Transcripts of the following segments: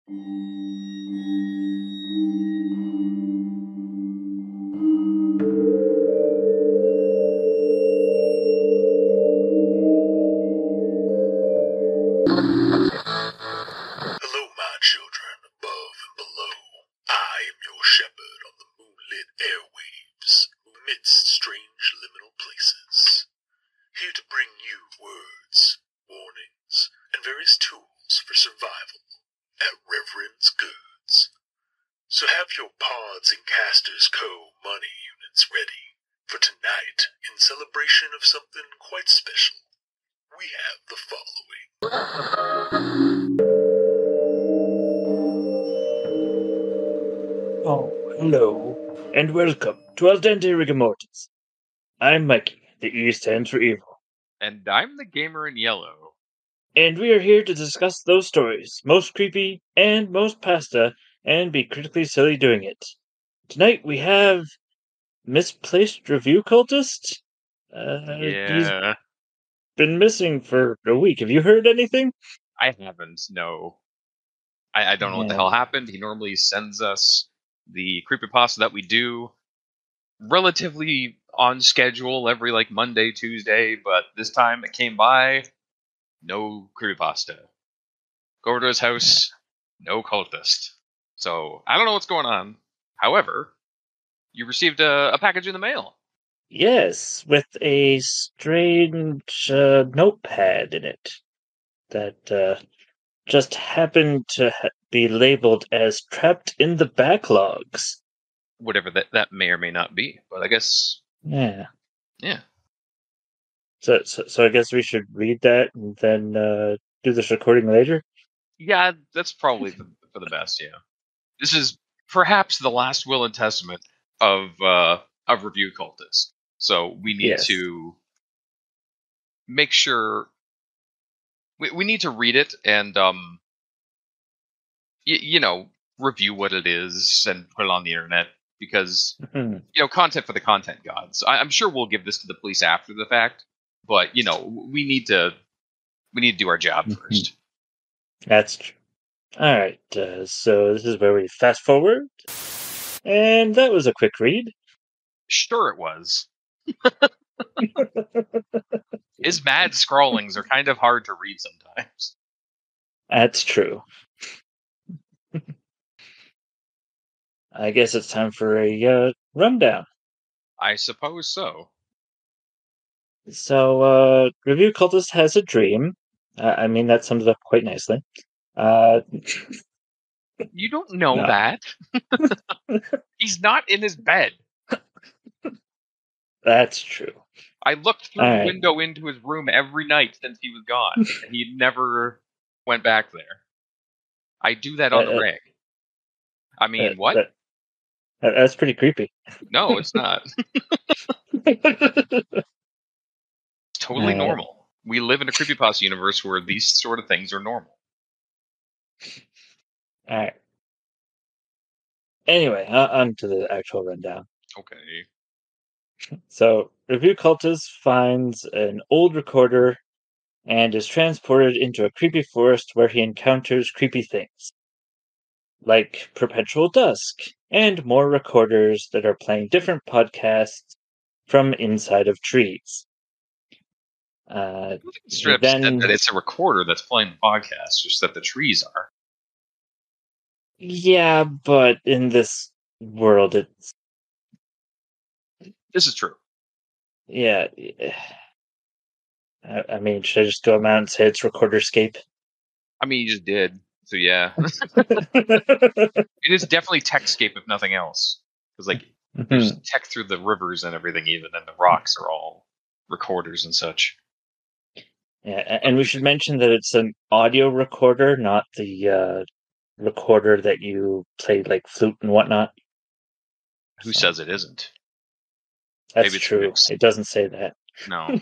Hello, my children, above and below. I am your shepherd on the moonlit airwaves, amidst strange liminal places. Here to bring you words, warnings, and various tools for survival at Reverend's Goods. So have your pods and casters money units ready for tonight in celebration of something quite special. We have the following. Oh, hello, and welcome to Dente Rigamortis. I'm Mikey, the E stands for evil. And I'm the gamer in yellow. And we are here to discuss those stories, most creepy and most pasta, and be critically silly doing it. Tonight we have Misplaced Review Cultist. He's been missing for a week. Have you heard anything? I haven't, no. I don't know what the hell happened. He normally sends us the creepypasta that we do relatively on schedule every Monday, Tuesday, but this time it came by, no creepypasta. Go over to his house, no cultist. So I don't know what's going on. However, you received a package in the mail. Yes, with a strange notepad in it that just happened to be labeled as trapped in the backlogs. Whatever that may or may not be, but I guess... Yeah. Yeah. So I guess we should read that and then do this recording later? Yeah, that's probably for the best, yeah. This is perhaps the last will and testament of Review Cultist. So we need to make sure... We need to read it and, review what it is and put it on the internet. Because, content for the content gods. I'm sure we'll give this to the police after the fact, but, we need to do our job first. That's true. All right, so this is where we fast forward, and that was a quick read. Sure it was. His mad scrawlings are kind of hard to read sometimes. That's true. I guess it's time for a rundown. I suppose so. So, Review Cultist has a dream. That sums it up quite nicely. You don't know that. He's not in his bed. That's true. I looked through the window into his room every night since he was gone, and he never went back there. I do that on the reg. What? That's pretty creepy. No, it's not. It's totally normal. We live in a creepypasta universe where these sort of things are normal. Alright. Anyway, on to the actual rundown. Okay. So, Review Cultist finds an old recorder and is transported into a creepy forest where he encounters creepy things. Like Perpetual Dusk, and more recorders that are playing different podcasts from inside of trees. Strip said that it's a recorder that's playing the podcast, just that the trees are. Yeah, but in this world, it's... This is true. Yeah. Should I just go out and say it's Recorderscape? You just did. So yeah. It is definitely Techscape, if nothing else. Because, there's tech through the rivers and everything, even, and the rocks are all recorders and such. Yeah, and we should mention that it's an audio recorder, not the recorder that you play, flute and whatnot. Who says it isn't? That's true. It doesn't say that. No.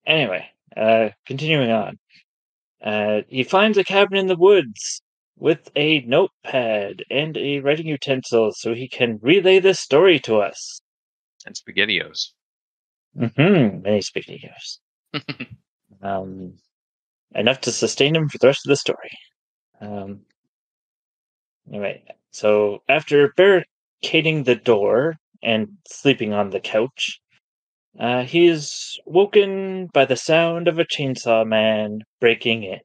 Anyway, continuing on. He finds a cabin in the woods with a notepad and a writing utensil so he can relay this story to us. And SpaghettiOs. Many SpaghettiOs. Enough to sustain him for the rest of the story. Anyway, so after barricading the door and sleeping on the couch, he is woken by the sound of a chainsaw man breaking in.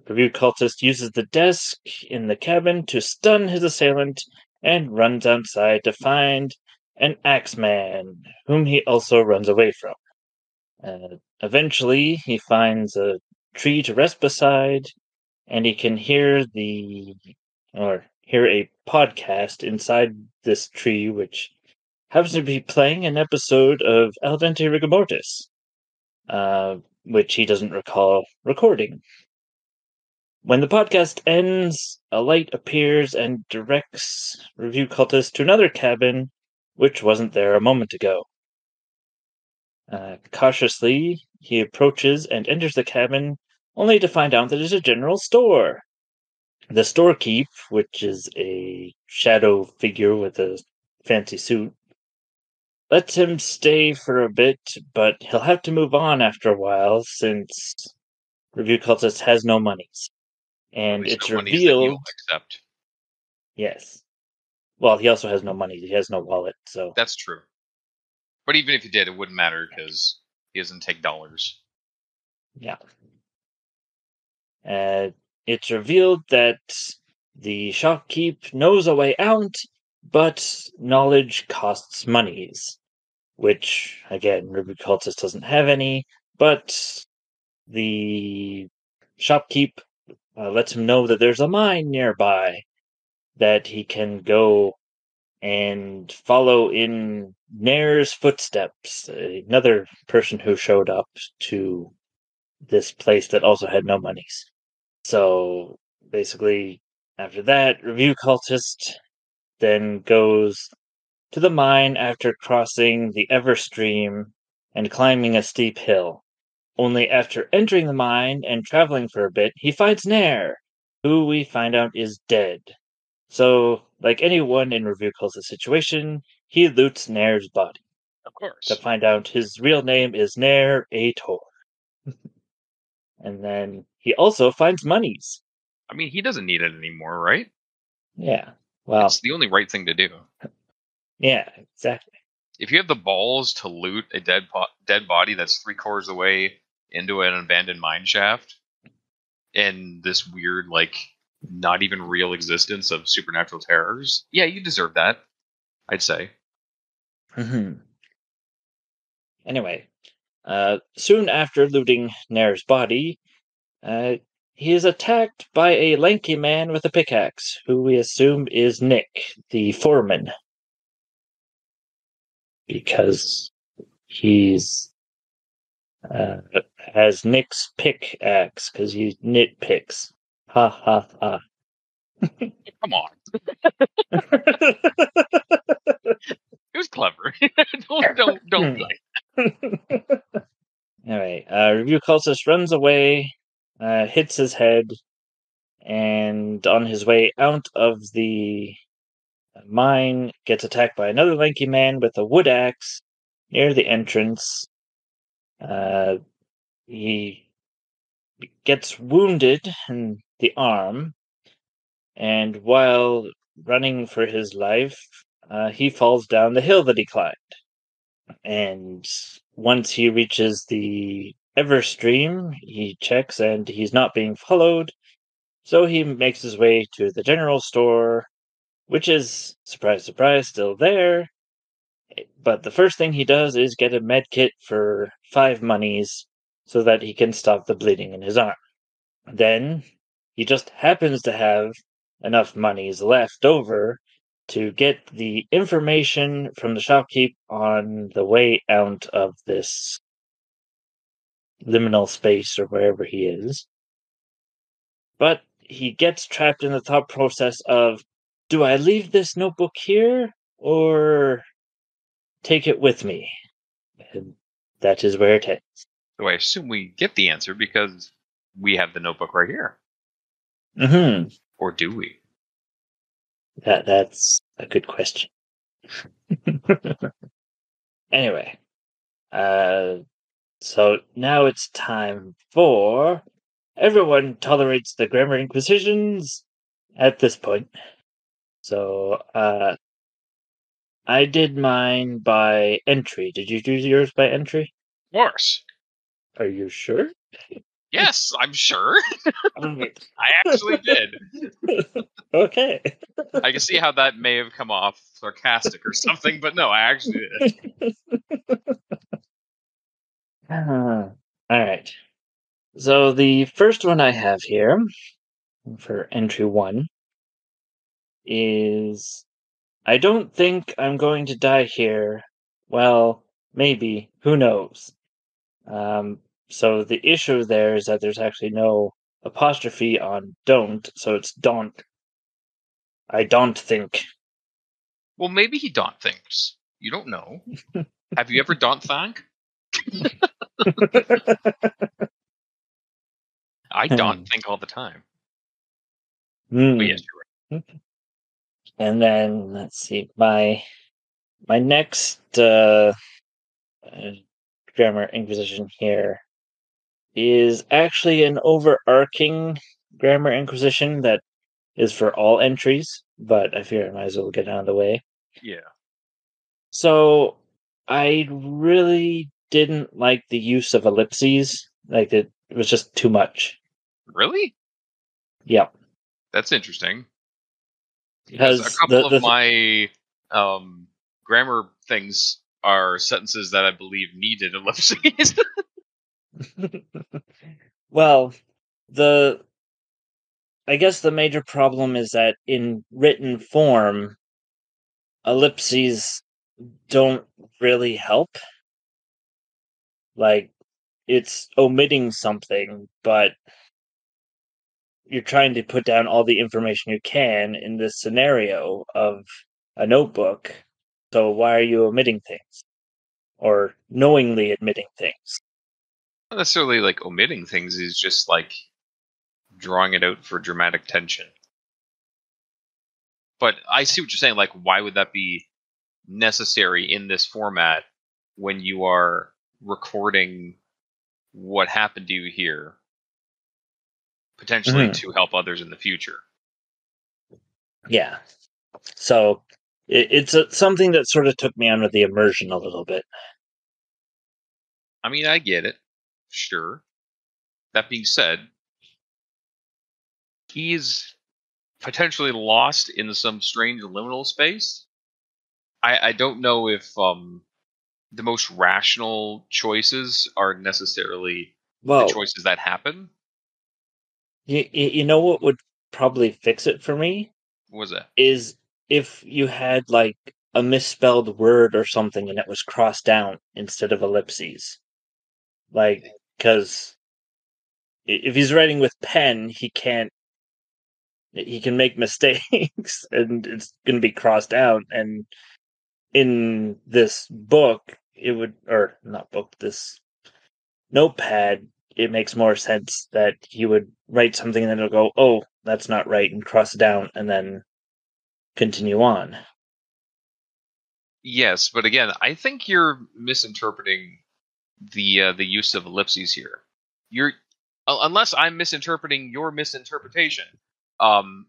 Review Cultist uses the desk in the cabin to stun his assailant and runs outside to find an Axeman, whom he also runs away from. Eventually, he finds a tree to rest beside, and he can hear a podcast inside this tree, which happens to be playing an episode of Dente Rigamortis, which he doesn't recall recording. When the podcast ends, a light appears and directs Review Cultist to another cabin, which wasn't there a moment ago. Cautiously, he approaches and enters the cabin, only to find out that it's a general store. The storekeep, which is a shadow figure with a fancy suit, lets him stay for a bit, but he'll have to move on after a while since Review Cultist has no monies. And it's no monies that revealed. he'll accept. Yes. Well, he also has no money. He has no wallet, so. That's true. But even if he did, it wouldn't matter because he doesn't take dollars. Yeah. It's revealed that the shopkeep knows a way out, but knowledge costs monies. Which, again, Ruby Cultist doesn't have any, but the shopkeep lets him know that there's a mine nearby that he can go and follow in Nair's footsteps, another person who showed up to this place that also had no monies. So basically, after that, Review Cultist then goes to the mine after crossing the Everstream and climbing a steep hill. Only after entering the mine and traveling for a bit, he finds Nair, who we find out is dead. So, like anyone in Review Cultist's situation, he loots Nair's body. Of course. To find out his real name is Nair Ator. And then he also finds monies. I mean, he doesn't need it anymore, right? Yeah. Well, it's the only right thing to do. Yeah, exactly. If you have the balls to loot a dead body that's 3/4 away into an abandoned mine shaft, and this weird, like, not even real existence of supernatural terrors, yeah, you deserve that, I'd say. Mm-hmm. Anyway, soon after looting Nair's body, he is attacked by a lanky man with a pickaxe, who we assume is Nick, the foreman. Because he's has Nick's pickaxe, because he nitpicks. Ha ha ha. Come on. It was clever. don't play. Anyway, Review Cultist runs away, hits his head, and on his way out of the mine, gets attacked by another lanky man with a wood axe near the entrance. He gets wounded in the arm, and while running for his life, he falls down the hill that he climbed. And once he reaches the Everstream, he checks and he's not being followed, so he makes his way to the general store, which is, surprise, surprise, still there. But the first thing he does is get a med kit for 5 monies so that he can stop the bleeding in his arm. Then he just happens to have enough monies left over to get the information from the shopkeep on the way out of this liminal space or wherever he is. But he gets trapped in the thought process of, do I leave this notebook here or take it with me? And that is where it ends. So I assume we get the answer because we have the notebook right here. Mm-hmm. Or do we? That's a good question. Anyway, so now it's time for everyone tolerates the grammar inquisitions at this point. So, I did mine by entry. Did you do yours by entry? Of course. Are you sure? Yes, I'm sure. I actually did. Okay. I can see how that may have come off sarcastic or something, but no, I actually did. All right. So the first one I have here for entry 1 is I don't think I'm going to die here. Well, maybe. Who knows? So the issue there is that there's actually no apostrophe on don't, so it's don't. I don't think. Well, maybe he don't thinks. You don't know. Have you ever don't think? I don't think all the time. But yes, you're right. And then let's see, my next grammar inquisition here is actually an overarching grammar inquisition that is for all entries, but I figure I might as well get it out of the way. Yeah. So I really didn't like the use of ellipses. Like it was just too much. Really? Yep. That's interesting. Because a Because couple of my grammar things are sentences that I believe needed ellipses. well, I guess the major problem is that in written form, ellipses don't really help. Like, it's omitting something, but you're trying to put down all the information you can in this scenario of a notebook. So why are you omitting things? Or knowingly omitting things? Not necessarily like omitting things, is just like drawing it out for dramatic tension. But I see what you're saying. Like, why would that be necessary in this format when you are recording what happened to you here, potentially to help others in the future? Yeah. So it's something that sort of took me under the immersion a little bit. I mean, I get it. Sure. That being said, he's potentially lost in some strange liminal space. I don't know if the most rational choices are necessarily the choices that happen. You know what would probably fix it for me? What was that? Is if you had like a misspelled word or something and it was crossed out instead of ellipses. Like, because if he's writing with pen, he can make mistakes and it's going to be crossed out. And in this book, it would, or not book, this notepad, it makes more sense that he would write something and then it'll go, oh, that's not right, and cross it out and then continue on. Yes, but again, I think you're misinterpreting the use of ellipses here. You're unless I'm misinterpreting your misinterpretation. I'm.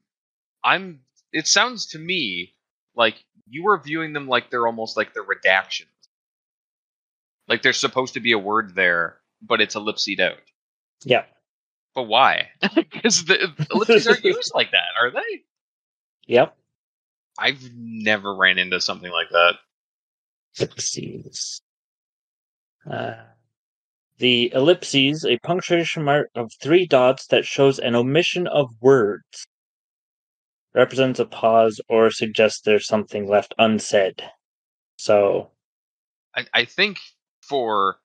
It sounds to me like you are viewing them like they're almost like they're redactions. Like there's supposed to be a word there, but it's ellipsed out. Yeah. But why? Because the ellipses aren't used like that, are they? Yep. I've never ran into something like that. Ellipses. The ellipses, a punctuation mark of 3 dots that shows an omission of words, represents a pause or suggests there's something left unsaid. So I think for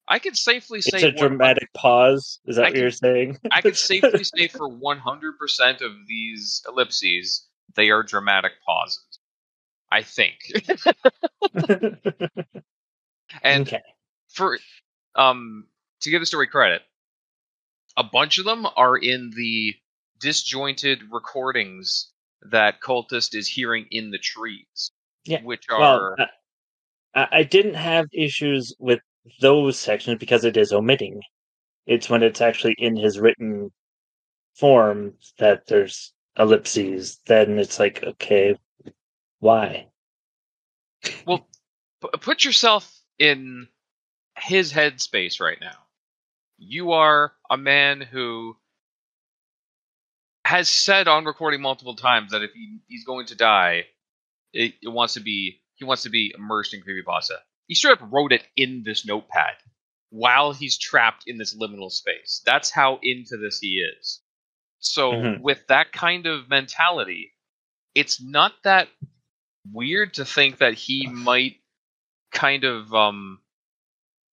I could safely say it's a dramatic pause. Is that what you're saying? I could safely say for 100% of these ellipses, they are dramatic pauses. I think. And okay. for to give the story credit, a bunch of them are in the disjointed recordings that Cultist is hearing in the trees. Yeah. Which are I didn't have issues with those sections because it is omitting. It's when it's actually in his written form that there's ellipses. Then it's like, okay, why? Well, put yourself in his headspace right now. You are a man who has said on recording multiple times that if he's going to die, he wants to be immersed in creepypasta. He straight up wrote it in this notepad while he's trapped in this liminal space. That's how into this he is. So with that kind of mentality, it's not that weird to think that he might kind of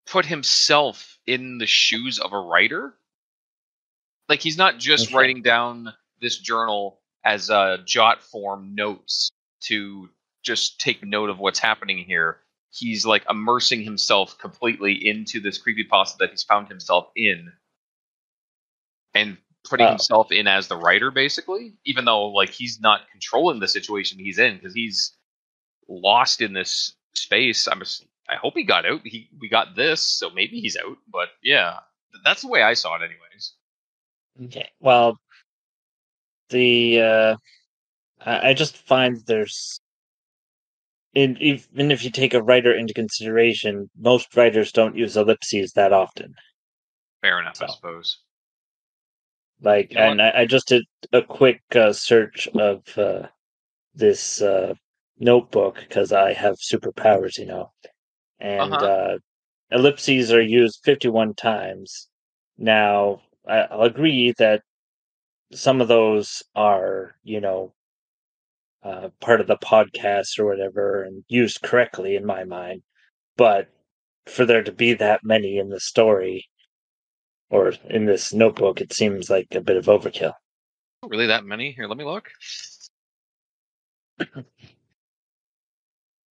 put himself in the shoes of a writer. Like, he's not just writing down this journal as jot form notes to just take note of what's happening here. He's like immersing himself completely into this creepypasta that he's found himself in, and putting himself in as the writer, basically. Even though like he's not controlling the situation he's in, because he's lost in this space. I hope he got out. We got this, so maybe he's out. But yeah, that's the way I saw it, anyways. Okay. Well, I just find there's, even if you take a writer into consideration, most writers don't use ellipses that often. Fair enough, I suppose. Like, and I just did a quick search of this notebook because I have superpowers, and ellipses are used 51 times. Now, I'll agree that some of those are, part of the podcast or whatever and used correctly in my mind. But for there to be that many in the story or in this notebook, it seems like a bit of overkill. Really that many? Here, let me look.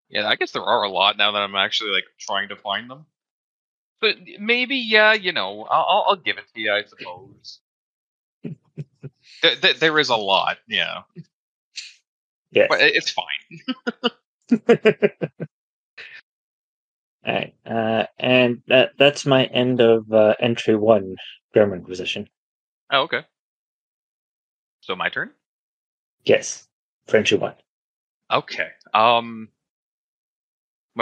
Yeah, I guess there are a lot now that I'm actually like trying to find them. But maybe, yeah, I'll give it to you, I suppose. There is a lot, yeah. Yes. But it's fine. All right, and that's my end of entry 1, German Inquisition. Oh, okay. So my turn? Yes, Frenchy 1. Okay. My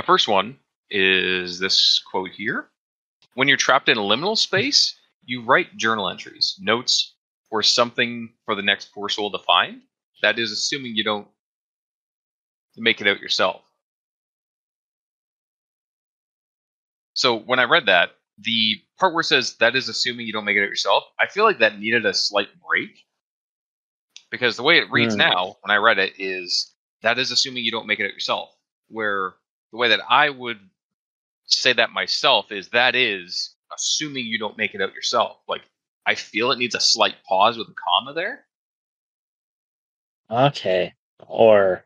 first one is this quote here. When you're trapped in a liminal space, you write journal entries, notes, or something for the next poor soul to find. That is assuming you don't make it out yourself. So when I read that, the part where it says that is assuming you don't make it out yourself, I feel like that needed a slight break. Because the way it reads now, when I read it, is that is assuming you don't make it out yourself. Where the way that I would say that myself is that is assuming you don't make it out yourself. Like, I feel it needs a slight pause with a comma there. Okay. Or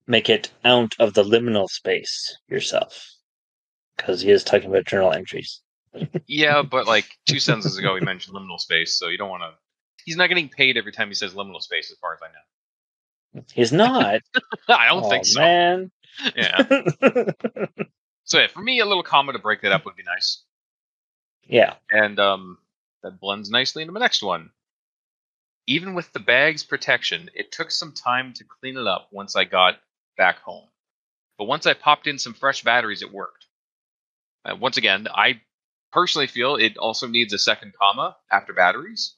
make it out of the liminal space yourself. Because he is talking about journal entries. Yeah, but like 2 sentences ago, he mentioned liminal space, so you don't want to. He's not getting paid every time he says liminal space, as far as I know. He's not. I don't think so. Man. Yeah. So yeah, for me, a little comma to break that up would be nice. Yeah. And that blends nicely into my next one. Even with the bag's protection, it took some time to clean it up once I got back home. But once I popped in some fresh batteries, it worked. Once again, I personally feel it also needs a second comma after batteries.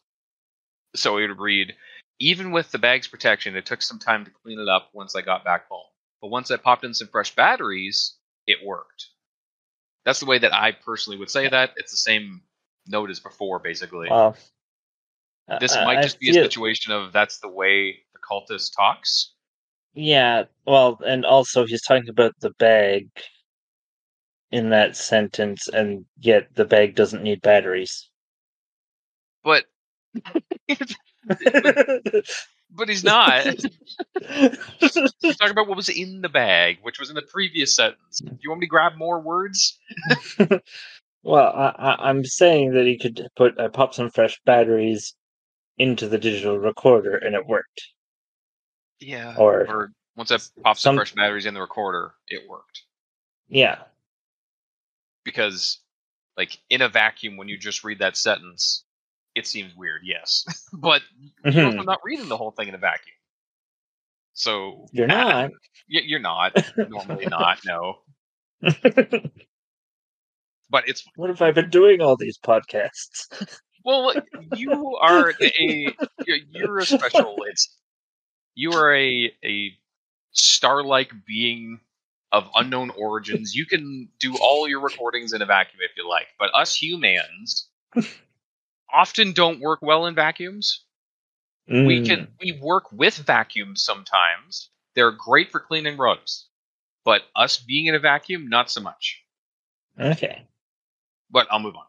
So it would read, even with the bag's protection, it took some time to clean it up once I got back home. But once I popped in some fresh batteries, it worked. That's the way that I personally would say that. It's the same note as before, basically. Well, this might just be a situation of that's the way the cultist talks. Yeah, well, and also he's talking about the bag in that sentence, and yet the bag doesn't need batteries. But but he's not. He's talking about what was in the bag, which was in the previous sentence. Do you want me to grab more words? Well, I'm saying that he could pop some fresh batteries into the digital recorder, and it worked. Yeah. Or once I popped some fresh batteries in the recorder, it worked. Yeah. Because Like, in a vacuum, when you just read that sentence, it seems weird, yes. But Mm-hmm. you're also not reading the whole thing in a vacuum. So... You're not. You're not. Normally not, no. But it's... What have I been doing all these podcasts? Well, you are you're a special... You are a star-like being of unknown origins. You can do all your recordings in a vacuum if you like, but us humans often don't work well in vacuums. We work with vacuums sometimes. They're great for cleaning rugs, but us being in a vacuum, not so much. Okay. But I'll move on.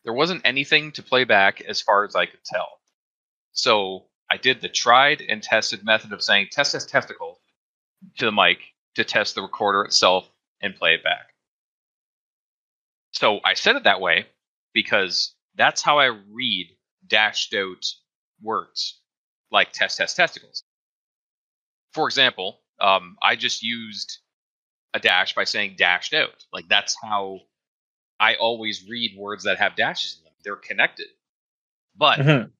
There wasn't anything to play back as far as I could tell. So I did the tried and tested method of saying test testicle to the mic to test the recorder itself and play it back. So I said it that way because that's how I read dashed out words like test testicles. For example, I just used a dash by saying dashed out. Like, that's how I always read words that have dashes in them. They're connected. But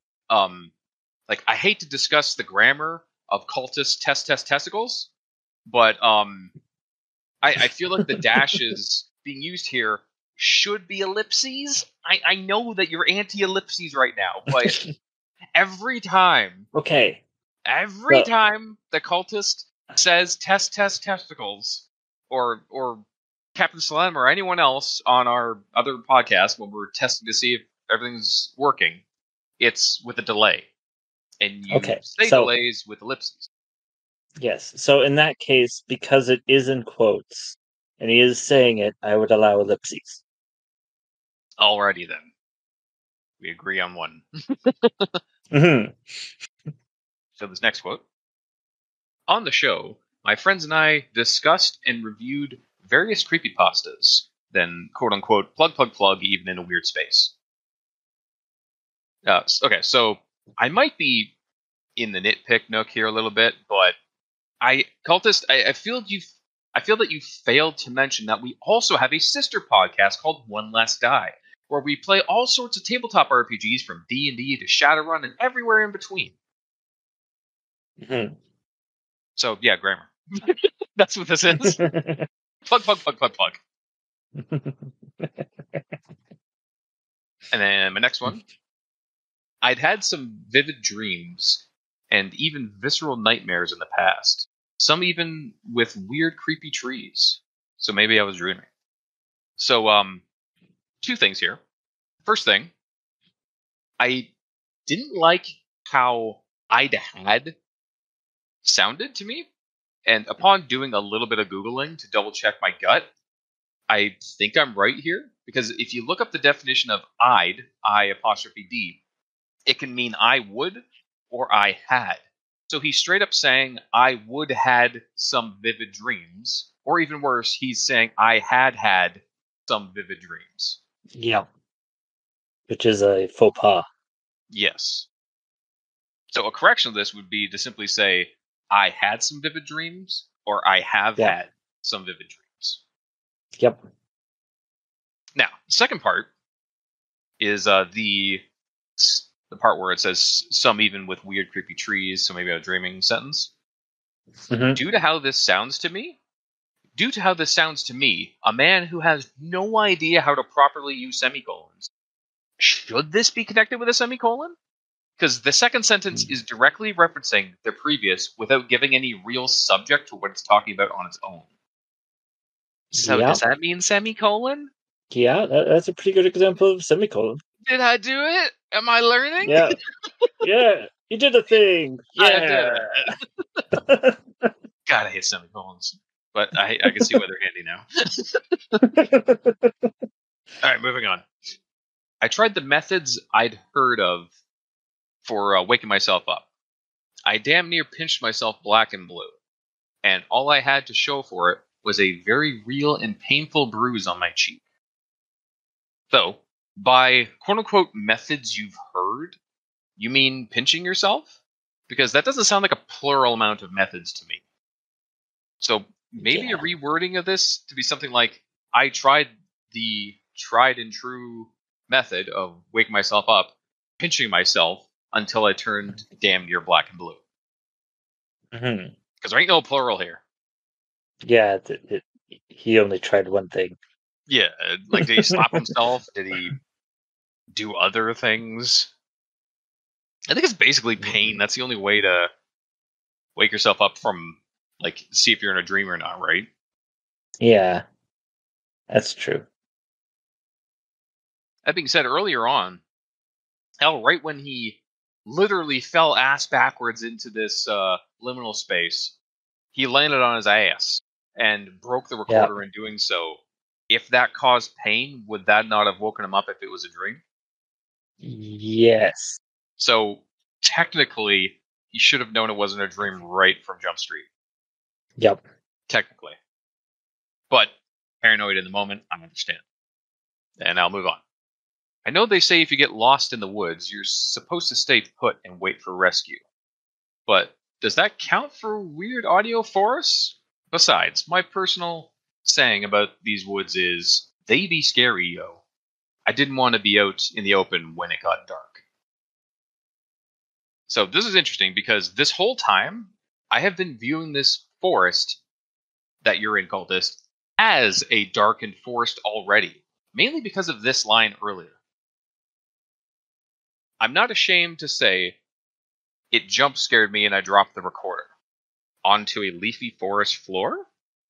like, I hate to discuss the grammar of Cultist testicles, but I feel like the dashes being used here should be ellipses. I know that you're anti-ellipses right now, but every time... Okay. Every time the Cultist says test testicles, or Captain Salem or anyone else on our other podcast when we're testing to see if everything's working, it's with a delay. And you say delays with ellipses. Yes. So in that case, because it is in quotes, and he is saying it, I would allow ellipses. Alrighty then. We agree on one. So this next quote. On the show, my friends and I discussed and reviewed various creepypastas, then quote-unquote plug, even in a weird space. Okay, so I might be in the nitpick nook here a little bit, but Cultist, I feel that you failed to mention that we also have a sister podcast called One Last Die, where we play all sorts of tabletop RPGs from D&D to Shadowrun and everywhere in between. So, yeah, grammar. That's what this is. Plug. And then my next one. I'd had some vivid dreams and even visceral nightmares in the past. Some even with weird, creepy trees. So maybe I was dreaming. So, two things here. First thing, I didn't like how I'd had sounded to me. And upon doing a little bit of Googling to double check my gut, I think I'm right here. Because if you look up the definition of I'd, I''D, it can mean I would or I had. So he's straight up saying I would had some vivid dreams. Or even worse, he's saying I had some vivid dreams. Yeah. Which is a faux pas. Yes. So a correction of this would be to simply say I had some vivid dreams or I have had some vivid dreams. Yep. Now, the second part is the part where it says some even with weird, creepy trees. So maybe a dreaming sentence. Due to how this sounds to me, a man who has no idea how to properly use semicolons, should this be connected with a semicolon? Because the second sentence is directly referencing the previous without giving any real subject to what it's talking about on its own. So does that mean semicolon? Yeah, that's a pretty good example of semicolon. Did I do it? Am I learning? Yeah. Yeah, you did the thing. Yeah. I did it. God, I hate semicolons. But I can see why they're handy now. All right, moving on. I tried the methods I'd heard of for waking myself up. I damn near pinched myself black and blue. And all I had to show for it was a very real and painful bruise on my cheek. So, by quote-unquote methods you've heard, you mean pinching yourself? Because that doesn't sound like a plural amount of methods to me. So, maybe a rewording of this to be something like, I tried the tried and true method of waking myself up, pinching myself until I turned damn near black and blue. Mm-hmm. Because there ain't no plural here. Yeah, he only tried one thing. Yeah, like, did he slap himself? Did he do other things? I think it's basically pain. That's the only way to wake yourself up from, like, see if you're in a dream or not, right? Yeah, that's true. That being said, earlier on, hell, right when he literally fell ass backwards into this liminal space, he landed on his ass and broke the recorder in doing so. If that caused pain, would that not have woken him up if it was a dream? Yes. So technically, he should have known it wasn't a dream right from Jump Street. Yep. Technically. But paranoid in the moment, I understand. And I'll move on. I know they say if you get lost in the woods, you're supposed to stay put and wait for rescue. But does that count for weird audio forests? Besides, my personal saying about these woods is, they be scary, yo. I didn't want to be out in the open when it got dark. So this is interesting because this whole time, I have been viewing this forest that you're in, Cultist, as a darkened forest already. Mainly because of this line earlier. I'm not ashamed to say it jump scared me and I dropped the recorder onto a leafy forest floor.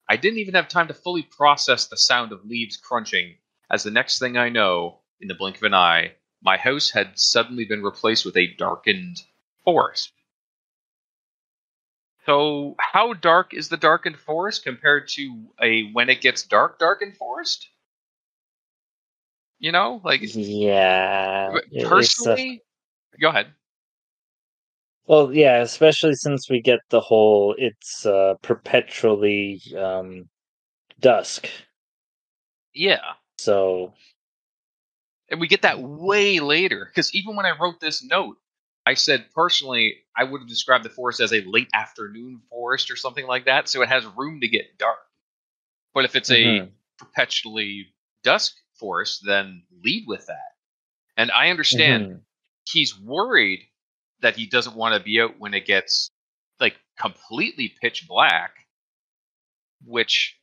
I didn't even have time to fully process the sound of leaves crunching, as the next thing I know, in the blink of an eye, my house had suddenly been replaced with a darkened forest. So, how dark is the darkened forest compared to a when it gets dark darkened forest? You know, like, yeah, personally, go ahead. Well, yeah, especially since we get the whole it's perpetually dusk. Yeah. So. And we get that way later, because even when I wrote this note, I said personally I would have described the forest as a late afternoon forest or something like that, so it has room to get dark. But if it's a perpetually dusk forest, then lead with that. And I understand he's worried that he doesn't want to be out when it gets, like, completely pitch black, which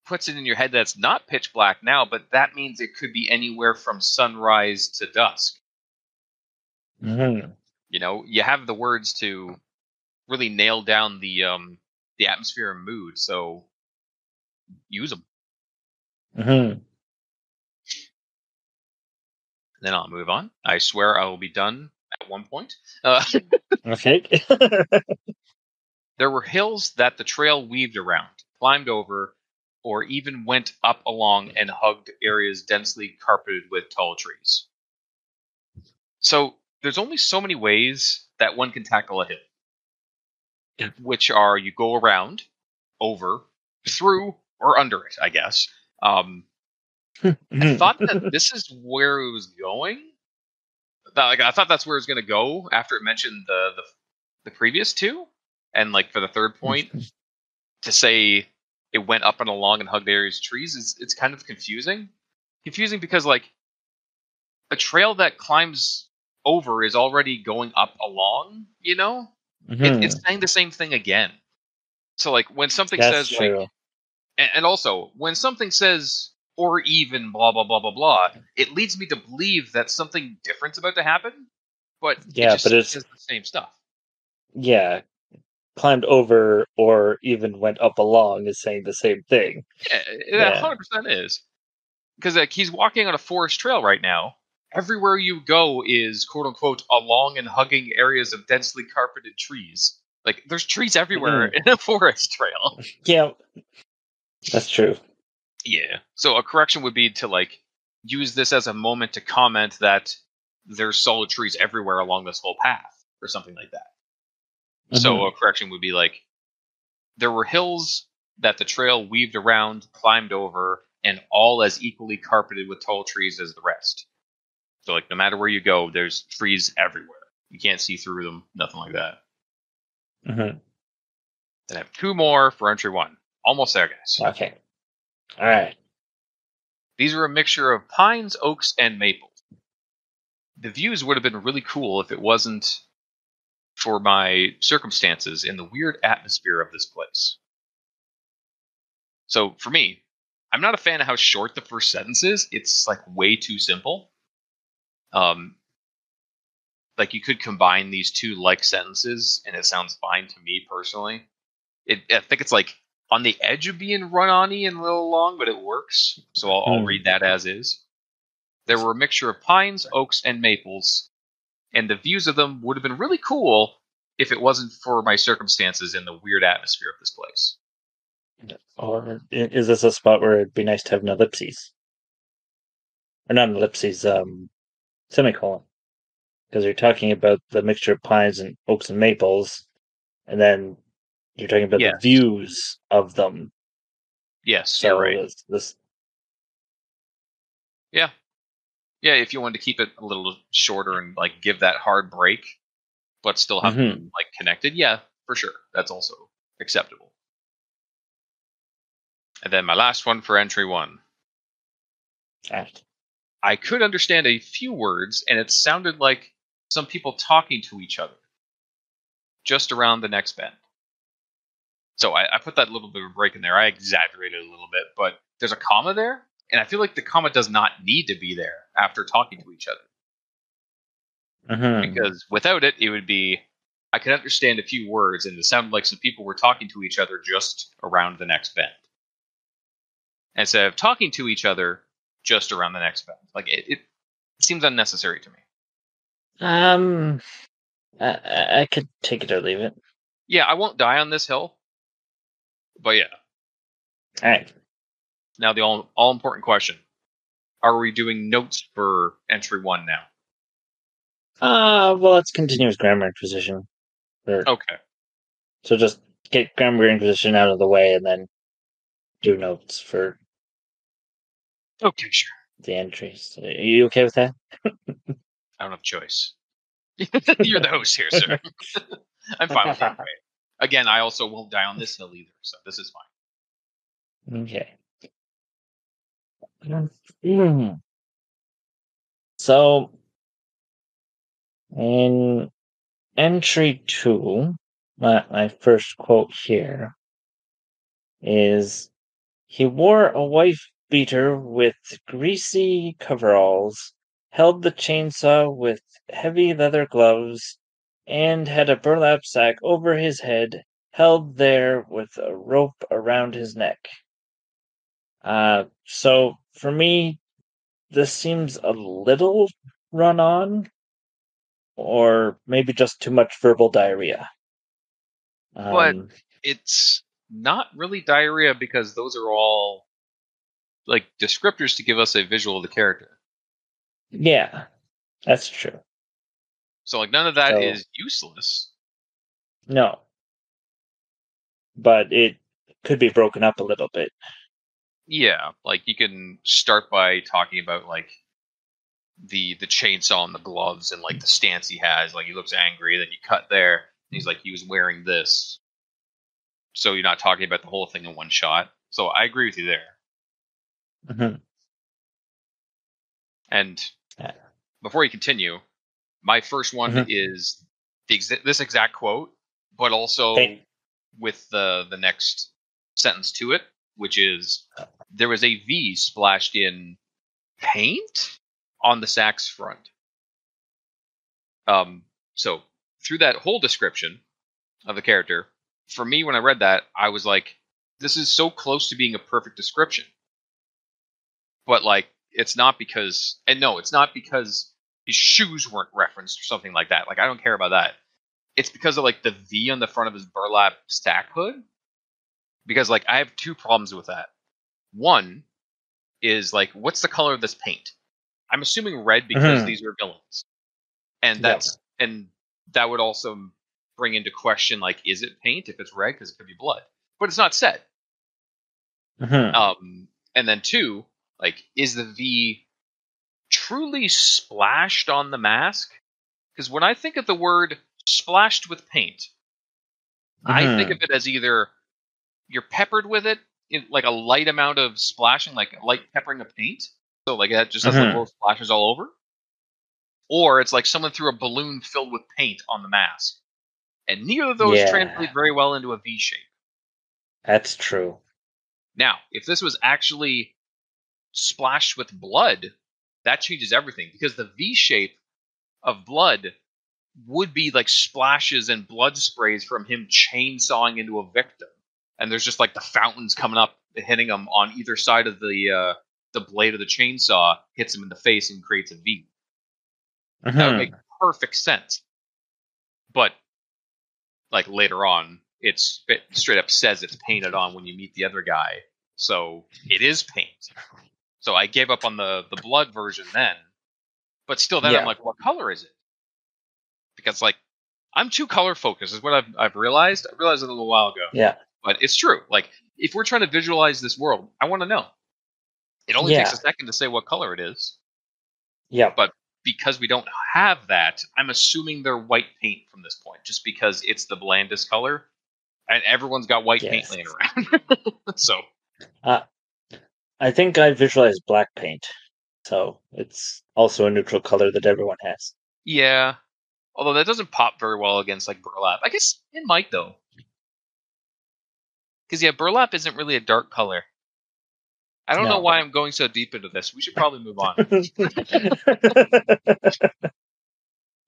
puts it in your head that it's not pitch black now, but that means it could be anywhere from sunrise to dusk. You know, you have the words to really nail down the atmosphere and mood, so use them. Then I'll move on. I swear I will be done at one point. Okay. There were hills that the trail weaved around, climbed over, or even went up along and hugged areas densely carpeted with tall trees. So there's only so many ways that one can tackle a hill, which are you go around, over, through, or under it, I guess. I thought that this is where it was going. Like, I thought that's where it was going to go after it mentioned the previous two, and like for the third point to say it went up and along and hugged areas of trees it's kind of confusing. Confusing because, like, a trail that climbs over is already going up along. You know, it's saying the same thing again. So, like, when something says true. Like, and also when something says or even blah blah blah blah blah, it leads me to believe that something different's about to happen. But yeah, it just says the same stuff. Yeah, climbed over or even went up along is saying the same thing. Yeah, it 100% is. Because, like, he's walking on a forest trail right now. Everywhere you go is quote unquote along and hugging areas of densely carpeted trees. Like, there's trees everywhere in a forest trail. Yeah, that's true. Yeah. So a correction would be to, like, use this as a moment to comment that there's solid trees everywhere along this whole path, or something like that. So a correction would be like, there were hills that the trail weaved around, climbed over, and all as equally carpeted with tall trees as the rest. So, like, no matter where you go, there's trees everywhere. You can't see through them, nothing like that. Then I have two more for entry one. Almost there, guys. Okay. All right. These are a mixture of pines, oaks, and maples. The views would have been really cool if it wasn't for my circumstances in the weird atmosphere of this place. So for me, I'm not a fan of how short the first sentence is. It's like way too simple. Like you could combine these two like sentences and it sounds fine to me personally. I think it's like on the edge of being run-on-y and a little long, but it works. So I'll read that as is. There were a mixture of pines, oaks, and maples, and the views of them would have been really cool if it wasn't for my circumstances and the weird atmosphere of this place. Or is this a spot where it'd be nice to have an ellipses? Or not an ellipses, semicolon. Because you're talking about the mixture of pines and oaks and maples, and then you're talking about the views of them. Yes, so you're right. This... Yeah. Yeah, if you wanted to keep it a little shorter and like give that hard break, but still have them like connected, yeah, for sure. That's also acceptable. And then my last one for entry 1. I could understand a few words, and it sounded like some people talking to each other just around the next bend. So I put that little bit of a break in there. I exaggerated a little bit, but there's a comma there, and I feel like the comma does not need to be there after talking to each other. Because without it, it would be, I could understand a few words, and it sounded like some people were talking to each other just around the next bend. Instead of talking to each other just around the next bend. Like, it seems unnecessary to me. I could take it or leave it. Yeah, I won't die on this hill. But yeah. Alright. Now the all-important question. Are we doing notes for entry 1 now? Well, it's continuous grammar inquisition. Okay. So just get grammar inquisition out of the way and then do notes for... Okay, sure. The entries. Are you okay with that? I don't have a choice. You're the host here, sir. I'm fine with that. Again, I also won't die on this hill either, so this is fine. Okay. So, in entry 2, my first quote here is, he wore a wife beater with greasy coveralls, held the chainsaw with heavy leather gloves, and had a burlap sack over his head, held there with a rope around his neck. So for me, this seems a little run on, or maybe just too much verbal diarrhea. But it's not really diarrhea because those are all like descriptors to give us a visual of the character. Yeah, that's true. So like none of that is useless. No. But it could be broken up a little bit. Yeah, like you can start by talking about like the chainsaw and the gloves and like the stance he has. Like he looks angry, then you cut there. And he's like, he was wearing this. So you're not talking about the whole thing in one shot. So I agree with you there. And before you continue, my first one is this exact quote, but also with the next sentence to it, which is, there was a V splashed in paint on the sack's front. So through that whole description of the character, for me, when I read that, I was like, this is so close to being a perfect description. But like, it's not because, and no, it's not because his shoes weren't referenced or something like that. Like, I don't care about that. It's because of like the V on the front of his burlap sack hood. Because like, I have two problems with that. One is like, what's the color of this paint? I'm assuming red because these are villains. And and that would also bring into question, like, is it paint if it's red? Because it could be blood. But it's not said. And then two, like, is the V truly splashed on the mask? Because when I think of the word splashed with paint, I think of it as either you're peppered with it like a light amount of splashing, like light peppering of paint. So like that just has like little splashes all over. Or it's like someone threw a balloon filled with paint on the mask. And neither of those translate very well into a V shape. That's true. Now, if this was actually splashed with blood, that changes everything. Because the V shape of blood would be like splashes and blood sprays from him chainsawing into a victim. And there's just like the fountains coming up, hitting him on either side of the blade of the chainsaw, hits him in the face and creates a V. That would make perfect sense. But like later on, it straight up says it's painted on when you meet the other guy. So it is paint. So I gave up on the blood version then. But still then I'm like, what color is it? Because like I'm too color focused is what I've realized. I realized it a little while ago. Yeah. But it's true. Like if we're trying to visualize this world, I want to know. It only takes a second to say what color it is. Yeah. But because we don't have that, I'm assuming they're white paint from this point, just because it's the blandest color, and everyone's got white paint laying around. So, I think I visualized black paint, so it's also a neutral color that everyone has. Yeah, although that doesn't pop very well against like burlap. I guess it might though, because burlap isn't really a dark color. I don't know why I'm going so deep into this. We should probably move on.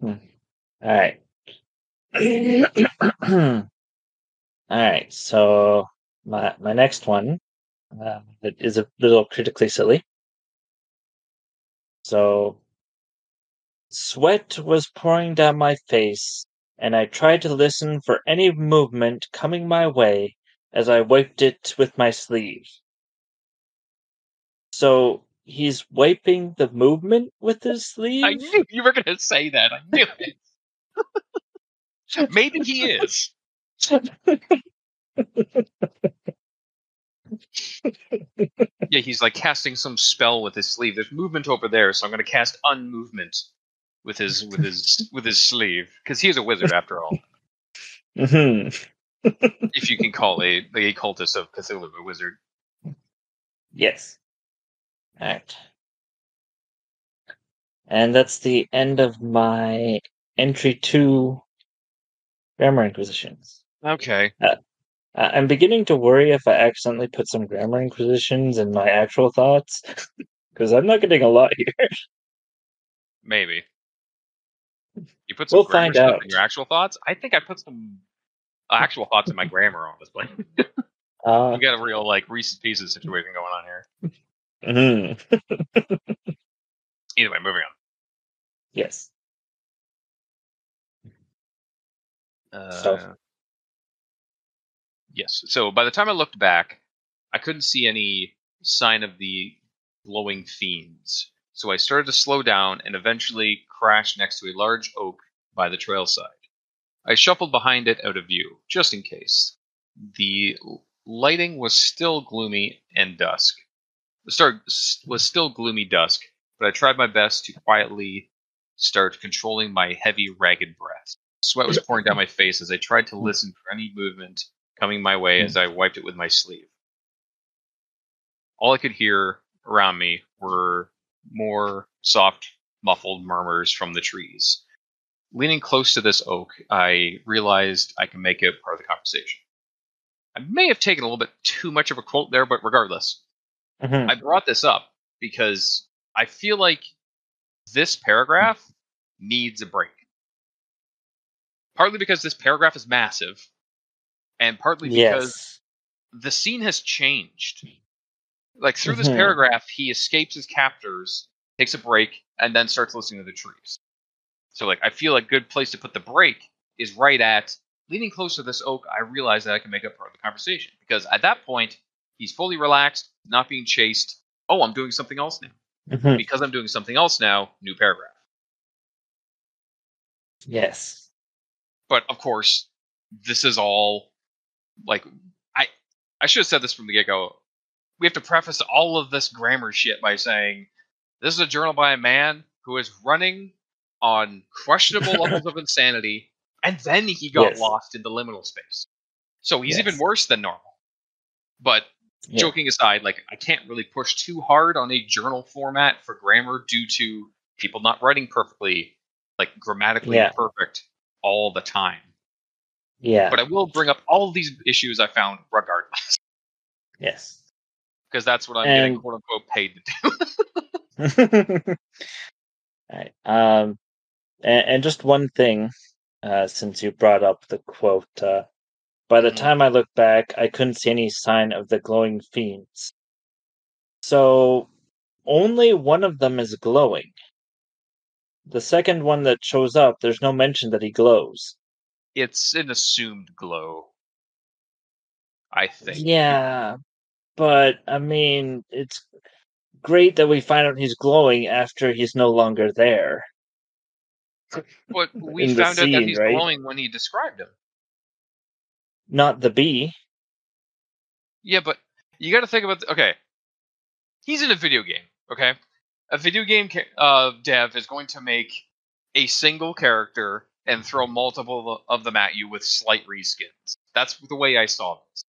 All right. All right. So my next one that is a little critically silly. So sweat was pouring down my face, and I tried to listen for any movement coming my way as I wiped it with my sleeve. So he's wiping the movement with his sleeve? I knew you were going to say that. I knew it. Maybe he is. Yeah, he's like casting some spell with his sleeve. There's movement over there, so I'm going to cast unmovement with his sleeve because he's a wizard after all. If you can call the cultist of Cthulhu a wizard. Yes. All right. And that's the end of my entry 2 Grammar Inquisitions. Okay. I'm beginning to worry if I accidentally put some Grammar Inquisitions in my actual thoughts, because I'm not getting a lot here. Maybe. You put some grammar stuff in your actual thoughts? I think I put some actual thoughts in my grammar, honestly. We got a real like Reese's Pieces situation going on here. Either way, moving on. Yes. Yes. So by the time I looked back, I couldn't see any sign of the glowing fiends. So I started to slow down and eventually crashed next to a large oak by the trail side. I shuffled behind it out of view, just in case. The lighting was still gloomy and dusk. The start was still gloomy dusk, but I tried my best to quietly start controlling my heavy, ragged breath. Sweat was pouring down my face as I tried to listen for any movement coming my way as I wiped it with my sleeve. All I could hear around me were more soft, muffled murmurs from the trees. Leaning close to this oak, I realized I could make it part of the conversation. I may have taken a little bit too much of a quote there, but regardless, I brought this up because I feel like this paragraph needs a break. Partly because this paragraph is massive, and partly because the scene has changed. Like, through this paragraph, he escapes his captors, takes a break, and then starts listening to the trees. So, like, I feel a good place to put the break is right at leaning close to this oak. I realize that I can make it part of the conversation. Because at that point, he's fully relaxed, not being chased. Oh, I'm doing something else now. Because I'm doing something else now, new paragraph. Yes. But, of course, this is all, like, I should have said this from the get-go. We have to preface all of this grammar shit by saying, this is a journal by a man who is running on questionable levels of insanity, and then he got lost in the liminal space. So he's even worse than normal. But Yeah. Joking aside, like, I can't really push too hard on a journal format for grammar due to people not writing perfectly, like grammatically Yeah. perfect all the time. Yeah. But I will bring up all of these issues I found regardless, Yes. because that's what I'm getting And quote unquote paid to do. right. And just one thing, since you brought up the quote, by the Mhm. time I looked back, I couldn't see any sign of the glowing fiends. So only one of them is glowing. The second one that shows up, there's no mention that he glows. It's an assumed glow, I think. Yeah, but I mean, it's great that we find out he's glowing after he's no longer there But we in the found out that scene, he's right? glowing when he described him. Not the bee. Yeah, but you got to think about. Okay, he's in a video game. Okay, a video game dev is going to make a single character and throw multiple of them at you with slight reskins. That's the way I saw this.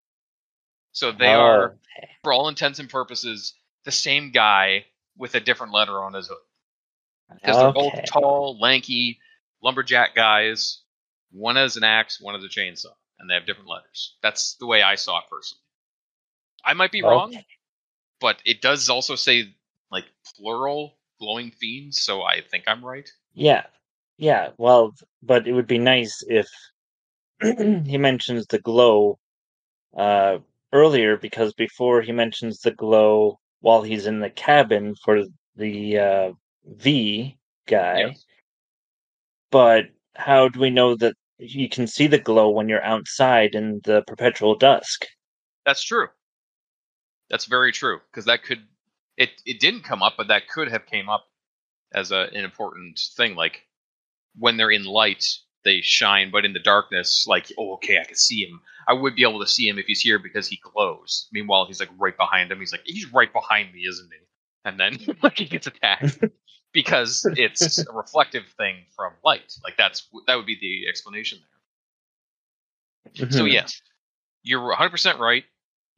So they are, Oh, for all intents and purposes, the same guy with a different letter on his hood. Because they're both okay. tall, lanky, lumberjack guys. One has an axe, one has a chainsaw, and they have different letters. That's the way I saw it personally. I might be wrong, Okay. but it does also say like plural glowing fiends, so I think I'm right. Yeah. Yeah, well, but it would be nice if he mentions the glow uh, earlier, because before he mentions the glow while he's in the cabin for the V guy. Yes, But how do we know that you can see the glow when you're outside in the perpetual dusk? that's true. That's very true because that could it didn't come up, but that could have came up as an important thing. Like when they're in light, they shine, but in the darkness, like, oh, okay, I can see him. I would be able to see him if he's here because he glows. Meanwhile, he's like right behind him. He's like, he's right behind me, isn't he? And then like he gets attacked because it's a reflective thing from light. Like that would be the explanation there. So Hmm. yes, you're 100% right.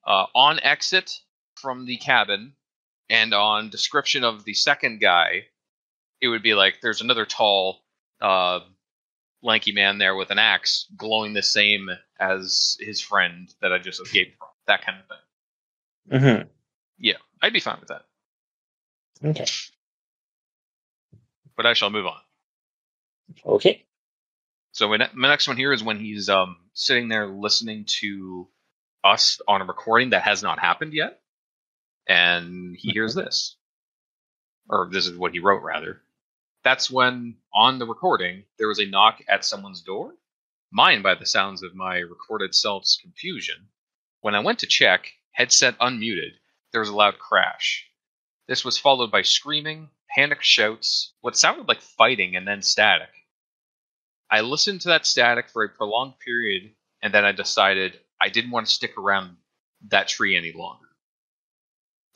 On exit from the cabin and on description of the second guy, it would be like there's another tall, lanky man there with an axe glowing the same as his friend that I just escaped from. That kind of thing. Hmm. Yeah, I'd be fine with that. Okay. But I shall move on. Okay. So my next one here is when he's sitting there listening to us on a recording that has not happened yet, and he hears this, or this is what he wrote rather. That's when on the recording there was a knock at someone's door, mine by the sounds of my recorded self's confusion. When I went to check, headset unmuted, there was a loud crash. This was followed by screaming, panicked shouts, what sounded like fighting, and then static. I listened to that static for a prolonged period, and then I decided I didn't want to stick around that tree any longer.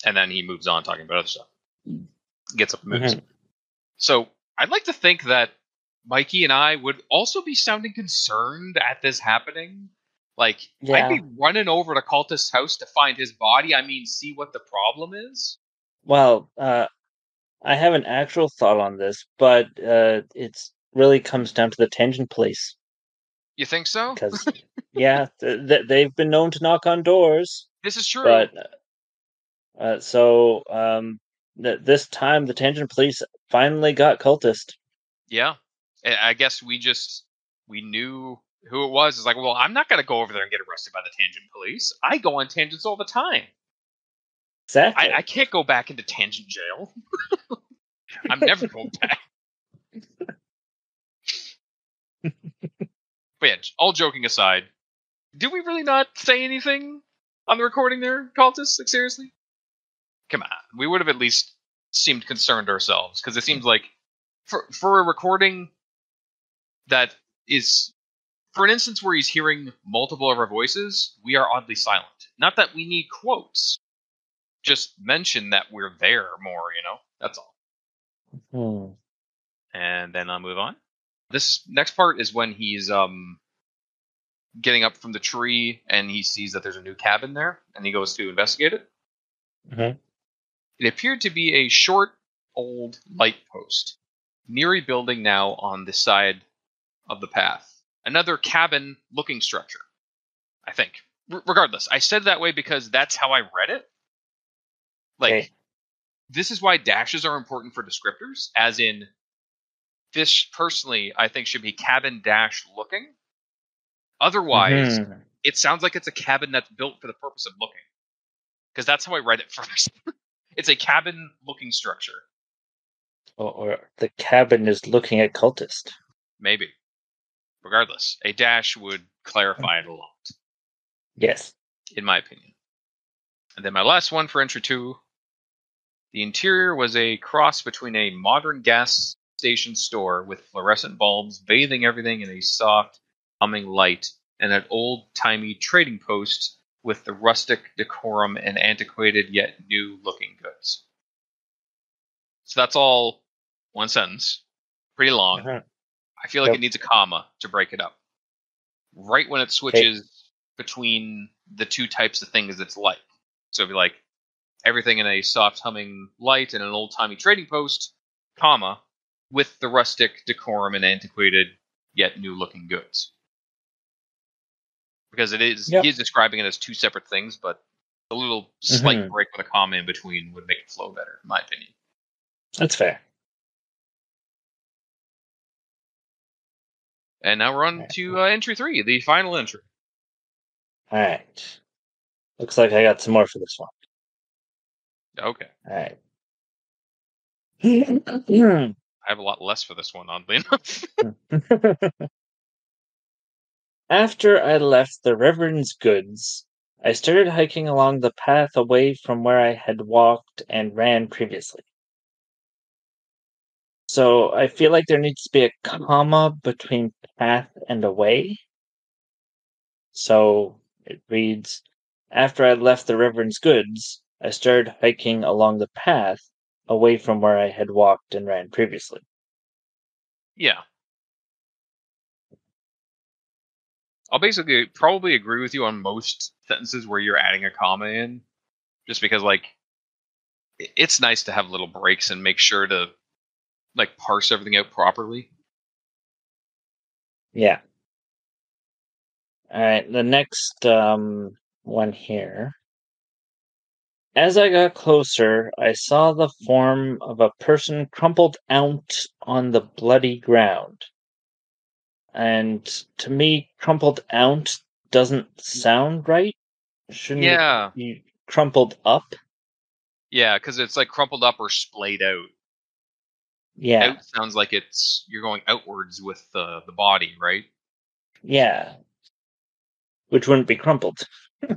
And then he moves on talking about other stuff. Gets up and moves. Hmm. So I'd like to think that Mikey and I would also be sounding concerned at this happening. Like, I'd Yeah. be running over to Cultist's house to find his body. I mean, see what the problem is. Well, I have an actual thought on this, but it's really comes down to the Tangent Police. You think so? Because, yeah, they've been known to knock on doors, This is true. but so this time the Tangent Police finally got Cultist. Yeah. I guess we knew who it was. It's like, well, I'm not going to go over there and get arrested by the tangent police. I go on tangents all the time. Exactly. I can't go back into tangent jail. I'm never going back. But yeah, all joking aside, did we really not say anything on the recording there, Cultist? Like, seriously? Come on. We would have at least seemed concerned ourselves, because it seems like for a recording that is, for an instance where he's hearing multiple of our voices, we are oddly silent. Not that we need quotes. Just mention that we're there more, That's all. Hmm. And then I'll move on. This next part is when he's getting up from the tree, and he sees that there's a new cabin there, and he goes to investigate it. Mm-hmm. It appeared to be a short, old light post near a building now on the side of the path. Another cabin-looking structure, I think. Regardless, I said it that way because that's how I read it. Like, This is why dashes are important for descriptors, as in, this personally, I think, should be cabin dash looking. Otherwise, it sounds like it's a cabin that's built for the purpose of looking. Because that's how I read it first. It's a cabin looking structure. Or the cabin is looking at Cultist. Maybe. Regardless, a dash would clarify it a lot. Yes. In my opinion. And then my last one for entry 2. The interior was a cross between a modern gas station store with fluorescent bulbs bathing everything in a soft, humming light, and an old-timey trading post with the rustic decorum and antiquated yet new-looking goods. So that's all one sentence. Pretty long. I feel like it needs a comma to break it up. Right when it switches between the two types of things it's like. So it'd be like, everything in a soft humming light and an old-timey trading post, comma, with the rustic decorum and antiquated yet new-looking goods. Because it is, he's describing it as two separate things, but a little slight break with a comma in between would make it flow better, in my opinion. That's fair. And now we're on to entry 3, the final entry. All right. Looks like I got some more for this one. Okay. All right. I have a lot less for this one, oddly enough. After I left the Reverend's goods, I started hiking along the path away from where I had walked and ran previously. So I feel like there needs to be a comma between path and away. So it reads, after I left the Reverend's goods, I started hiking along the path away from where I had walked and ran previously. Yeah. I'll basically probably agree with you on most sentences where you're adding a comma in, just because, like, it's nice to have little breaks and make sure to, like, parse everything out properly. Yeah. All right, the next one here. As I got closer, I saw the form of a person crumpled out on the bloody ground. And to me, crumpled out doesn't sound right. Shouldn't it be crumpled up? Yeah, because it's like crumpled up or splayed out. Yeah. Out sounds like you're going outwards with the body, right? Yeah. Which wouldn't be crumpled.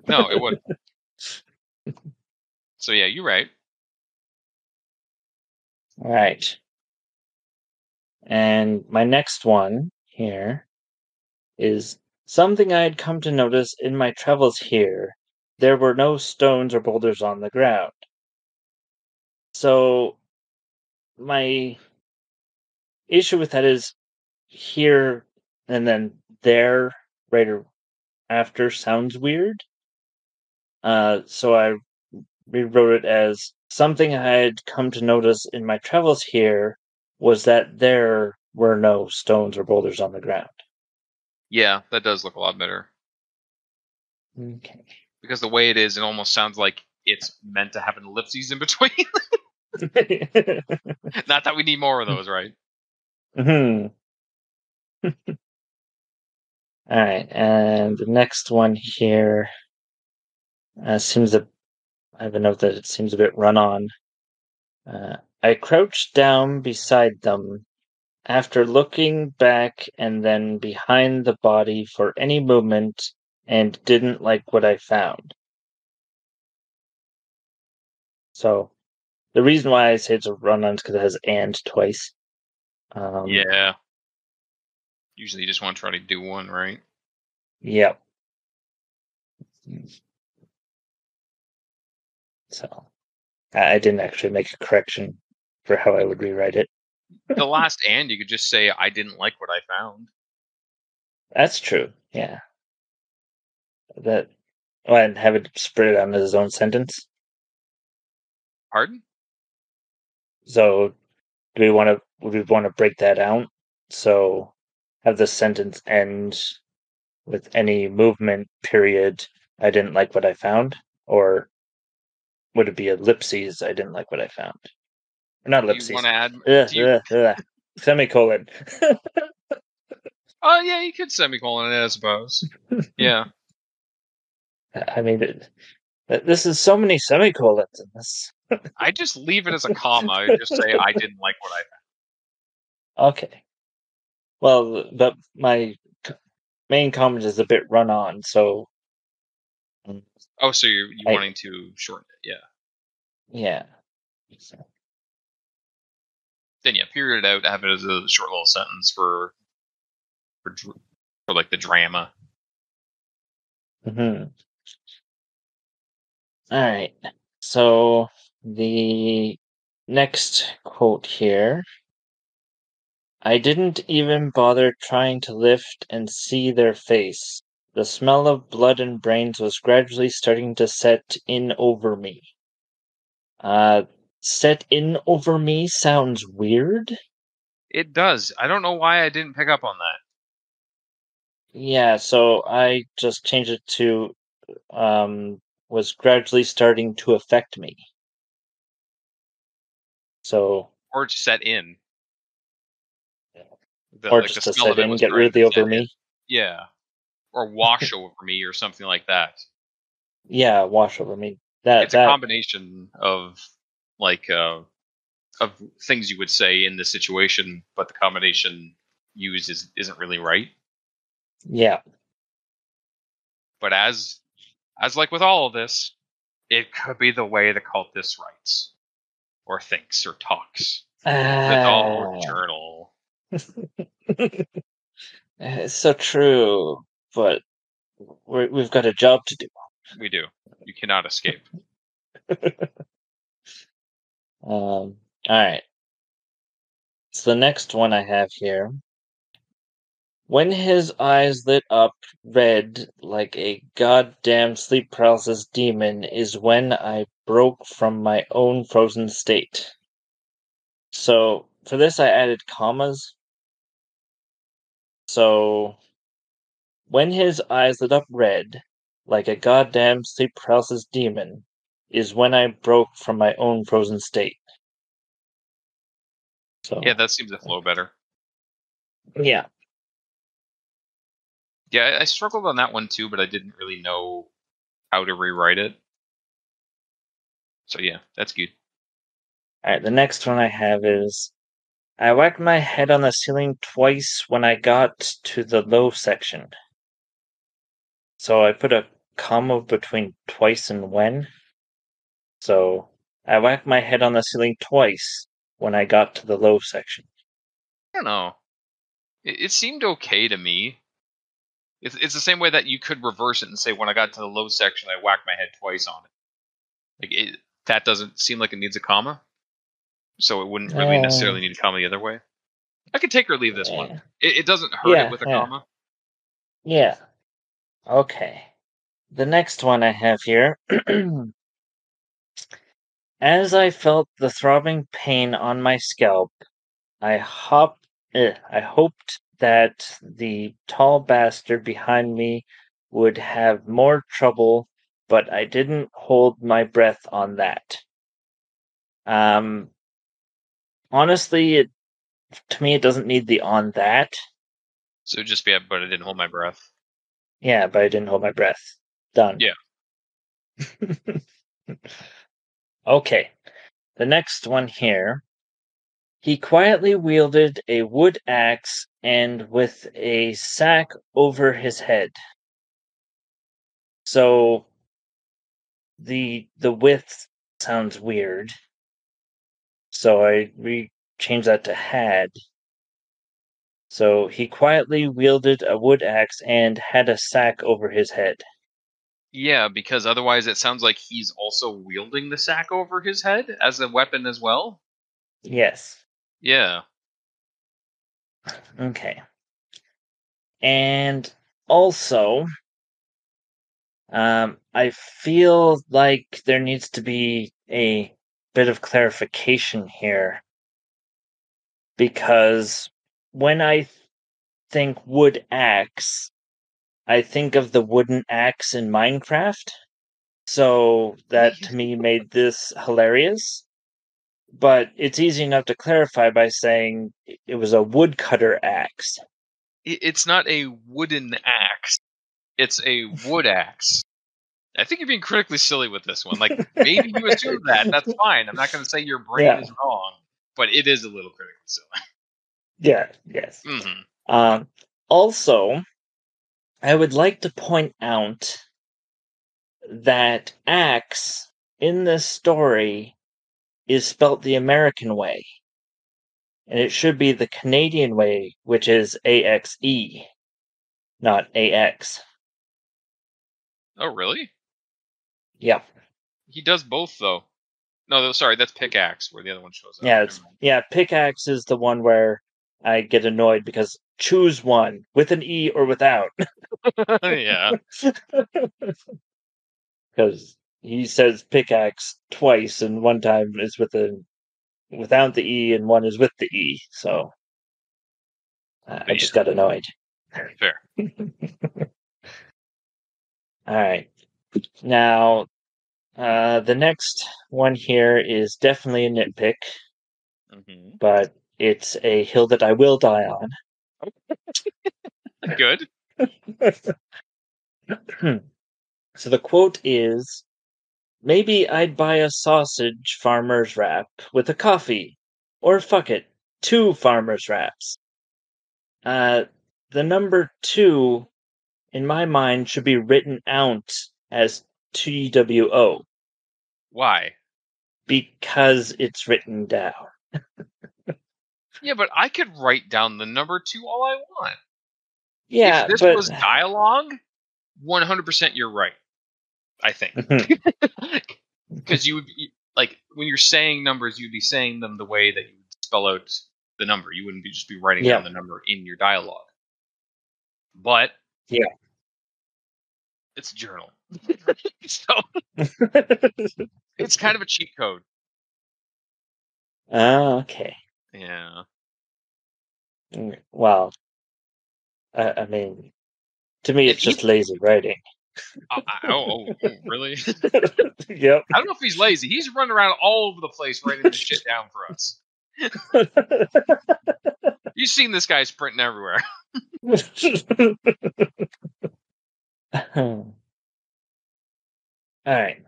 No, it wouldn't. So yeah, you're right. All right. And my next one here is something I had come to notice in my travels here. There were no stones or boulders on the ground. So my issue with that is here and then there right after sounds weird. So I rewrote it as something I had come to notice in my travels here was that there were no stones or boulders on the ground. Yeah, that does look a lot better. Okay. Because the way it is, it almost sounds like it's meant to have an ellipses in between. Not that we need more of those, right? All right, and the next one here seems I have a note that it seems a bit run on. I crouched down beside them after looking back and then behind the body for any movement and didn't like what I found. So the reason why I say it's a run on is because it has and twice. Yeah. Usually you just want to try to do one, right? Yep. So I didn't actually make a correction for how I would rewrite it. The last and, you could just say, I didn't like what I found. That's true, yeah. that, and have it spread on his own sentence. Pardon? So, would we want to break that out? So, have the sentence end with any movement period. I didn't like what I found, or would it be ellipses? I didn't like what I found. Or not Do you want ellipses. to add? Ugh, Do you? ugh, ugh. Semicolon. Oh yeah, you could semicolon it, I suppose. Yeah. I mean, this is so many semicolons in this. I just leave it as a comma. I just say I didn't like what I found. Okay. Well, but my main comment is a bit run on, so. Oh, so you're I, wanting to shorten it? Yeah. yeah. So, Then yeah, period it out. Have it as a short little sentence for like the drama. All right. So the next quote here. I didn't even bother trying to lift and see their face. The smell of blood and brains was gradually starting to set in over me. Set in over me sounds weird. It does. I don't know why I didn't pick up on that. Yeah, so I just changed it to was gradually starting to affect me. So Or to set in. or Like the just to smell set of it in, was get starting rid of to the set over in. me. Yeah. Or wash over me or something like that. Yeah, wash over me. It's a combination of like of things you would say in this situation, but the combination used isn't really right. Yeah. But as like with all of this, it could be the way the cultist writes or thinks or talks. It's all journal. It's so true, but we've got a job to do. We do. You cannot escape. All right. So the next one I have here. When his eyes lit up red like a goddamn sleep paralysis demon is when I broke from my own frozen state. So for this I added commas. So when his eyes lit up red like a goddamn sleep paralysis demon is when I broke from my own frozen state. So Yeah, that seems to flow better. yeah. Yeah, I struggled on that one too, but I didn't really know how to rewrite it. So yeah, that's good. Alright, the next one I have is I whacked my head on the ceiling twice when I got to the low section. So I put a comma between twice and when. So I whacked my head on the ceiling twice when I got to the low section. I don't know. It seemed okay to me. It's the same way that you could reverse it and say when I got to the low section, I whacked my head twice on it. That doesn't seem like it needs a comma, so it wouldn't really necessarily need a comma the other way. I could take or leave this one. It doesn't hurt it with a comma. Yeah. Okay. The next one I have here. As I felt the throbbing pain on my scalp, I hoped that the tall bastard behind me would have more trouble, but I didn't hold my breath on that. Honestly, to me, it doesn't need the on that. So just be, but I didn't hold my breath. Yeah, but I didn't hold my breath. Done. Yeah. Okay. The next one here. He quietly wielded a wood axe and with a sack over his head. So the width sounds weird. So I changed that to had. So he quietly wielded a wood axe and had a sack over his head. Yeah, because otherwise it sounds like he's also wielding the sack over his head as a weapon as well. Yes. Yeah. Okay. And also, I feel like there needs to be a bit of clarification here. Because when I think wood axe, I think of the wooden axe in Minecraft. So that to me made this hilarious. But it's easy enough to clarify by saying it was a woodcutter axe. It's not a wooden axe. It's a wood axe. I think you're being critically silly with this one. Like, maybe you assume that. That's fine. I'm not going to say your brain is wrong, but it is a little critically silly. Yeah, yes. Mm-hmm. Also, I would like to point out that axe in this story is spelt the American way. And it should be the Canadian way, which is AXE, not AX. Oh, really? Yeah. He does both, though. No, sorry, that's pickaxe, where the other one shows up. Yeah, pickaxe is the one where I get annoyed because choose one, with an E or without. Yeah. Because he says pickaxe twice, and one time is without the E, and one is with the E. So I just got annoyed. Fair. All right. Now, the next one here is definitely a nitpick, but it's a hill that I will die on. Good. So the quote is, "Maybe I'd buy a sausage farmer's wrap with a coffee. Or fuck it, 2 farmer's wraps." The number 2, in my mind, should be written out as TWO. Why? Because it's written down. Yeah, but I could write down the number 2 all I want. Yeah, if this was dialogue, 100% you're right. I think. Because you would be, like, when you're saying numbers, you'd be saying them the way that you would spell out the number. You wouldn't just be writing down the number in your dialogue. But it's a journal. So it's kind of a cheat code. Oh, okay. Yeah. Well, I mean, to me, it's just lazy writing. Oh, really? Yep. I don't know if he's lazy. He's running around all over the place writing this shit down for us. You've seen this guy sprinting everywhere. All right.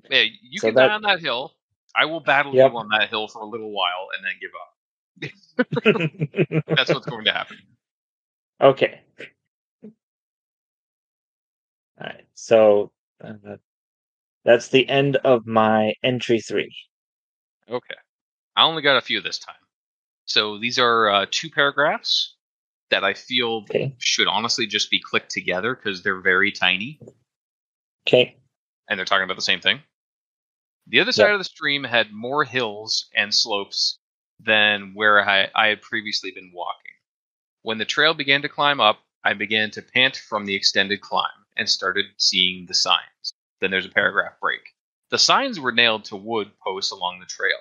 Yeah, you can die on that hill. I will battle you on that hill for a little while and then give up. That's what's going to happen. Okay. All right. So that's the end of my entry 3. Okay. I only got a few this time. So these are 2 paragraphs that I feel should honestly just be clicked together because they're very tiny. Okay. And they're talking about the same thing. The other side of the stream had more hills and slopes than where I had previously been walking. When the trail began to climb up, I began to pant from the extended climb and started seeing the signs. Then there's a paragraph break. The signs were nailed to wood posts along the trail,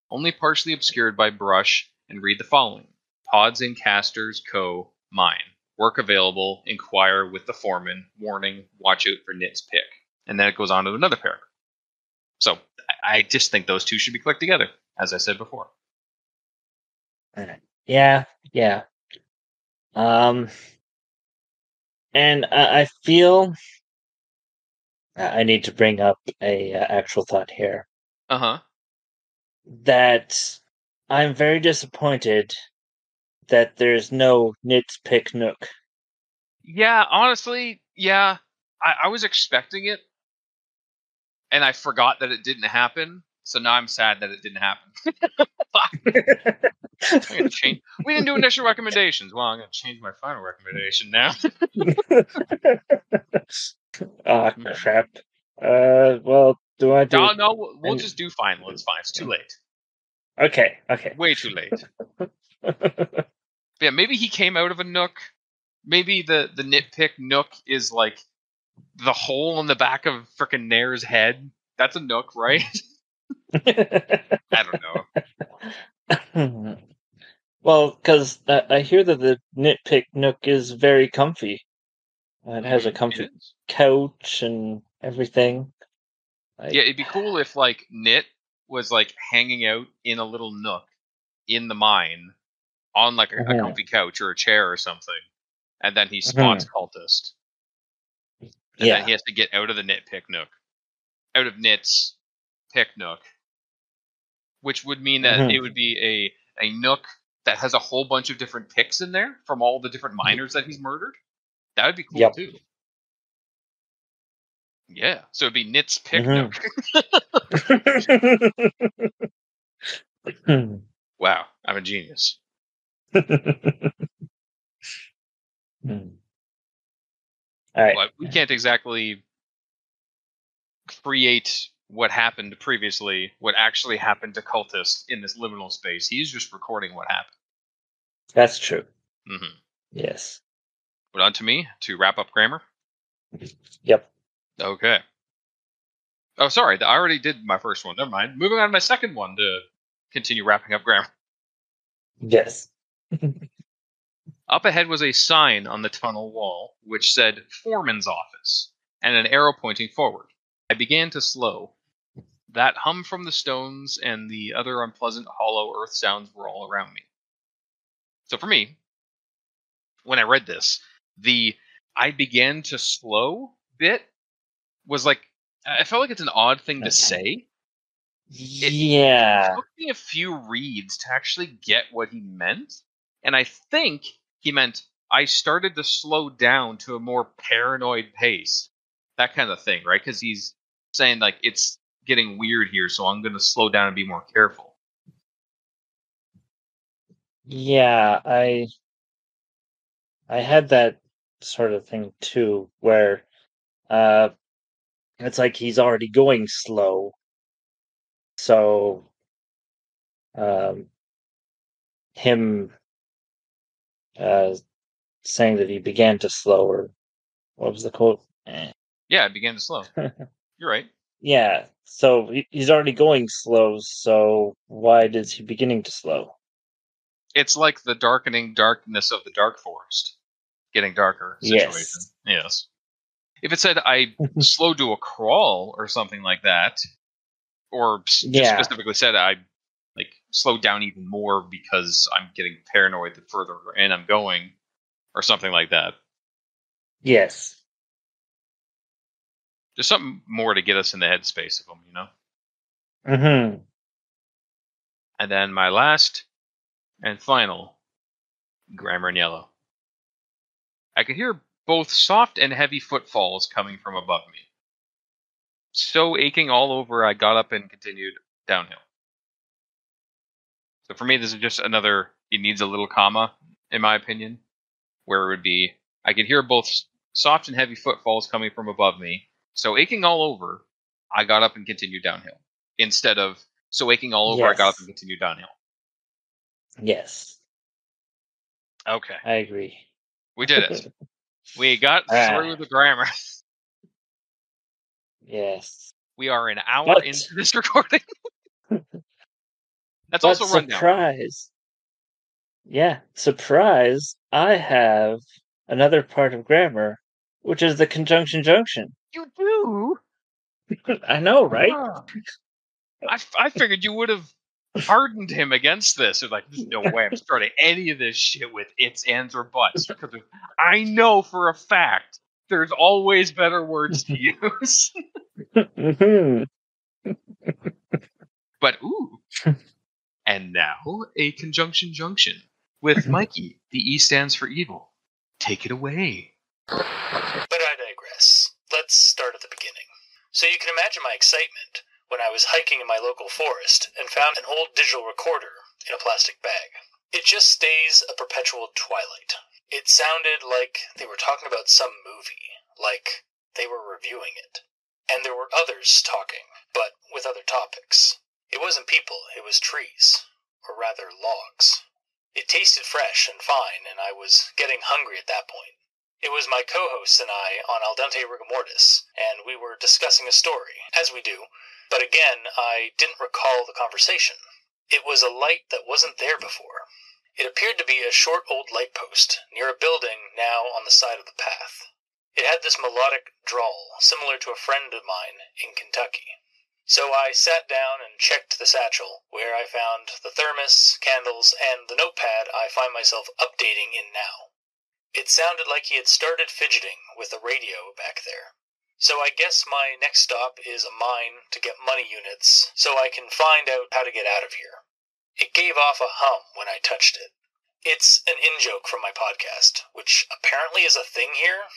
only partially obscured by brush, and read the following. Pods and Casters Co. Mine. Work available. Inquire with the foreman. Warning. Watch out for Nit's pick. And then it goes on to another paragraph. So I just think those 2 should be clicked together, as I said before. Yeah. And I feel I need to bring up a actual thought here. That I'm very disappointed that there's no Nit's Pick Nook. Yeah, honestly, yeah. I was expecting it, and I forgot that it didn't happen, so now I'm sad that it didn't happen. Fuck. I'm gonna change. We didn't do initial recommendations. Well, I'm going to change my final recommendation now. Crap. Well, do I do... No, we'll just do final. It's fine. It's too late. Okay. Way too late. Yeah, maybe he came out of a nook. Maybe the nitpick nook is like the hole in the back of frickin' Nair's head. That's a nook, right? I don't know. Well, because I hear that the nitpick nook is very comfy. It has a comfy couch and everything. Yeah, it'd be cool if like Nit was like hanging out in a little nook in the mine on like a comfy couch or a chair or something, and then he spots Cultist, and then he has to get out of the nitpick nook, out of Nit's pick nook, which would mean that it would be a nook that has a whole bunch of different picks in there from all the different miners that he's murdered. That would be cool too. Yeah, so it'd be Nit's pick nook. Wow, I'm a genius. All right. But we can't exactly create what happened previously, what actually happened to Cultist in this liminal space. He's just recording what happened. That's true. Mm-hmm. Yes. But on to me to wrap up grammar. Yep. Okay. Oh, sorry. I already did my first one. Never mind. Moving on to my second one to continue wrapping up grammar. Yes. Up ahead was a sign on the tunnel wall which said Foreman's Office and an arrow pointing forward. I began to slow. That hum from the stones and the other unpleasant hollow earth sounds were all around me. So for me, when I read this, the I began to slow bit was like, I felt like it's an odd thing to say. It took me a few reads to actually get what he meant. And I think he meant I started to slow down to a more paranoid pace. That kind of thing, right? Because he's saying, like, it's getting weird here, so I'm going to slow down and be more careful. Yeah, I had that sort of thing too, where it's like he's already going slow. So him saying that he began to slow, or what was the quote? Yeah, it began to slow. You're right. Yeah, so he's already going slow, so why is he beginning to slow? It's like the darkening darkness of the dark forest. Getting darker situation. Yes. If it said I slowed to a crawl or something like that, or just specifically said I like slowed down even more because I'm getting paranoid the further in I'm going, or something like that. Yes. There's something more to get us in the headspace of them, you know? Mm-hmm. And then my last and final grammar in yellow. I could hear both soft and heavy footfalls coming from above me. So aching all over, I got up and continued downhill. So for me, this is just another, it needs a little comma, in my opinion, where it would be, I could hear both soft and heavy footfalls coming from above me. So aching all over, I got up and continued downhill. Instead of, so aching all over, I got up and continued downhill. Yes. Okay. I agree. We did it. We got through the grammar. Yes. We are an hour into this recording. That's also rundown. Surprise. Yeah, surprise. I have another part of grammar, which is the conjunction junction. You do? I know, right? I figured you would have hardened him against this. It's like, there's no way I'm starting any of this shit with its, ands, or buts. Because I know for a fact there's always better words to use. But, ooh. And now, a conjunction junction with Mikey. The E stands for evil. Take it away. But I digress. Let's start at the beginning. So you can imagine my excitement when I was hiking in my local forest and found an old digital recorder in a plastic bag. It just stays a perpetual twilight. It sounded like they were talking about some movie, like they were reviewing it. And there were others talking, but with other topics. It wasn't people, it was trees, or rather logs. It tasted fresh and fine, and I was getting hungry at that point. It was my co-hosts and I on Dente Rigamortis, and we were discussing a story, as we do, but again, I didn't recall the conversation. It was a light that wasn't there before. It appeared to be a short old light post, near a building now on the side of the path. It had this melodic drawl, similar to a friend of mine in Kentucky. So I sat down and checked the satchel, where I found the thermos, candles, and the notepad I find myself updating in now. It sounded like he had started fidgeting with the radio back there. So I guess my next stop is a mine to get money units, so I can find out how to get out of here. It gave off a hum when I touched it. It's an in-joke from my podcast, which apparently is a thing here.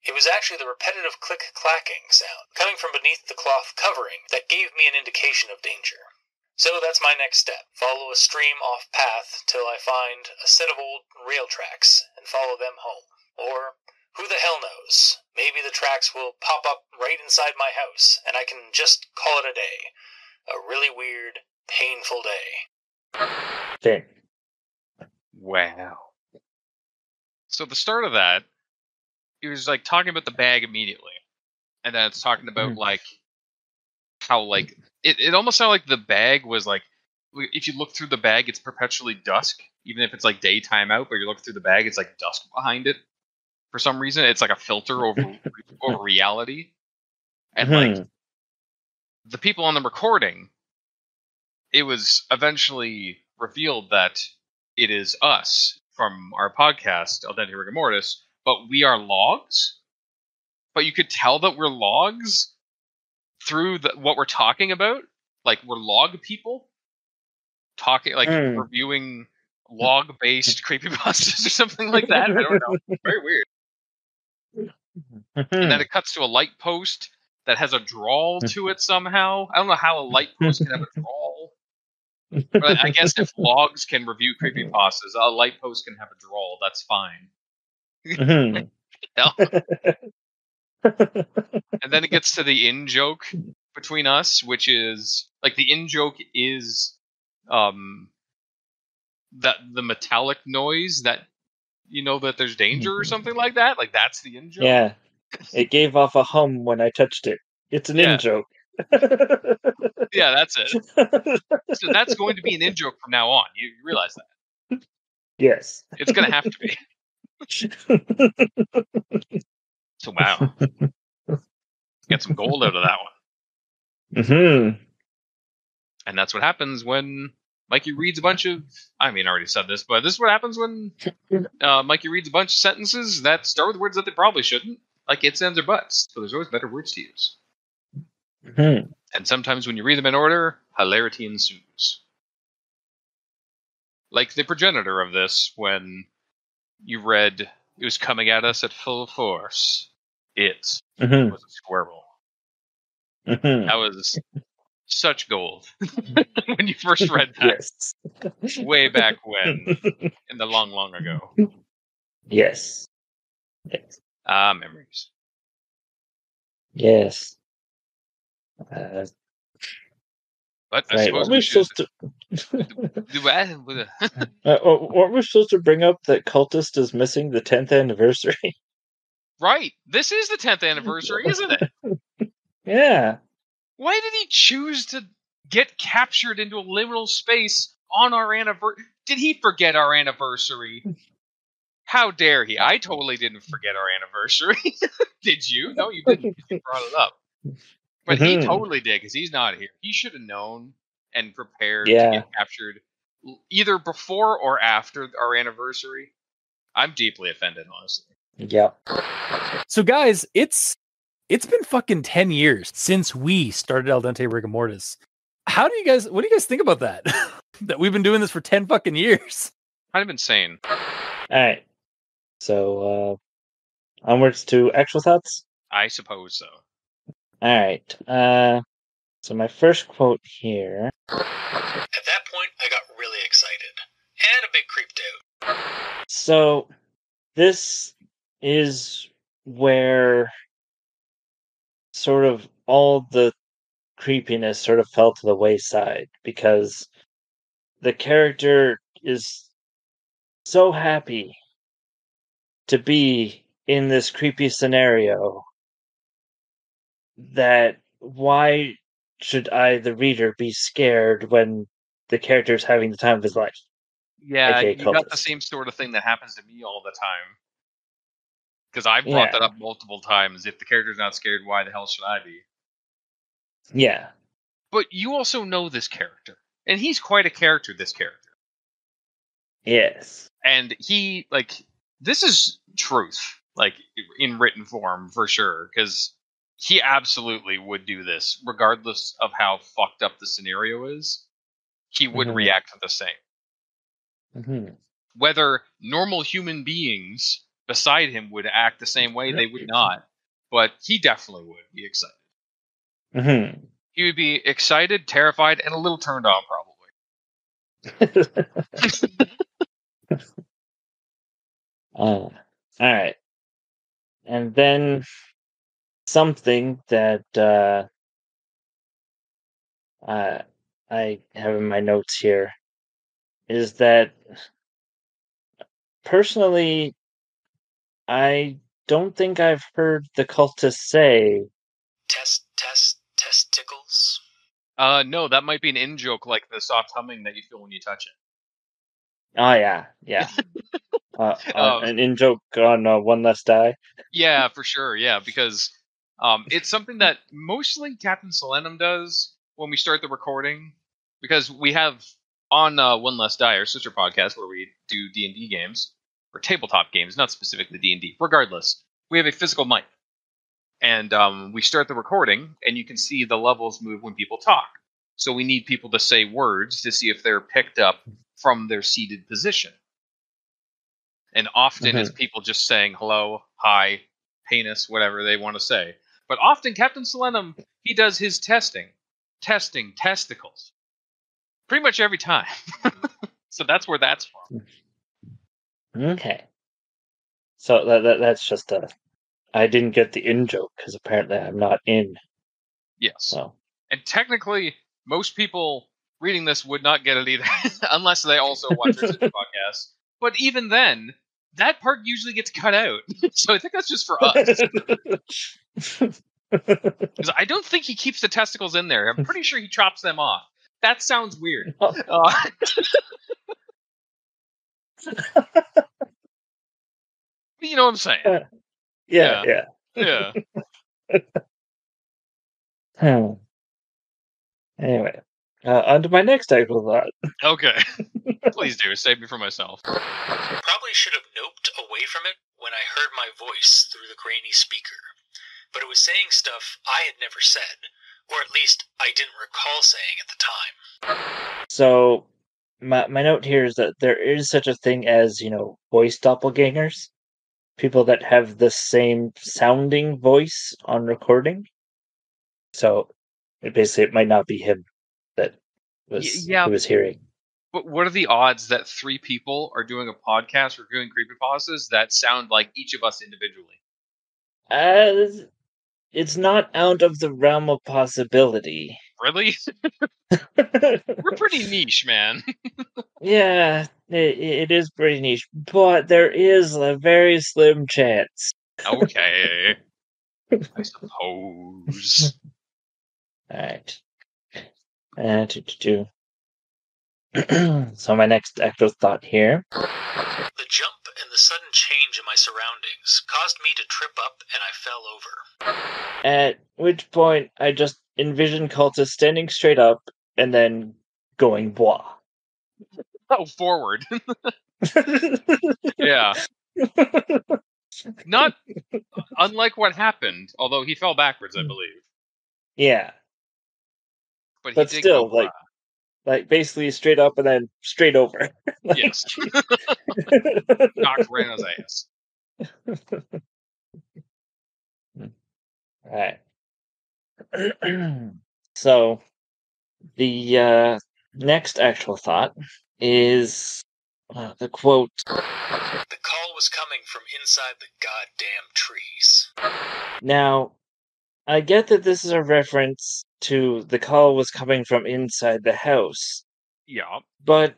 It was actually the repetitive click-clacking sound coming from beneath the cloth covering that gave me an indication of danger. So that's my next step. Follow a stream off path till I find a set of old rail tracks and follow them home. Or, who the hell knows? Maybe the tracks will pop up right inside my house and I can just call it a day. A really weird, painful day. Okay. Wow. So the start of that, it was like talking about the bag immediately, and then it's talking about like how like it almost sounded like the bag was like, if you look through the bag, it's perpetually dusk, even if it's like daytime out. But you look through the bag, it's like dusk behind it. For some reason, it's like a filter over reality, and like the people on the recording, it was eventually revealed that it is us from our podcast, Dente Rigamortis, but we are logs. But you could tell that we're logs through what we're talking about. Like, we're log people talking, like reviewing log-based creepypastas or something like that. I don't know. Very weird. And then it cuts to a light post that has a drawl to it somehow. I don't know how a light post can have a drawl. But I guess if logs can review creepypastas, a light post can have a drawl. That's fine. And then it gets to the in-joke between us, which is like the in-joke is that the metallic noise that you know that there's danger or something like that. Like, that's the in-joke. Yeah. It gave off a hum when I touched it. It's an in-joke. Yeah, that's it. So that's going to be an in-joke from now on. You realize that? Yes. It's going to have to be. So, wow. Get some gold out of that one. Mm-hmm. And that's what happens when Mikey reads a bunch of... I mean, I already said this, but this is what happens when Mikey reads a bunch of sentences that start with words that they probably shouldn't. Like its, ends, or buts. So there's always better words to use. Mm-hmm. And sometimes when you read them in order, hilarity ensues. Like the progenitor of this, when you read it was coming at us at full force. It was a squirrel. Mm-hmm. That was such gold when you first read that. Yes. Way back when, in the long, long ago. Yes. Yes. Memories. Yes. But I right. suppose Weren't we supposed to? Weren't we supposed to bring up that Cultist is missing the 10th anniversary? Right. This is the 10th anniversary, isn't it? Yeah. Why did he choose to get captured into a liminal space on our anniversary? Did he forget our anniversary? How dare he? I totally didn't forget our anniversary. Did you? No, you didn't. You brought it up. But he totally did, because he's not here. He should have known and prepared to get captured either before or after our anniversary. I'm deeply offended, honestly. Yep. So, guys, it's been fucking 10 years since we started Al Dente Rigamortis. What do you guys think about that? That we've been doing this for 10 fucking years? Kind of insane. All right. So, onwards to actual thoughts? I suppose so. All right. So my first quote here. At that point, I got really excited. And a bit creeped out. So, this is where sort of all the creepiness sort of fell to the wayside, because the character is so happy to be in this creepy scenario, that why should I, the reader, be scared when the character's having the time of his life? Yeah, AKA you got the Cultist. same sort of thing that happens to me all the time. Because I brought that up multiple times. If the character's not scared, why the hell should I be? Yeah. But you also know this character. And he's quite a character, this character. Yes. And he, this is truth, in written form, for sure. Because he absolutely would do this, regardless of how fucked up the scenario is. He would react the same. Mm-hmm. Whether normal human beings beside him would act the same way, they would not. But he definitely would be excited. Mm-hmm. He would be excited, terrified, and a little turned on, probably. All right. And then something that I have in my notes here is that personally, I don't think I've heard the Cultist say testicles. No, that might be an in-joke, like the soft humming that you feel when you touch it. Oh, yeah. An in-joke on One Less Die. Yeah, for sure, yeah, because it's something that mostly Captain Solenum does when we start the recording, because we have on One Less Die, our sister podcast, where we do D&D games, or tabletop games, not specifically D&D. Regardless, we have a physical mic. And we start the recording, and you can see the levels move when people talk. So we need people to say words to see if they're picked up from their seated position. And often it's people just saying hello, hi, penis, whatever they want to say. But often Captain Solenum, he does his testing testicles. Pretty much every time. So that's where that's from. Okay. So that's just I didn't get the in-joke, because apparently I'm not in. Yes. So. And technically, most people reading this would not get it either, unless they also watch our sister podcast. But even then, that part usually gets cut out. So I think that's just for us. Because I don't think he keeps the testicles in there. I'm pretty sure he chops them off. That sounds weird. You know what I'm saying? Yeah. Anyway, on to my next actual thought. Okay. Please do. Save me for myself. Probably should have noped away from it when I heard my voice through the grainy speaker. But it was saying stuff I had never said, or at least I didn't recall saying at the time. So, my note here is that there is such a thing as, voice doppelgangers. People that have the same sounding voice on recording. So, it might not be him that he was hearing. But what are the odds that 3 people are doing a podcast reviewing creepypastas that sound like each of us individually? It's not out of the realm of possibility. Really? We're pretty niche, man. Yeah, it is pretty niche, but there is a very slim chance. Okay. I suppose. Alright. So my next actual thought here. The jump and the sudden change in my surroundings caused me to trip up and I fell over. At which point I just envisioned Cultist standing straight up and then going blah. Oh, forward. Yeah. Not unlike what happened, although he fell backwards, I believe. Yeah. But he did still, go like basically straight up and then straight over. Yes. Knocked right on his ass. Alright. So, the next actual thought is the quote. The call was coming from inside the goddamn trees. Now, I get that this is a reference to the call was coming from inside the house. Yeah. But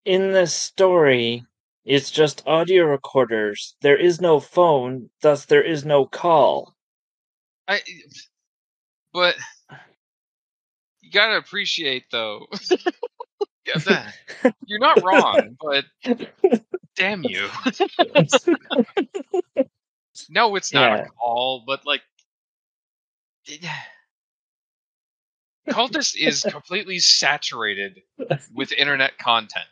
in the story, It's just audio recorders. There is no phone, thus there is no call. But you gotta appreciate, though. You're not wrong, but damn you. No, it's not a call, but like, Cultist is completely saturated with internet content.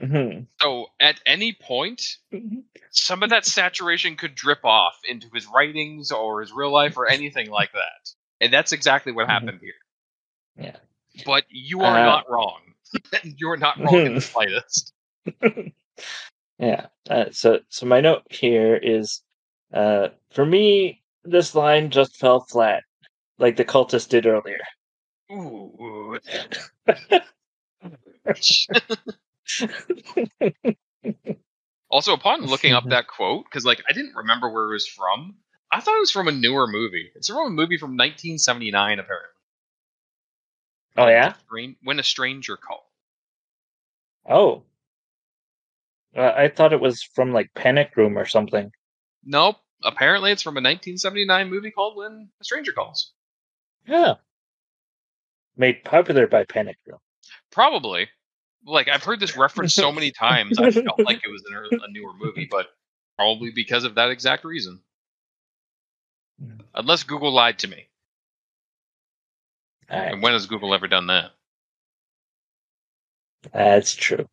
Mm-hmm. So at any point, some of that saturation could drip off into his writings or his real life or anything like that. And that's exactly what happened here. Yeah. But you are not wrong. You're not wrong in the slightest. Yeah. So my note here is, for me, this line just fell flat, like the Cultist did earlier. Ooh. Also, upon looking up that quote, because like I didn't remember where it was from, I thought it was from a newer movie. It's from a movie from 1979, apparently. Oh yeah? When a Stranger Calls. Oh. I thought it was from like Panic Room or something. Nope. Apparently, it's from a 1979 movie called When a Stranger Calls. Yeah. Made popular by Panic Room. Probably. Like, I've heard this reference so many times, I felt like it was a newer movie, but probably because of that exact reason. Unless Google lied to me. Right. And when has Google ever done that? That's true.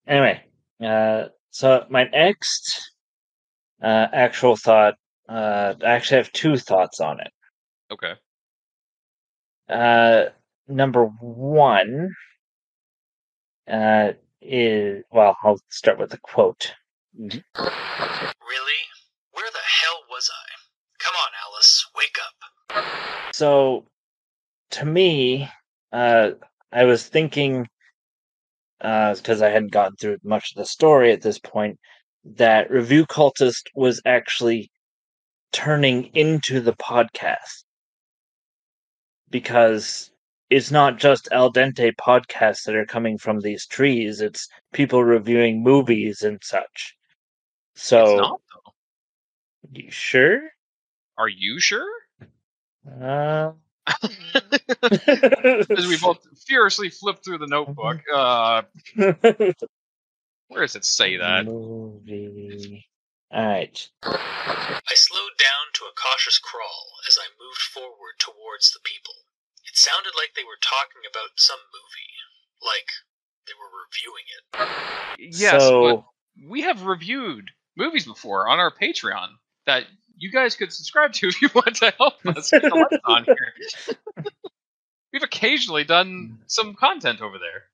Anyway, so my next actual thought, I actually have two thoughts on it. Okay. Number one is, well, I'll start with a quote. Really? Where the hell was I? Come on, Alice, wake up. So, to me, I was thinking, because I hadn't gotten through much of the story at this point, that Review Cultist was actually turning into the podcast. Because it's not just al dente podcasts that are coming from these trees, it's people reviewing movies and such. So, it's not, though. You sure? Are you sure? As we both furiously flip through the notebook. Where does it say that? Movie. Alright. I slowed down to a cautious crawl as I moved forward towards the people. It sounded like they were talking about some movie. Like they were reviewing it. Yes, but we have reviewed movies before on our Patreon that you guys could subscribe to if you want to help us get the lights on here. We've occasionally done some content over there.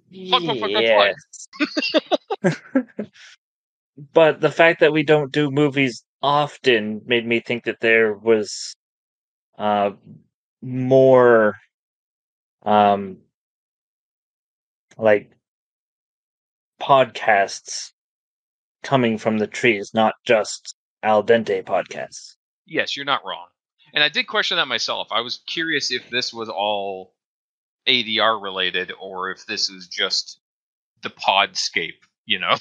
Yes. But the fact that we don't do movies often made me think that there was more like podcasts coming from the trees, not just al dente podcasts. Yes, you're not wrong. And I did question that myself. I was curious if this was all ADR related or if this is just the podscape, you know?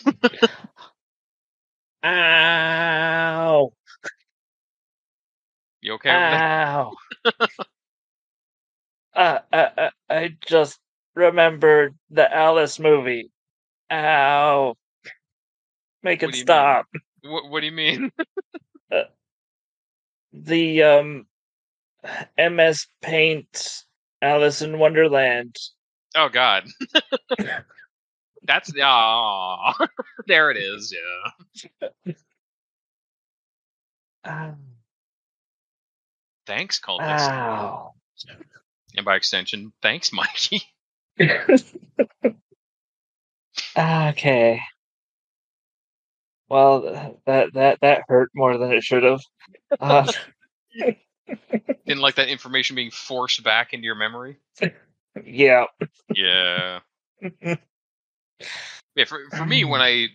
Ow! You okay over there? Ow! I just remembered the Alice movie. Ow! Make it stop. What do you mean? The MS Paint Alice in Wonderland. Oh God. That's there it is, yeah. Thanks, Cultist. Ow. And by extension, thanks, Mikey. Okay. Well, that hurt more than it should have. Didn't like that information being forced back into your memory? Yeah. Yeah. Yeah, for me, when I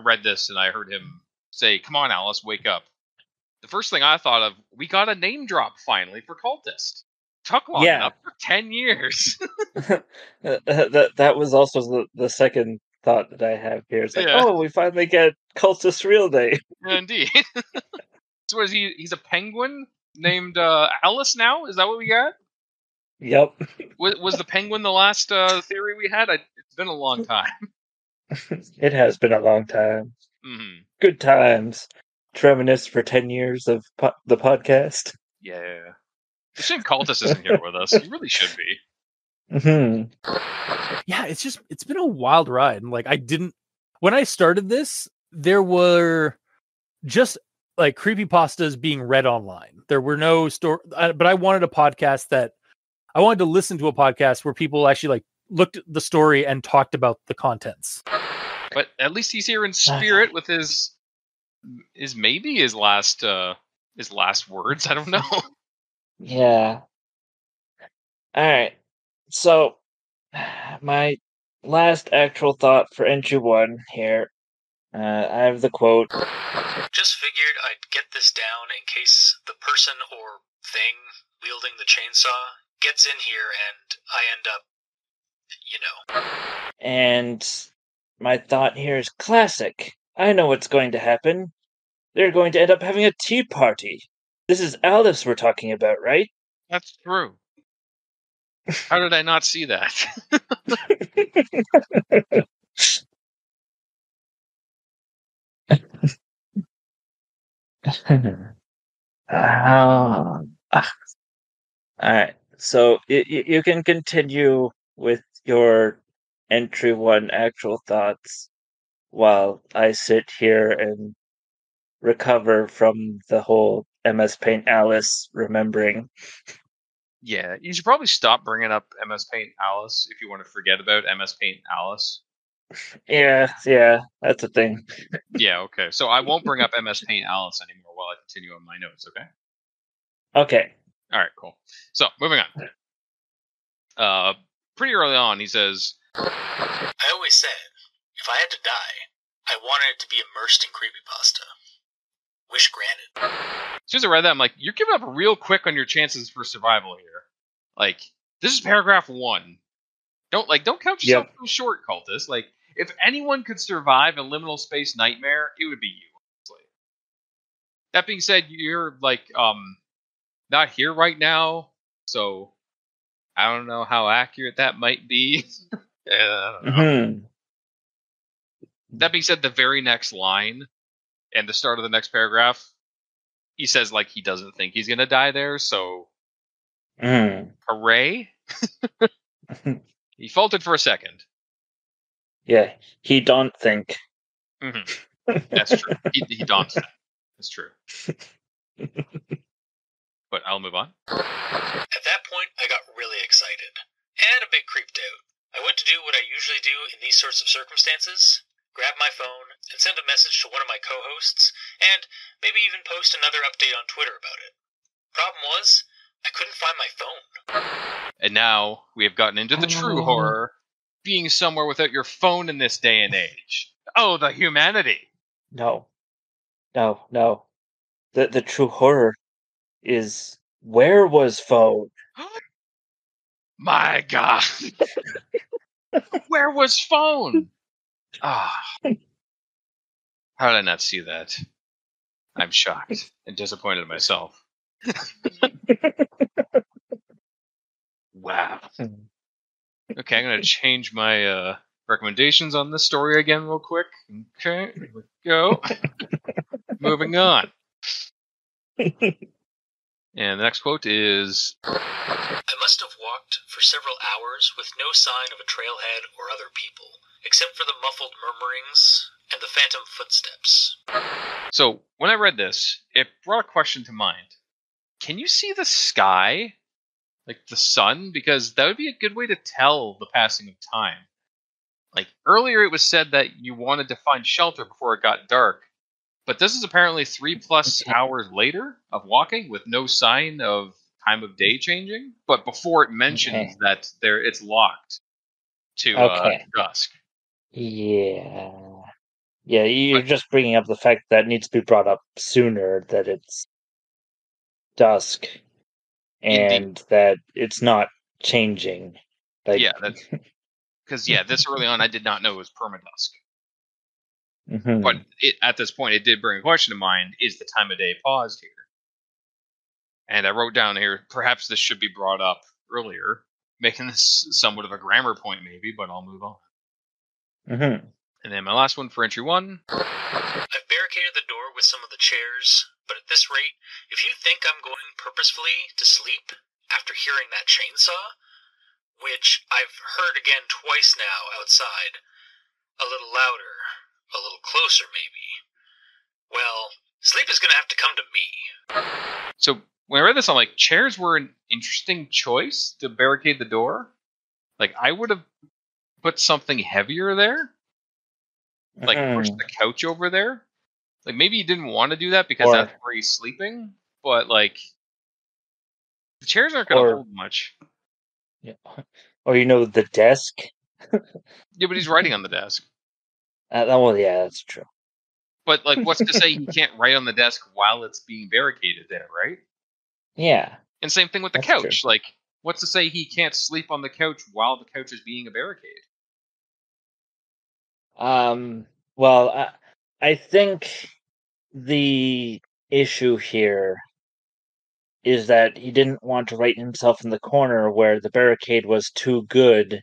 read this and I heard him say, "Come on, Alice, wake up," the first thing I thought of, we got a name drop finally for Cultist. Took long Yeah. enough for 10 years. That was also the second thought that I have here. It's like, Yeah. oh, we finally get Cultist real name. Indeed. So what is he? He's a penguin named Alice now? Is that what we got? Yep. Was the penguin the last theory we had? It's been a long time. It has been a long time. Mm-hmm. Good times. To reminisce for 10 years of the podcast. Yeah. It's a shame Cultist isn't here with us. He really should be. Mm-hmm. Yeah, it's been a wild ride. And like when I started this, there were just like creepypastas being read online. There were no but I wanted a podcast that I wanted to listen to a podcast where people actually like looked at the story and talked about the contents. But at least he's here in spirit with his last words. I don't know. Yeah. All right. So, my last actual thought for entry 1 here. I have the quote. Just figured I'd get this down in case the person or thing wielding the chainsaw gets in here and I end up, And my thought here is classic. I know what's going to happen. They're going to end up having a tea party. This is Alice we're talking about, right? That's true. How did I not see that? Alright, so you can continue with your entry 1 actual thoughts while I sit here and recover from the whole MS Paint Alice remembering. Yeah, you should probably stop bringing up MS Paint Alice if you want to forget about MS Paint Alice. Yeah, that's a thing. Yeah, okay. So I won't bring up MS Paint Alice anymore while I continue on my notes, okay? Okay. Alright, cool. So, moving on. Pretty early on, he says, I always said, if I had to die, I wanted it to be immersed in creepypasta. Wish granted. As soon as I read that, I'm like, you're giving up real quick on your chances for survival here. Like, this is paragraph 1. Don't count yourself too short, Cultist. Like, if anyone could survive a liminal space nightmare, it would be you, honestly. That being said, you're like not here right now, so I don't know how accurate that might be. I don't know. Mm-hmm. That being said, the very next line and the start of the next paragraph, he says like he doesn't think he's gonna die there, so hooray. He faltered for a second. Yeah, he don't think. Mm-hmm. That's true. He don't think. That's true. But I'll move on. At that point, I got really excited and a bit creeped out. I went to do what I usually do in these sorts of circumstances. Grab my phone and send a message to one of my co-hosts, and maybe even post another update on Twitter about it. Problem was, I couldn't find my phone. And now we have gotten into the true horror, being somewhere without your phone in this day and age. Oh, the humanity! No. The true horror is, where was phone? My God! Where was phone? Ah. How did I not see that? I'm shocked and disappointed in myself. Wow. Okay, I'm going to change my recommendations on this story again real quick. Okay, here we go. Moving on. And the next quote is, I must have walked for several hours with no sign of a trailhead or other people, except for the muffled murmurings and the phantom footsteps. So, when I read this, it brought a question to mind. Can you see the sky? Like the sun? Because that would be a good way to tell the passing of time. Like, earlier it was said that you wanted to find shelter before it got dark. But this is apparently 3+ hours later of walking with no sign of time of day changing. But before it mentions that it's locked to dusk. Yeah, you're just bringing up the fact that it needs to be brought up sooner, that it's dusk. and that it's not changing. Like, yeah, that's because this early on I did not know it was permadusk. mhm. But at this point, it did bring a question to mind: is the time of day paused here? And I wrote down here, perhaps this should be brought up earlier, making this somewhat of a grammar point, maybe. But I'll move on. Mm-hmm. And then my last one for entry 1. I've barricaded the door with some of the chairs, but at this rate, if you think I'm going purposefully to sleep after hearing that chainsaw, which I've heard again twice now outside, a little louder, a little closer maybe, well, sleep is going to have to come to me. So when I read this, I'm like, chairs were an interesting choice to barricade the door. Like, I would have put something heavier there. Like, push the couch over there. Like, maybe he didn't want to do that because that's where he's sleeping. But, like, the chairs aren't going to hold much. Yeah. Or, the desk. Yeah, but he's writing on the desk. Well, yeah, that's true. But, like, what's to say he can't write on the desk while it's being barricaded there, right? Yeah. And same thing with the couch. True. Like, what's to say he can't sleep on the couch while the couch is being a barricade? Well, I think the issue here is that he didn't want to write himself in the corner where the barricade was too good,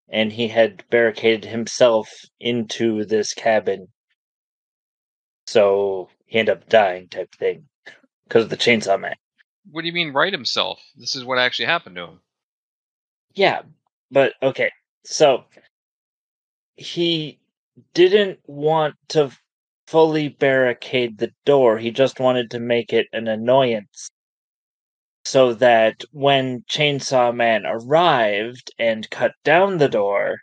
and he had barricaded himself into this cabin. So he ended up dying, type thing, because of the chainsaw man. What do you mean, write himself? This is what actually happened to him. Yeah, but okay. So he didn't want to fully barricade the door. He just wanted to make it an annoyance, so that when Chainsaw Man arrived and cut down the door,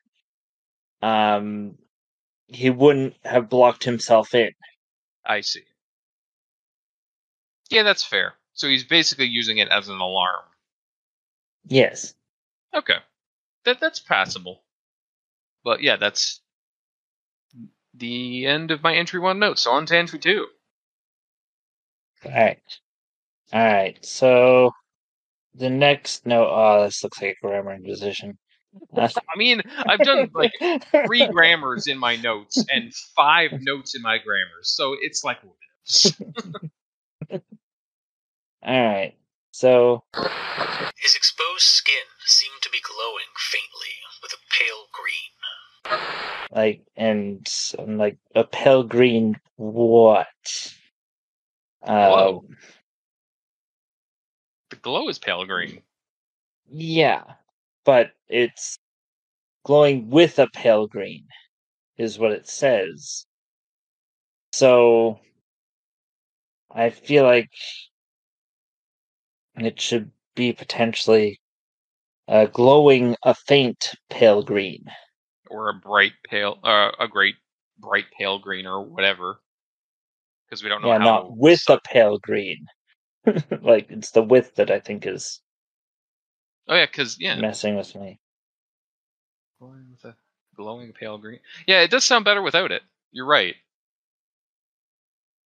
he wouldn't have blocked himself in. I see. Yeah, that's fair. So he's basically using it as an alarm. Yes. Okay. That's passable. But yeah, that's the end of my entry 1 note. So on to entry 2. Alright, so the next note... Oh, this looks like a grammar inquisition. I mean, I've done like 3 grammars in my notes and 5 notes in my grammars, so it's like Alright, so... His exposed skin seemed to be glowing faintly with a pale green. Like a pale green what? Glow. The glow is pale green. Yeah, but it's glowing with a pale green, is what it says. So I feel like it should be potentially glowing a faint pale green. Or a bright pale, a great bright pale green or whatever. Because we don't know how. Not with a pale green. Like, it's the width that I think is... Oh, yeah, because, messing with me. Glowing with a glowing pale green. Yeah, it does sound better without it. You're right.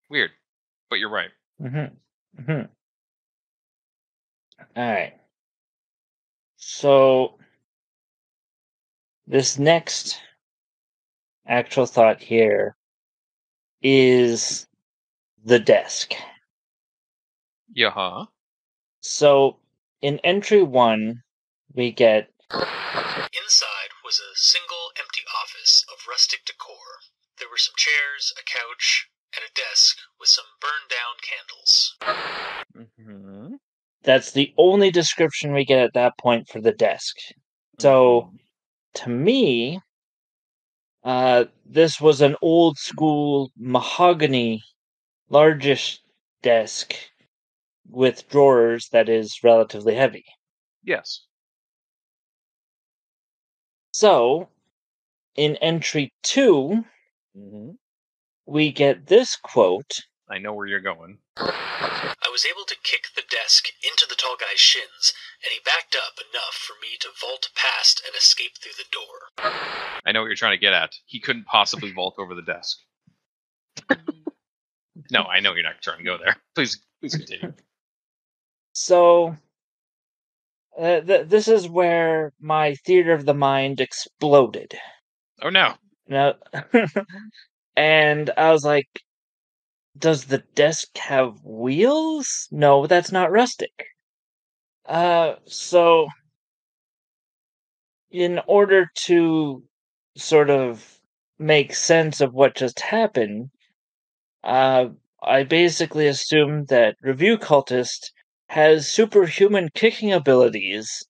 Weird. But you're right. Alright. So, this next actual thought here is the desk. Yeah. So, in entry 1, we get... Inside was a single empty office of rustic decor. There were some chairs, a couch, and a desk with some burned-down candles. That's the only description we get at that point for the desk. So, to me, this was an old-school mahogany, largish desk with drawers that is relatively heavy. Yes. So, in entry 2, we get this quote. I know where you're going. I was able to kick the desk into the tall guy's shins, and he backed up enough for me to vault past and escape through the door. I know what you're trying to get at. He couldn't possibly vault over the desk. No, I know you're not trying to go there. Please continue. So, This is where my theater of the mind exploded. Oh no. Now, and I was like, does the desk have wheels? No, that's not rustic. So in order to sort of make sense of what just happened, I basically assumed that Review Cultist has superhuman kicking abilities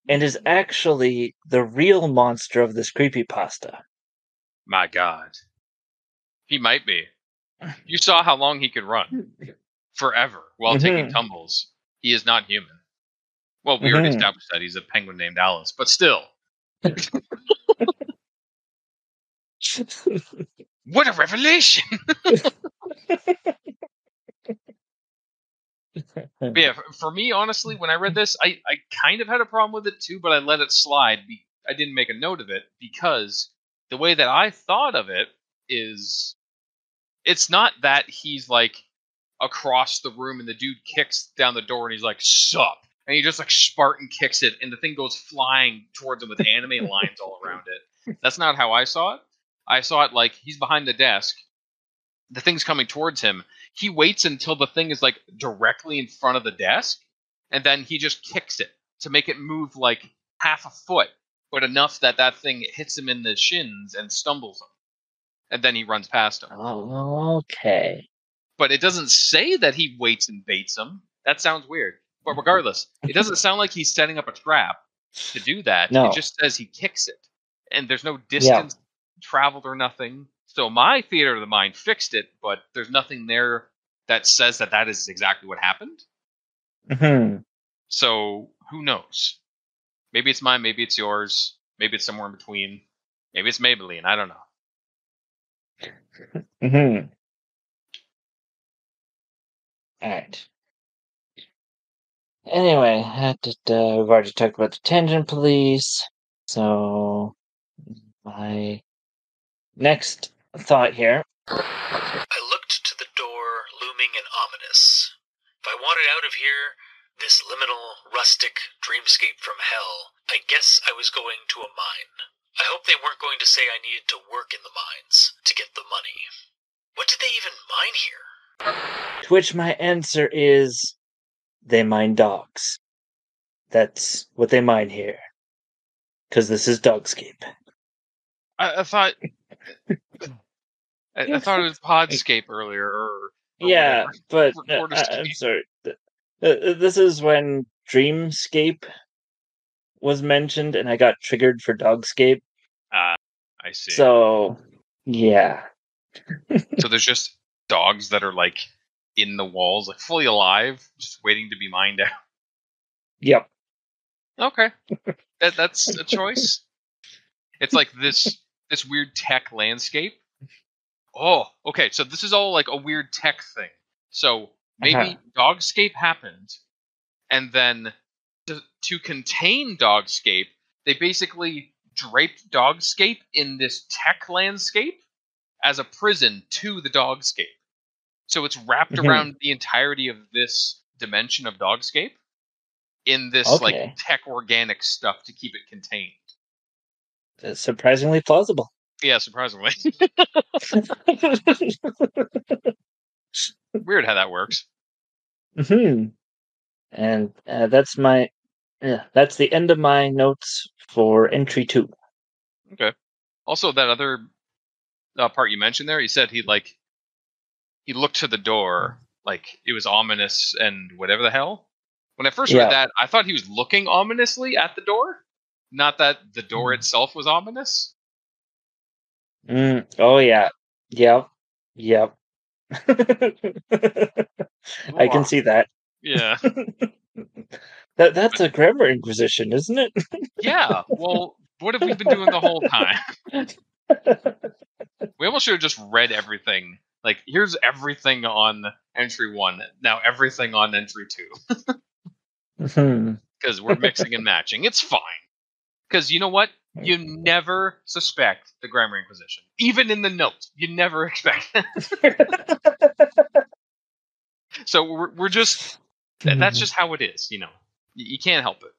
and is actually the real monster of this creepypasta. My God. He might be. You saw how long he could run. Forever, while taking tumbles. He is not human. Well, we already established that he's a penguin named Alice, but still. What a revelation! But yeah, for me, honestly, when I read this, I kind of had a problem with it too, but I let it slide. I didn't make a note of it because the way that I thought of it is, it's not that he's like across the room and the dude kicks down the door and he's like, sup? And he just like Spartan kicks it and the thing goes flying towards him with anime lines all around it. That's not how I saw it. I saw it like he's behind the desk, the thing's coming towards him. He waits until the thing is like directly in front of the desk, and then he just kicks it to make it move like half a foot, but enough that that thing hits him in the shins and stumbles him. And then he runs past him. Oh, okay. But it doesn't say that he waits and baits him. That sounds weird. But regardless, it doesn't sound like he's setting up a trap to do that. No. It just says he kicks it. And there's no distance traveled or nothing. So my theater of the mind fixed it, but there's nothing there that says that that is exactly what happened. So who knows? Maybe it's mine, maybe it's yours, maybe it's somewhere in between. Maybe it's Maybelline, I don't know. Alright. Anyway, we've already talked about the Tangent Police, so my next thought here. I looked to the door, looming and ominous. If I wanted out of here, this liminal, rustic dreamscape from hell, I guess I was going to a mine. I hope they weren't going to say I needed to work in the mines to get the money. What did they even mine here? To which my answer is, they mine dogs. That's what they mine here. Because this is Dogscape. I thought I thought it was Podscape earlier, or yeah, whatever. But I'm sorry. This is when Dreamscape was mentioned, and I got triggered for Dogscape. I see. So, yeah. So there's just dogs that are like in the walls, like fully alive, just waiting to be mined out. Yep. Okay, that's a choice. It's like this weird tech landscape. Oh, okay. So this is all like a weird tech thing. So maybe Dogscape happened, and then to contain Dogscape, they basically draped Dogscape in this tech landscape as a prison to the Dogscape. So it's wrapped around the entirety of this dimension of Dogscape in this like tech organic stuff to keep it contained. That's surprisingly plausible. Yeah, surprisingly. Weird how that works. And that's that's the end of my notes for entry 2. Okay. Also, that other part you mentioned there, he said he looked to the door like it was ominous and whatever the hell. When I first read that, I thought he was looking ominously at the door, not that the door itself was ominous. Oh yeah. Yep. I can see that. Yeah. That's a grammar inquisition, isn't it? Yeah. Well, what have we been doing the whole time? We almost should have just read everything. Like, here's everything on entry 1. Now everything on entry 2. Because we're mixing and matching. It's fine. Because you know what? You never suspect the Grammar Inquisition. Even in the notes, you never expect it. So we're just... That's just how it is, you know. You can't help it.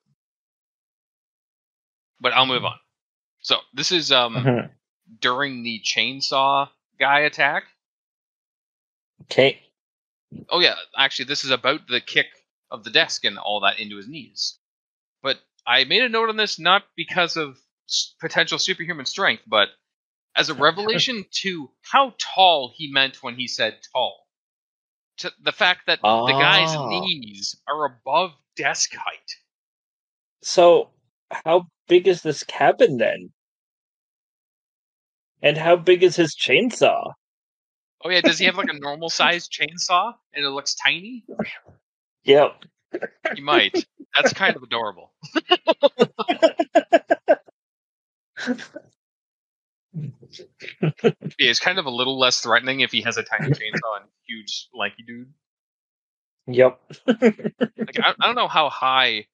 But I'll move on. So this is during the chainsaw guy attack. Okay. Oh yeah, actually, this is about the kick of the desk and all that into his knees. But I made a note on this not because of potential superhuman strength, but as a revelation to how tall he meant when he said tall. To the fact that the guy's knees are above desk height. So, how big is this cabin then? And how big is his chainsaw? Oh yeah, does he have like a normal sized chainsaw and it looks tiny? Yep. He might. That's kind of adorable. Yeah, it's kind of a little less threatening if he has a tiny chainsaw and huge lanky dude. Yep. Like I don't know how high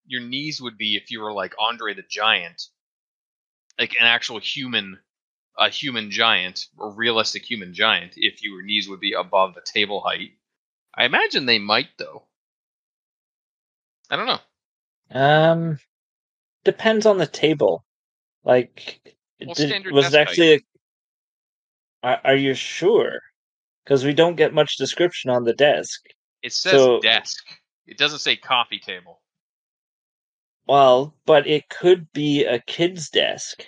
your knees would be if you were like Andre the Giant, like an actual human, a human giant, or realistic human giant. If your knees would be above the table height, I imagine they might though. I don't know. Depends on the table. Like, Well, standard was it desk actually? Are you sure? Because we don't get much description on the desk. It says So, desk. It doesn't say coffee table. well, but it could be a kid's desk.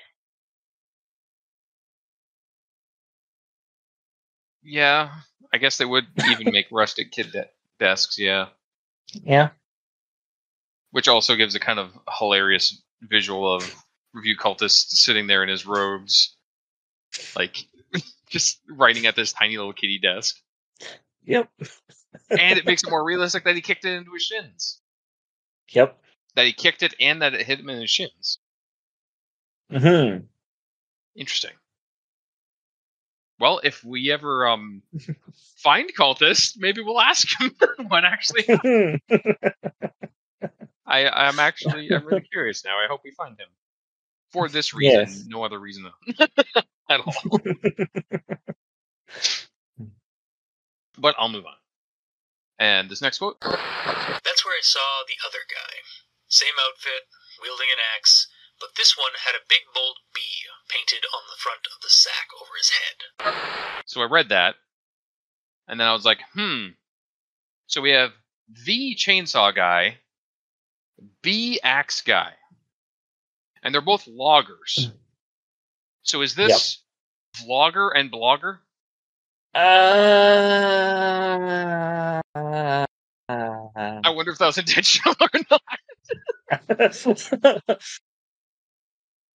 Yeah, I guess they would even make rustic kid desks. Yeah. Yeah. Which also gives a kind of hilarious visual of Review Cultist sitting there in his robes, like just writing at this tiny little kitty desk. Yep. And it makes it more realistic that he kicked it into his shins. Yep. That he kicked it and that it hit him in his shins. Mm-hmm. Interesting. Well, if we ever find Cultist, maybe we'll ask him what actually happened. I'm really curious now. I hope we find him. For this reason, Yes. no other reason at all. But I'll move on. And this next quote. That's where I saw the other guy. Same outfit, wielding an axe, but this one had a big bold B painted on the front of the sack over his head. So I read that, and then I was like, So we have V chainsaw guy, B axe guy. And they're both loggers. So is this vlogger and blogger? I wonder if that was intentional or not.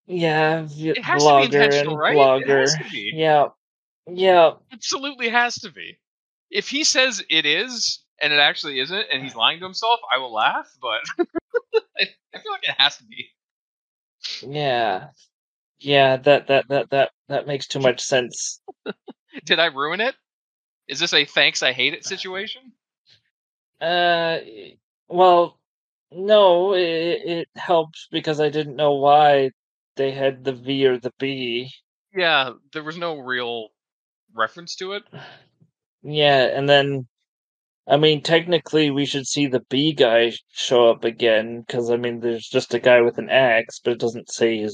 Yeah, It has to be intentional, right? Blogger. It has to be. Yeah. Absolutely has to be. If he says it is, and it actually isn't, and he's lying to himself, I will laugh, but I feel like it has to be. Yeah, that makes too much sense. Did I ruin it? Is this a thanks I hate it situation? Well, no, it helps because I didn't know why they had the V or the B. Yeah, there was no real reference to it. Yeah, and then, I mean, technically we should see the B guy show up again, because, I mean, there's just a guy with an axe, but it doesn't say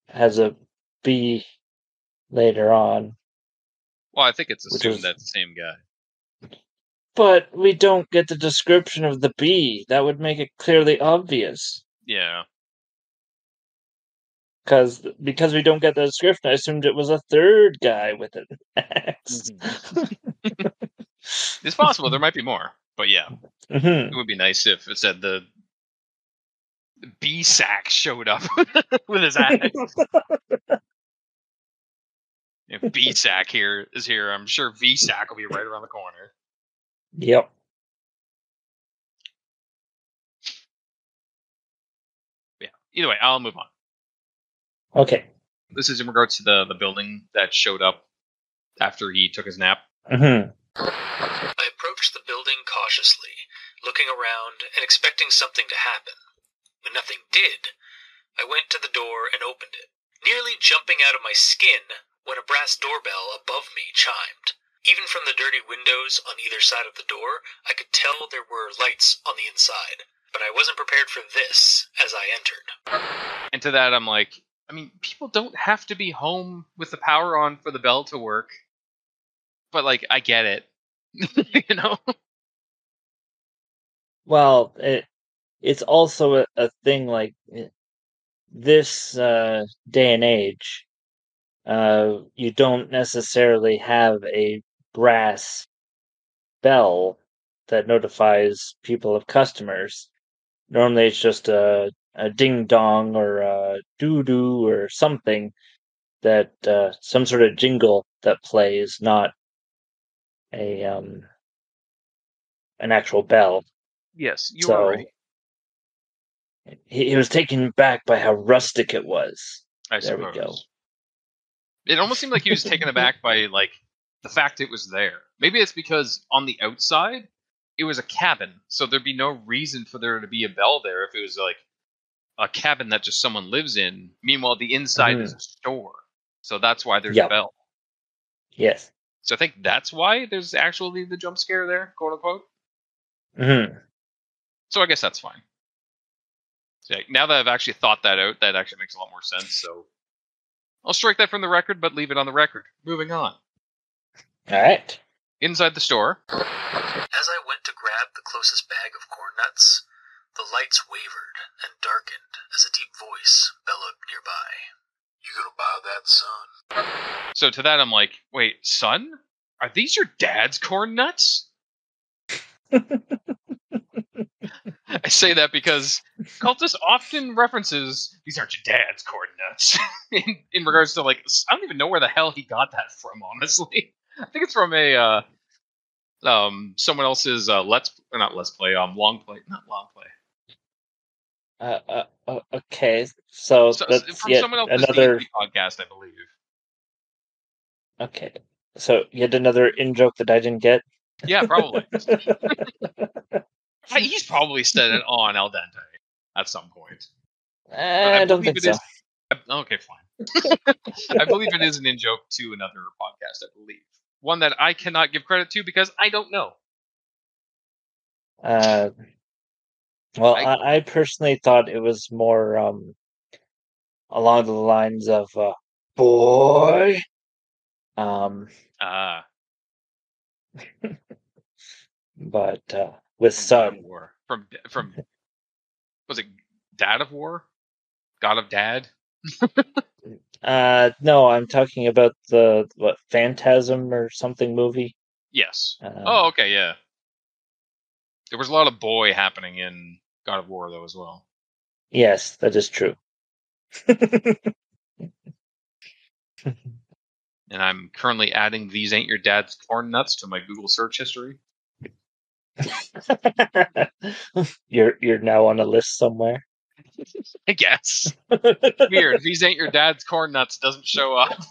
has a B later on. Well, I think it's assumed that's the same guy. But we don't get the description of the B. That would make it clearly obvious. Yeah. Because we don't get the description, I assumed it was a third guy with an axe. It's possible. There might be more. But yeah. Mm-hmm. It would be nice if it said the B-sack showed up with his axe. If B-sack is here, I'm sure V-sack will be right around the corner. Yep. Yeah. Either way, I'll move on. Okay. This is in regards to the building that showed up after he took his nap. Mm-hmm. I approached the building cautiously, looking around and expecting something to happen. When nothing did, I went to the door and opened it, nearly jumping out of my skin when a brass doorbell above me chimed. Even from the dirty windows on either side of the door, I could tell there were lights on the inside. but I wasn't prepared for this as I entered. And to that, I'm like, I mean, people don't have to be home with the power on for the bell to work. But, like, I get it. You know? Well, it's also a thing like this day and age. You don't necessarily have a brass bell that notifies people of customers. Normally, it's just a ding dong or a doo doo or something that some sort of jingle that plays, not a an actual bell. Yes, you are So right. he was taken back by how rustic it was. I There suppose. we go. It almost seemed like he was taken aback by, like, the fact it was there. Maybe it's because on the outside, it was a cabin, so there'd be no reason for there to be a bell there if it was, like, a cabin that just someone lives in. Meanwhile, the inside is a store, so that's why there's a Yep. bell. Yes. So I think that's why there's actually the jump scare there, quote unquote. Mm-hmm. So I guess that's fine. So yeah, now that I've actually thought that out, that actually makes a lot more sense. So I'll strike that from the record, but leave it on the record. Moving on. All right. Inside the store. As I went to grab the closest bag of corn nuts, the lights wavered and darkened as a deep voice bellowed nearby. You gonna buy that, son? So to that, I'm like, wait, son? Are these your dad's corn nuts? I say that because Cultist often references, these aren't your dad's corn nuts. in regards to, like, I don't even know where the hell he got that from, honestly. I think it's from a someone else's long play, not long play. Okay. So that's From yet someone else's another. D&D podcast, I believe. Okay. So yet another in joke that I didn't get. Yeah, probably. He's probably said it on Al Dente at some point. I don't think so. Okay, fine. I believe it is an in joke to another podcast, I believe. One that I cannot give credit to because I don't know. Well, I personally thought it was more along the lines of boy. But with From God of son. War. From was it Dad of War? God of Dad? No, I'm talking about the Phantasm or something movie. Yes. Okay, yeah. There was a lot of boy happening in God of War though as well. Yes, that is true. And I'm currently adding these ain't your dad's corn nuts to my Google search history. You're now on a list somewhere. I guess. Weird. These ain't your dad's corn nuts doesn't show up.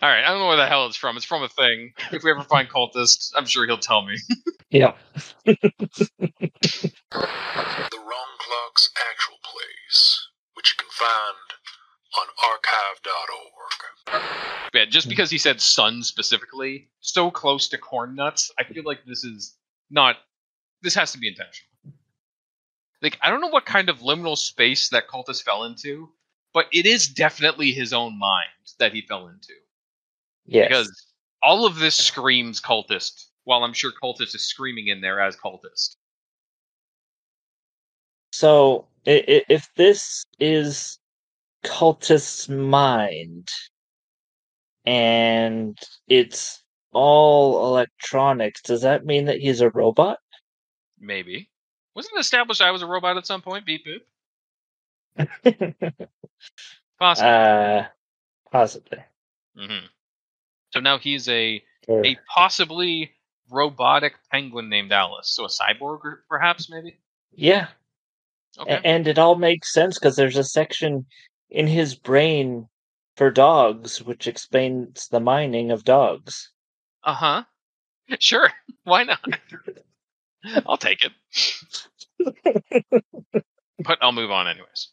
All right, I don't know where the hell it's from. It's from a thing. If we ever find Cultist, I'm sure he'll tell me. Yeah. The Wrong Clock's actual plays, which you can find on archive.org. Yeah, just because he said sun specifically, so close to corn nuts, I feel like this has to be intentional. Like, I don't know what kind of liminal space that Cultist fell into, but it is definitely his own mind that he fell into. Yes. Because all of this screams Cultist, while I'm sure Cultist is screaming in there as Cultist. So, if this is Cultist's mind, and it's all electronics, does that mean that he's a robot? Maybe. Wasn't it established I was a robot at some point? Beep boop. Possibly. Possibly. Mm-hmm. So now he's a possibly robotic penguin named Alice. So a cyborg, perhaps, maybe? Yeah. Okay. And it all makes sense because there's a section in his brain for dogs, which explains the mining of dogs. Uh-huh. Sure. Why not? I'll take it. But I'll move on anyways.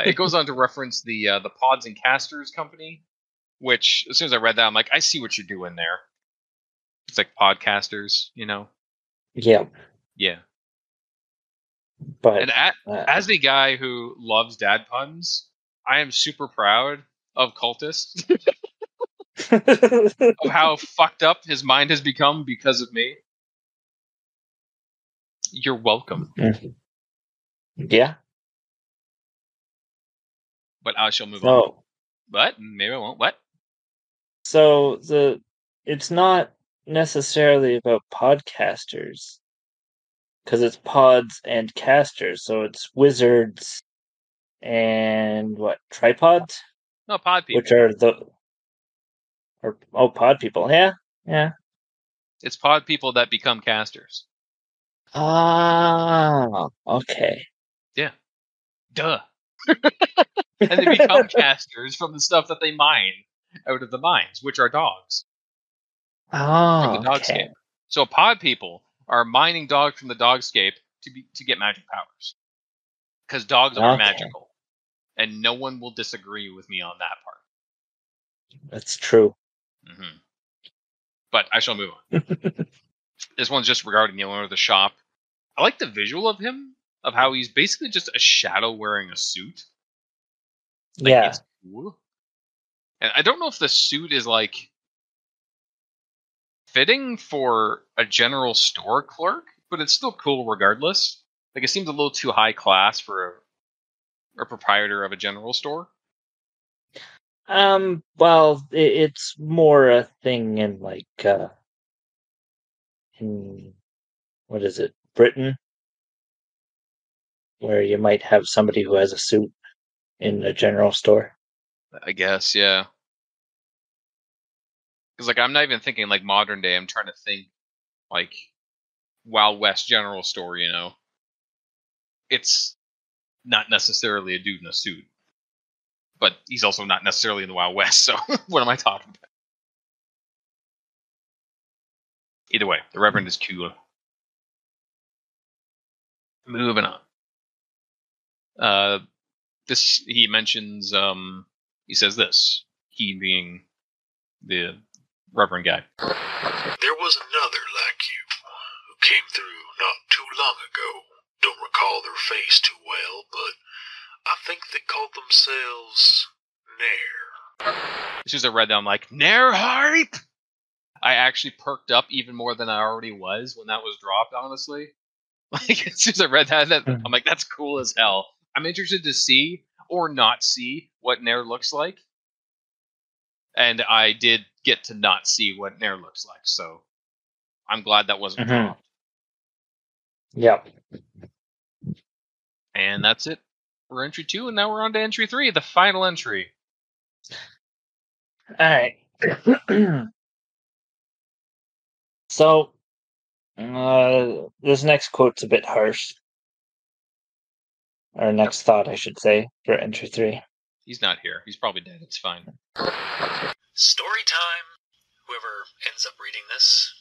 It goes on to reference the Pods and Casters company, which, as soon as I read that, I'm like, I see what you're doing there. It's like podcasters, you know? Yeah. Yeah. But And as a guy who loves dad puns, I am super proud of Cultist, of how fucked up his mind has become because of me. You're welcome. Yeah. But I shall move on. But maybe I won't. What? So it's not necessarily about podcasters, because it's pods and casters. So it's wizards and what, tripods, No, pod people. which are pod people. Yeah, yeah. It's pod people that become casters. Ah, okay. Yeah. Duh. And they become casters from the stuff that they mine out of the mines, which are dogs. From the dogscape. So pod people are mining dogs from the dogscape to get magic powers. Because dogs are magical. And no one will disagree with me on that part. That's true. Mm-hmm. But I shall move on. This one's just regarding the owner of the shop. I like the visual of him, of how he's basically just a shadow wearing a suit. Like, yeah. It's cool. And I don't know if the suit is, like, fitting for a general store clerk, but it's still cool regardless. Like, it seems a little too high class for a proprietor of a general store. Well, it's more a thing in, like, in, what is it, Britain? Where you might have somebody who has a suit in a general store. I guess, yeah. Because, like, I'm not even thinking, like, modern day. I'm trying to think, like, Wild West general store, you know? It's not necessarily a dude in a suit. But he's also not necessarily in the Wild West, so what am I talking about? Either way, the Reverend is cool. Moving on. This, he mentions, he says this. He being the Reverend guy. There was another like you, who came through not too long ago. Don't recall their face too well, but I think they called themselves Nair. As soon as I read that, I'm like, Nair hype! I actually perked up even more than I already was when that was dropped, honestly. Like, as soon as I read that, I'm like, that's cool as hell. I'm interested to see, or not see, what Nair looks like. And I did get to not see what Nair looks like, so I'm glad that wasn't dropped. Yep. And that's it for entry 2, and now we're on to entry 3, the final entry. Alright. So, this next quote's a bit harsh. Or next thought, I should say, for entry 3. He's not here. He's probably dead. It's fine. Story time. Whoever ends up reading this.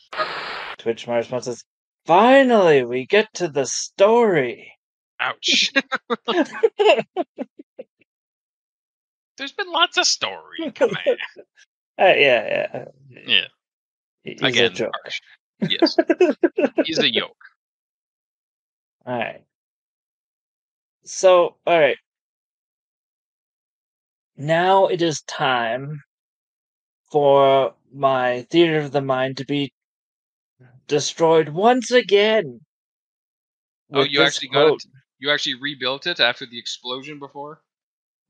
Twitch my response says, finally, we get to the story. Ouch. There's been lots of story. Come on. Yeah. He's Again, a joke. harsh. Yes. He's a yoke. Alright. So, alright. Now it is time for my theater of the mind to be destroyed once again. Oh, you actually got it? You actually rebuilt it after the explosion before?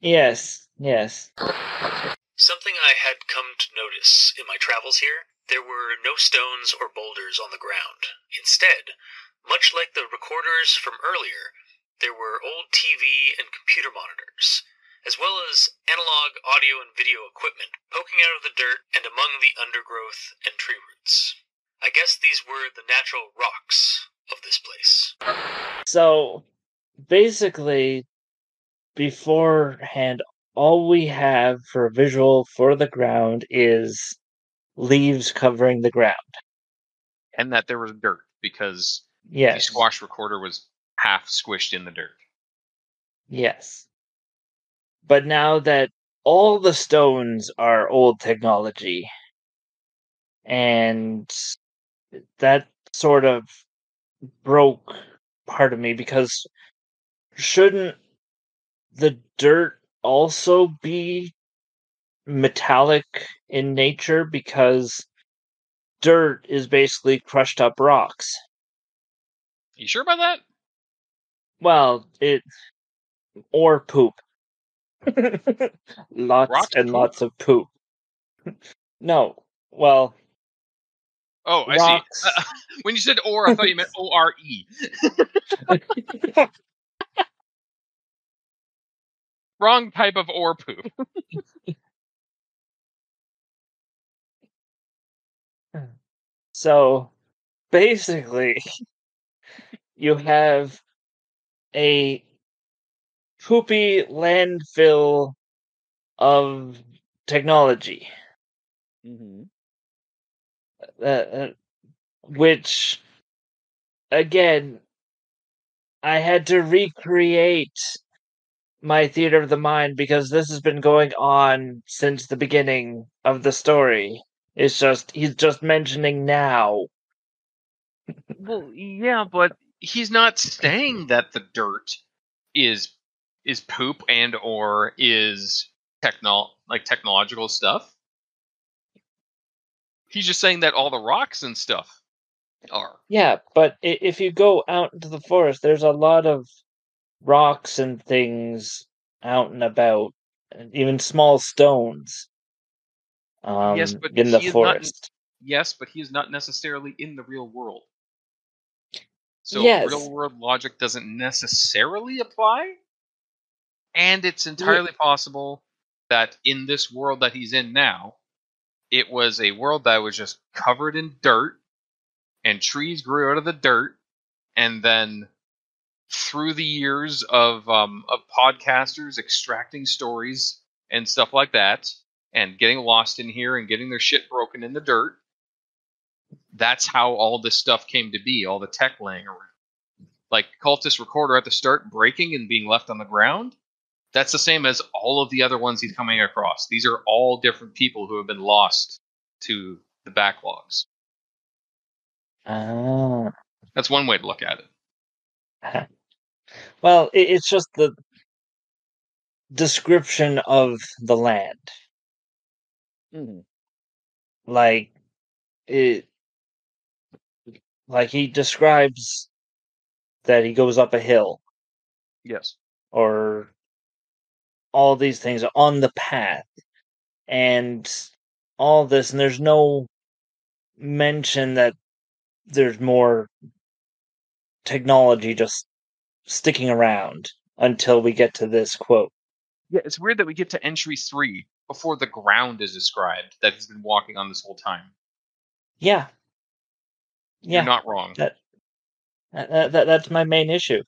Yes. Something I had come to notice in my travels here, there were no stones or boulders on the ground. Instead, much like the recorders from earlier, there were old TV and computer monitors, as well as analog audio and video equipment poking out of the dirt and among the undergrowth and tree roots. I guess these were the natural rocks of this place. So, basically, beforehand, all we have for a visual for the ground is leaves covering the ground. And that there was dirt, because Yes. the squash recorder was half squished in the dirt. Yes. But now that all the stones are old technology, and that sort of broke part of me, because shouldn't the dirt also be metallic in nature, because dirt is basically crushed up rocks? You sure about that? Well, or poop. Lots Rocks and poop? lots of poop. No, well, Oh, I rocks. see. When you said "or," I thought you meant O-R-E. Wrong type of ore poop. So, basically, you have a poopy landfill of technology, Mm-hmm. which, again, I had to recreate my theater of the mind, because this has been going on since the beginning of the story. It's just, he's just mentioning now. Well, yeah, but he's not saying that the dirt is poop and or is technological stuff. He's just saying that all the rocks and stuff are. Yeah, but if you go out into the forest, there's a lot of rocks and things out and about, and even small stones Yes, but in the he is not. forest. Yes, but he is not necessarily in the real world. So Yes. real world logic doesn't necessarily apply. And it's entirely possible that in this world that he's in now, it was a world that was just covered in dirt, and trees grew out of the dirt, and then through the years of podcasters extracting stories and stuff like that, and getting lost in here and getting their shit broken in the dirt, that's how all this stuff came to be, all the tech laying around. Like Cultist Recorder at the start breaking and being left on the ground, that's the same as all of the other ones he's coming across. These are all different people who have been lost to the backlogs. Ah. That's one way to look at it. Well, it's just the description of the land. Mm-hmm. Like, he describes that he goes up a hill, Yes. or all these things are on the path, and all this, and there's no mention that there's more technology just sticking around until we get to this quote. Yeah, it's weird that we get to entry 3 before the ground is described that he's been walking on this whole time. Yeah. You're not wrong. That's my main issue.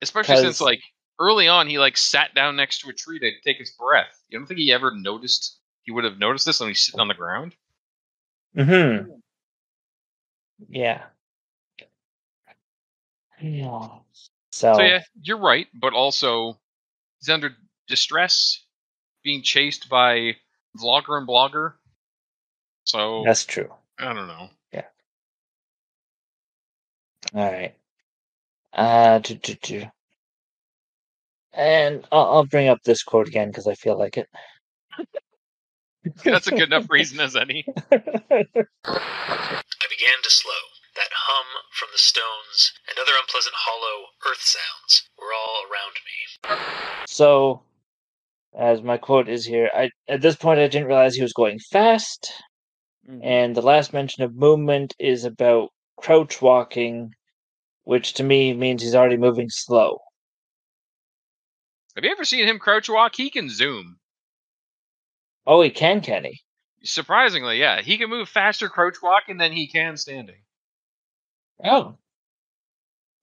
Especially since, like, early on, he, like, sat down next to a tree to take his breath. You don't think he would have noticed this when he's sitting on the ground? Mm-hmm. Yeah. So yeah, you're right, but also he's under distress, being chased by vlogger and blogger. So that's true. I don't know. Yeah. All right. And I'll bring up this quote again because I feel like it. That's a good enough reason as any. I began to slow. That hum from the stones and other unpleasant hollow earth sounds were all around me. So, as my quote is here, at this point I didn't realize he was going fast, and the last mention of movement is about crouch walking, which to me means he's already moving slow. Have you ever seen him crouch walk? He can zoom. Oh, he can he? Surprisingly, yeah. He can move faster crouch walking than he can standing. Oh.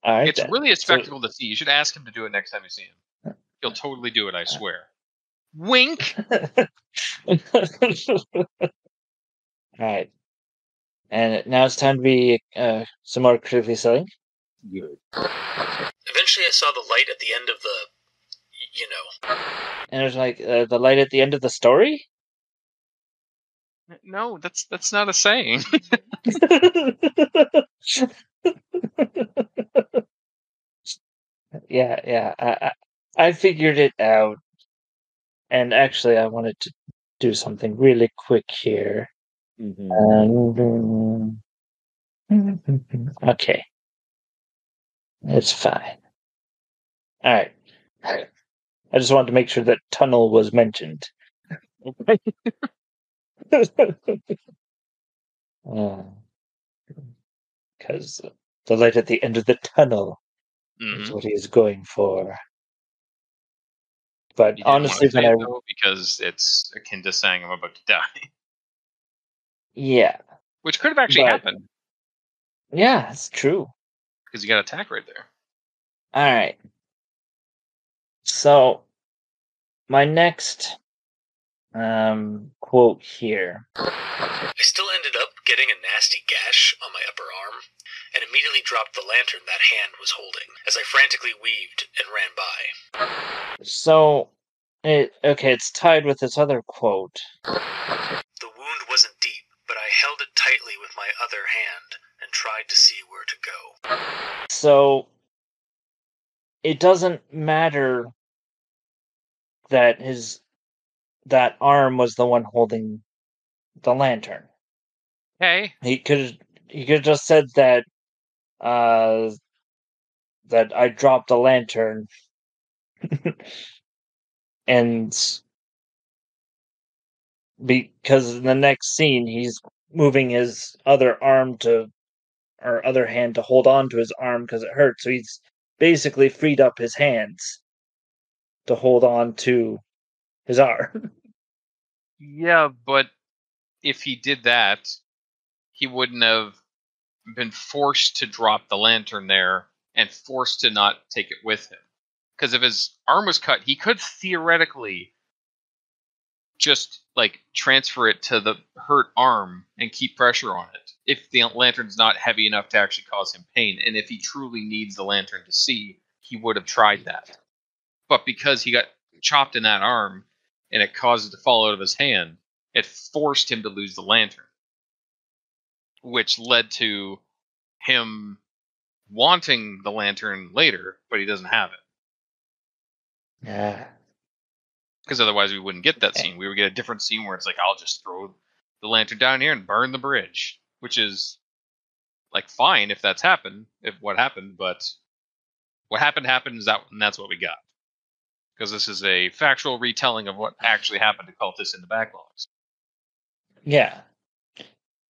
All right, it's really a spectacle to see. You should ask him to do it next time you see him. He'll totally do it, I swear. Wink! Alright. And now it's time to be some more critically selling. Good. Eventually I saw the light at the end of the... And it was like, the light at the end of the story? No, that's not a saying. Yeah. I figured it out. And actually, I wanted to do something really quick here. Okay. It's fine. All right. I just wanted to make sure that tunnel was mentioned. Okay. Because the light at the end of the tunnel is Mm-hmm. what he is going for. But You didn't want honestly, to say when it, I though, because it's akin to saying I'm about to die. yeah, Which could have actually but happened, yeah, it's true. because you got attack right there. All right. So my next quote here. I still ended up getting a nasty gash on my upper arm, and immediately dropped the lantern that hand was holding, as I frantically weaved and ran by. So it's tied with this other quote. The wound wasn't deep, but I held it tightly with my other hand, and tried to see where to go. So it doesn't matter that that arm was the one holding the lantern. Hey, He could just said that that I dropped a lantern and because in the next scene he's moving his other other hand to hold on to his arm because it hurts, so he's basically freed up his hands to hold on to his arm. yeah, but if he did that, he wouldn't have been forced to drop the lantern there and forced to not take it with him. Because if his arm was cut, he could theoretically just like transfer it to the hurt arm and keep pressure on it if the lantern's not heavy enough to actually cause him pain. And if he truly needs the lantern to see, he would have tried that. But because he got chopped in that arm and it caused it to fall out of his hand, it forced him to lose the lantern, which led to him wanting the lantern later, but he doesn't have it. Yeah. Because otherwise we wouldn't get that scene. We would get a different scene where it's like, I'll just throw the lantern down here and burn the bridge, which is like fine if that's happened, if what happened, but what happened is that, and that's what we got. Because this is a factual retelling of what actually happened to Cultists in the Backlogs. Yeah.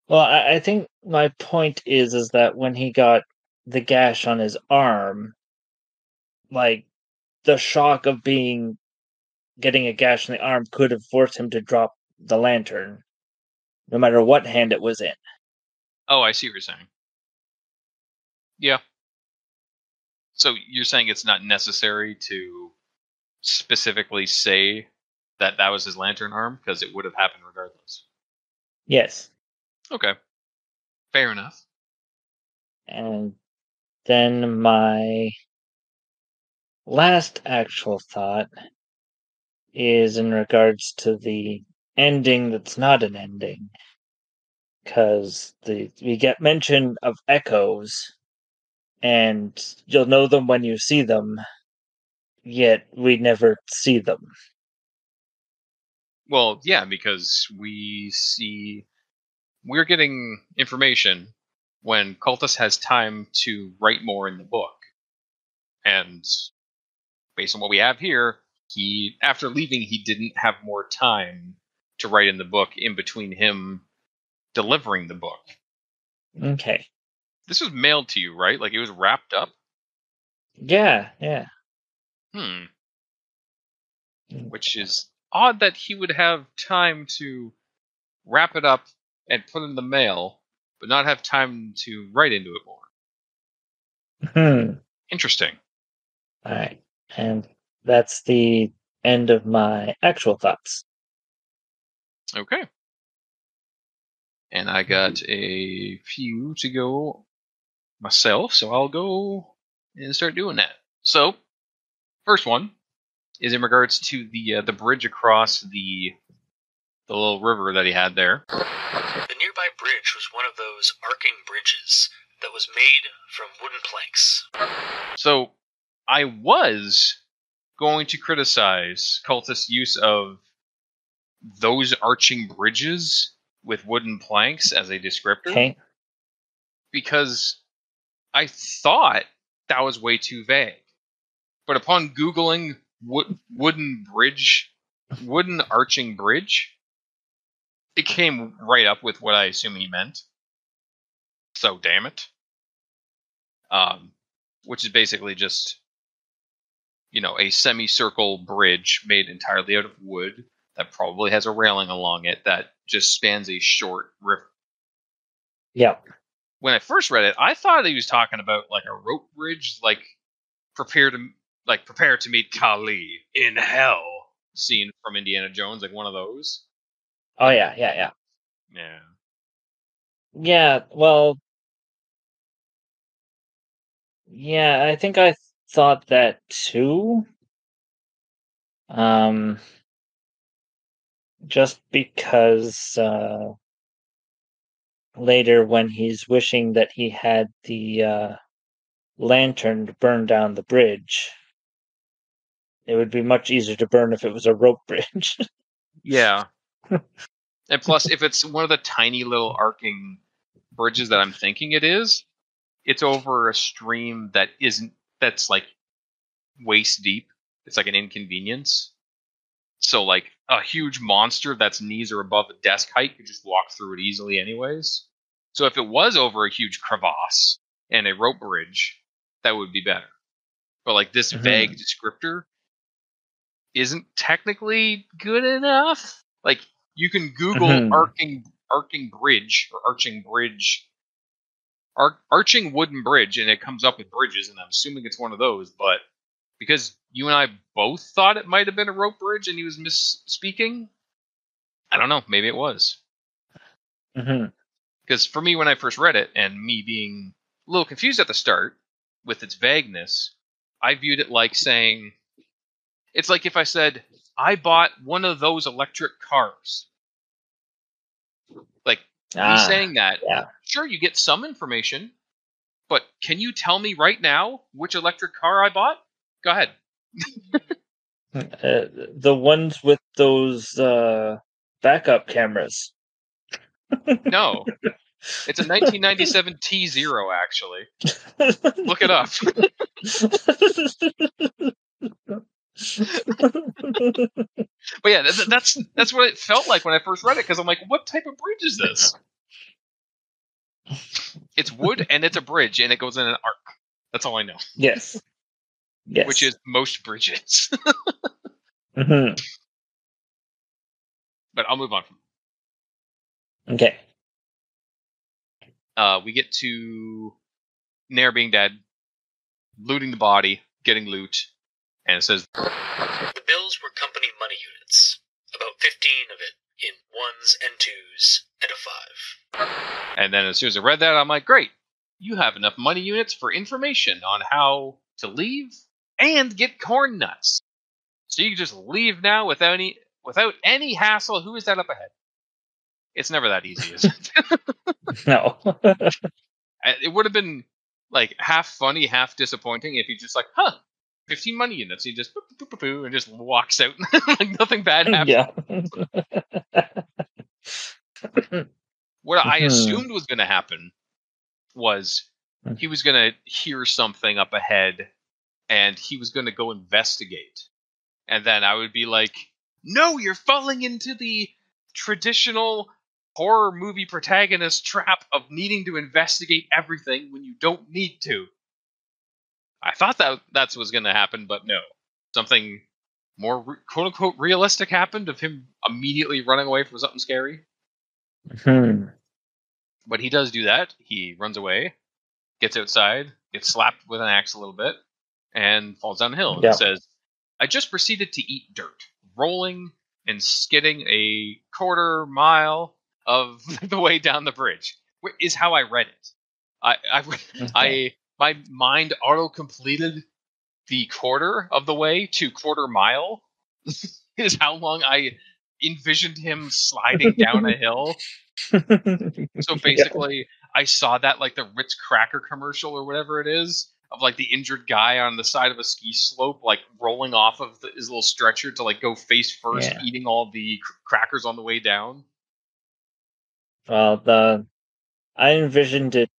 Well, I think my point is that when he got the gash on his arm, like the shock of getting a gash in the arm could have forced him to drop the lantern, no matter what hand it was in. Oh, I see what you're saying. Yeah. So you're saying it's not necessary to specifically say that that was his lantern arm, because it would have happened regardless. Yes. Okay. Fair enough. And then my last actual thought is in regards to the ending that's not an ending. Because we get mention of echoes, and you'll know them when you see them, yet we never see them. Well, yeah, because we're getting information when Cultist has time to write more in the book. And based on what we have here, after leaving, he didn't have more time to write in the book in between him delivering the book. Okay. This was mailed to you, right? Like it was wrapped up? Yeah. Which is odd that he would have time to wrap it up and put in the mail, but not have time to write into it more. Interesting. All right. And that's the end of my actual thoughts. Okay. And I got a few to go myself, so I'll go and start doing that. So, first one is in regards to the bridge across the the little river that he had there. The nearby bridge was one of those arcing bridges that was made from wooden planks. So I was going to criticize Cultist's use of those arching bridges with wooden planks as a descriptor. Okay. Because I thought that was way too vague. But upon Googling wooden arching bridge, it came right up with what I assume he meant. So damn it. Which is basically just, a semicircle bridge made entirely out of wood that probably has a railing along it that just spans a short river. Yeah. When I first read it, I thought he was talking about like a rope bridge, like prepare to meet Kali in hell scene from Indiana Jones, like one of those. Oh yeah. Yeah. Yeah, well, yeah, I think I thought that too. Just because later when he's wishing that he had the lantern to burn down the bridge, it would be much easier to burn if it was a rope bridge. Yeah. And plus, if it's one of the tiny little arcing bridges that I'm thinking it is, it's over a stream that's like waist deep. It's like an inconvenience. So like a huge monster that's knees are above the desk height could just walk through it easily anyways. So if it was over a huge crevasse and a rope bridge, that would be better. But like this vague descriptor isn't technically good enough. Like you can Google arcing wooden bridge, and it comes up with bridges, and I'm assuming it's one of those. But because you and I both thought it might have been a rope bridge, and he was misspeaking, I don't know. Maybe it was. Because for me, when I first read it, and me being a little confused at the start with its vagueness, I viewed it like saying, it's like if I said, I bought one of those electric cars. Like, me saying that, sure, you get some information, but can you tell me right now which electric car I bought? Go ahead. The ones with those backup cameras. No. It's a 1997 T0, actually. Look it up. But yeah, that's what it felt like when I first read it, because I'm like, what type of bridge is this? It's wood, and it's a bridge, and it goes in an arc. That's all I know. Yes. Which is most bridges. But I'll move on from it. Okay. We get to Nair being dead, looting the body, getting loot, and it says the bills were company money units, about 15 of it in 1s and 2s and a 5. And then as soon as I read that, I'm like, great, you have enough money units for information on how to leave and get corn nuts. So you can just leave now without any hassle. Who is that up ahead? It's never that easy, is it? No. It would have been like half funny, half disappointing if you just like, 15 money units. He just and just walks out like nothing bad happened. Yeah. What I assumed was going to happen was he was going to hear something up ahead and he was going to go investigate. And then I would be like, no, you're falling into the traditional horror movie protagonist trap of needing to investigate everything when you don't need to. I thought that's what's going to happen, but no. Something more quote-unquote realistic happened of him immediately running away from something scary. But he does do that. He runs away, gets outside, gets slapped with an axe a little bit, and falls down the hill. Yeah. And says, I just proceeded to eat dirt, rolling and skidding a quarter mile of the way down the bridge, is how I read it. My mind auto-completed the quarter of the way to quarter mile is how long I envisioned him sliding down a hill. So basically, I saw that like the Ritz Cracker commercial or whatever it is of like the injured guy on the side of a ski slope, like rolling off of his little stretcher to like go face first, eating all the crackers on the way down. Well, I envisioned it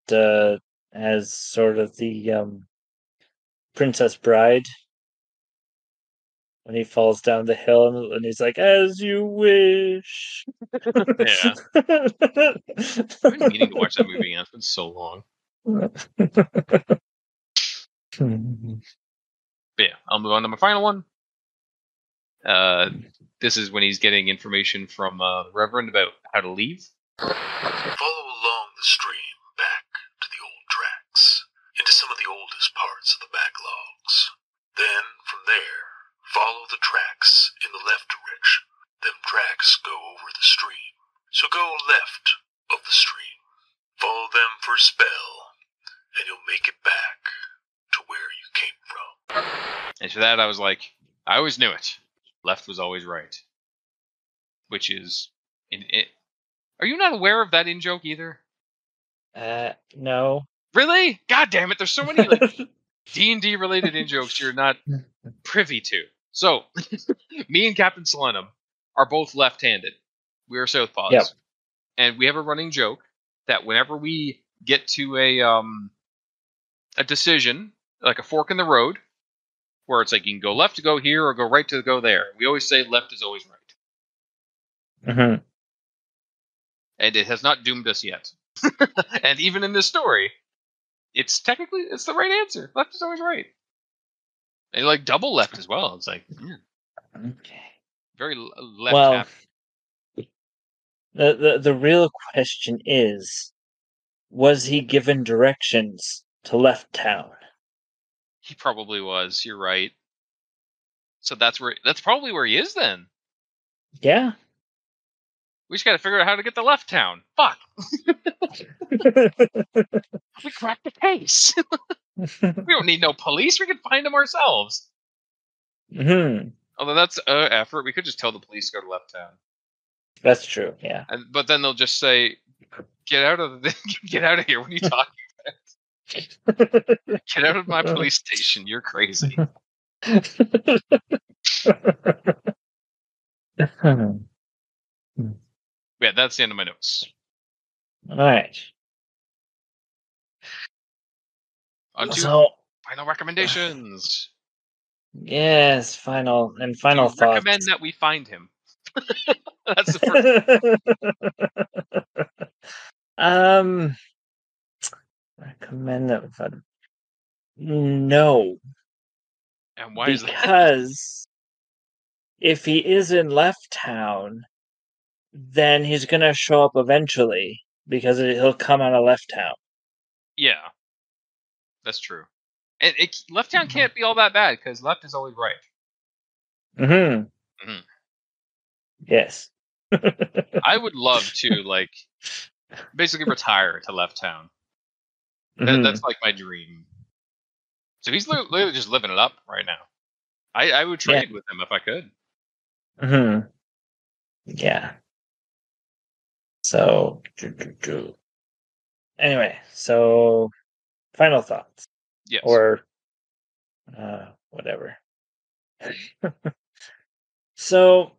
as sort of the Princess Bride when he falls down the hill and he's like, "As you wish." Yeah. I've been meaning to watch that movie again. It's been so long. But yeah, I'll move on to my final one. This is when he's getting information from the Reverend about how to leave. Follow along the stream back to the old tracks, into some of the oldest parts of the Backlogs. Then, from there, follow the tracks in the left direction. Them tracks go over the stream, so go left of the stream. Follow them for a spell, and you'll make it back to where you came from. And for that, I was like, I always knew it. Left was always right. Which is... Are you not aware of that in-joke either? No. Really? God damn it, there's so many like D&D related in-jokes you're not privy to. So, me and Captain Solenum are both left-handed. We are southpaws. Yep. And we have a running joke that whenever we get to a decision, like a fork in the road, where it's like you can go left to go here or go right to go there, we always say left is always right. Mm-hmm. And it has not doomed us yet. And even in this story, it's the right answer. Left is always right. And like double left as well. It's like, okay. Very left happy. The real question is, was he given directions to Left Town? He probably was. You're right. So that's probably where he is then. Yeah. We just got to figure out how to get to Left Town. Fuck. We cracked the case. We don't need no police. We can find them ourselves. Mm-hmm. Although that's an effort. We could just tell the police to go to Left Town. That's true. Yeah. But then they'll just say, "Get out of here." What are you talking about? Get out of my police station. You're crazy. Yeah, that's the end of my notes. All right. On to So, final recommendations. Yes, final thoughts. Recommend that we find him. That's the first. Recommend that we find him. No. And why is that? Because if he is in Left Town, then he's gonna show up eventually because he'll come out of Left Town. Yeah, that's true. And Left Town can't be all that bad because left is always right. Mm-hmm. Yes. I would love to like basically retire to Left Town. That's like my dream. So he's literally just living it up right now. I would trade with him if I could. Mm-hmm. Yeah. So, anyway, so final thoughts. Yes. Or whatever. So,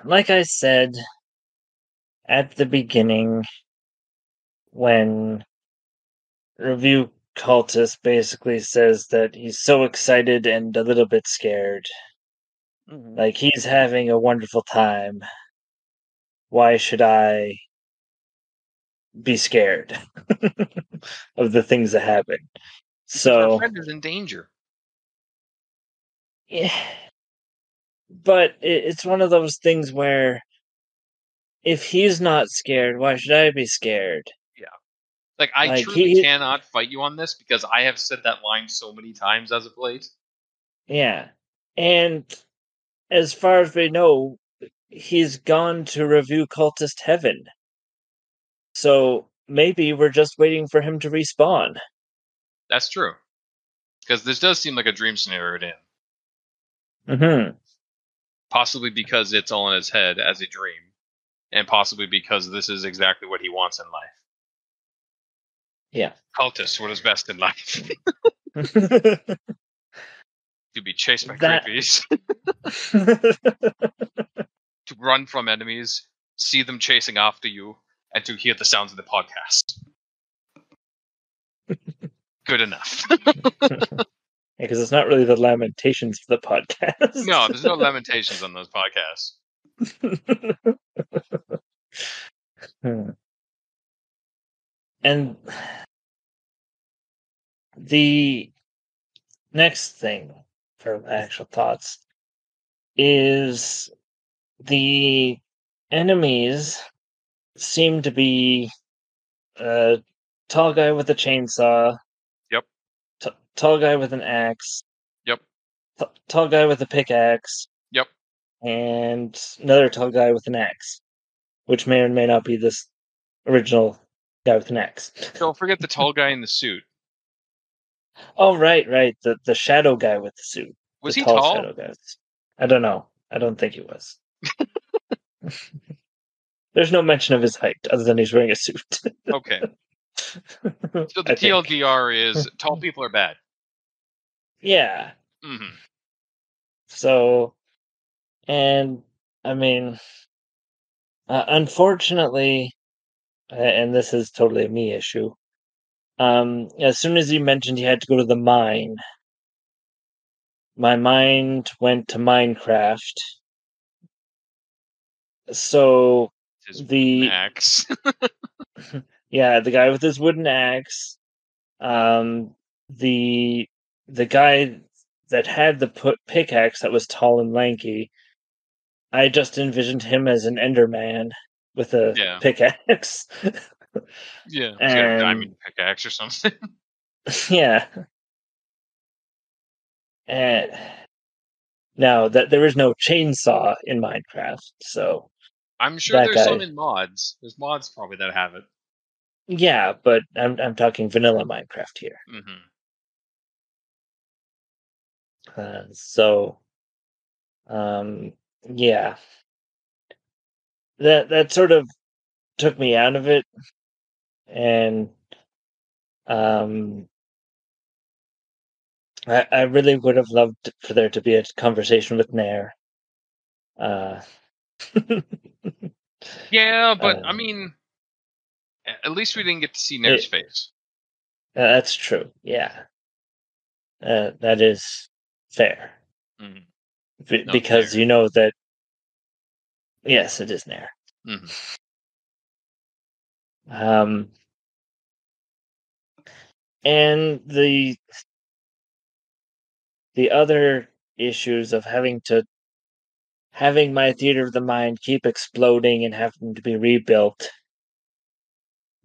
like I said at the beginning, when Review Cultist basically says that he's so excited and a little bit scared. Mm-hmm. Like, he's having a wonderful time. Why should I be scared of the things that happen? So our friend is in danger. Yeah. But it's one of those things where if he's not scared, why should I be scared? Yeah. Like, I truly cannot fight you on this because I have said that line so many times as of late. Yeah. And as far as we know, he's gone to Review Cultist Heaven. So maybe we're just waiting for him to respawn. That's true. Because this does seem like a dream scenario to him. Mm-hmm. Possibly because it's all in his head as a dream, and possibly because this is exactly what he wants in life. Yeah. Cultist, what is best in life? To be chased by That- creepies, to run from enemies, see them chasing after you, and to hear the sounds of the podcast. Good enough. Because it's not really the lamentations of the podcast. No, there's no lamentations on those podcasts. And the next thing for my actual thoughts is the enemies seem to be a tall guy with a chainsaw. Yep. Tall guy with an axe. Yep. Tall guy with a pickaxe. Yep. And another tall guy with an axe, which may or may not be this original guy with an axe. Don't forget the tall guy in the suit. Oh, right. The shadow guy with the suit. Was the he tall? Shadow guy. I don't know. I don't think he was. There's no mention of his height other than he's wearing a suit. Okay. So the TLDR is tall people are bad. Yeah. Mm-hmm. So, and I mean, unfortunately, and this is totally a me issue. As soon as you mentioned he had to go to the mine, my mind went to Minecraft. So His the axe. yeah, the guy with his wooden axe, the guy that had the pickaxe that was tall and lanky. I just envisioned him as an Enderman with a pickaxe. Yeah, he's got a diamond pickaxe or something. Yeah. And now that there is no chainsaw in Minecraft, so I'm sure there's some in mods. There's mods probably that have it. Yeah, but I'm talking vanilla Minecraft here. Mm-hmm. Yeah, that sort of took me out of it, and I really would have loved for there to be a conversation with Nair. Yeah, but I mean, at least we didn't get to see Nair's face. That's true. Yeah, that is fair. Mm-hmm. Because Nair. You know that. Yes, it is Nair. Mm-hmm. And the other issues of having my theater of the mind keep exploding and having to be rebuilt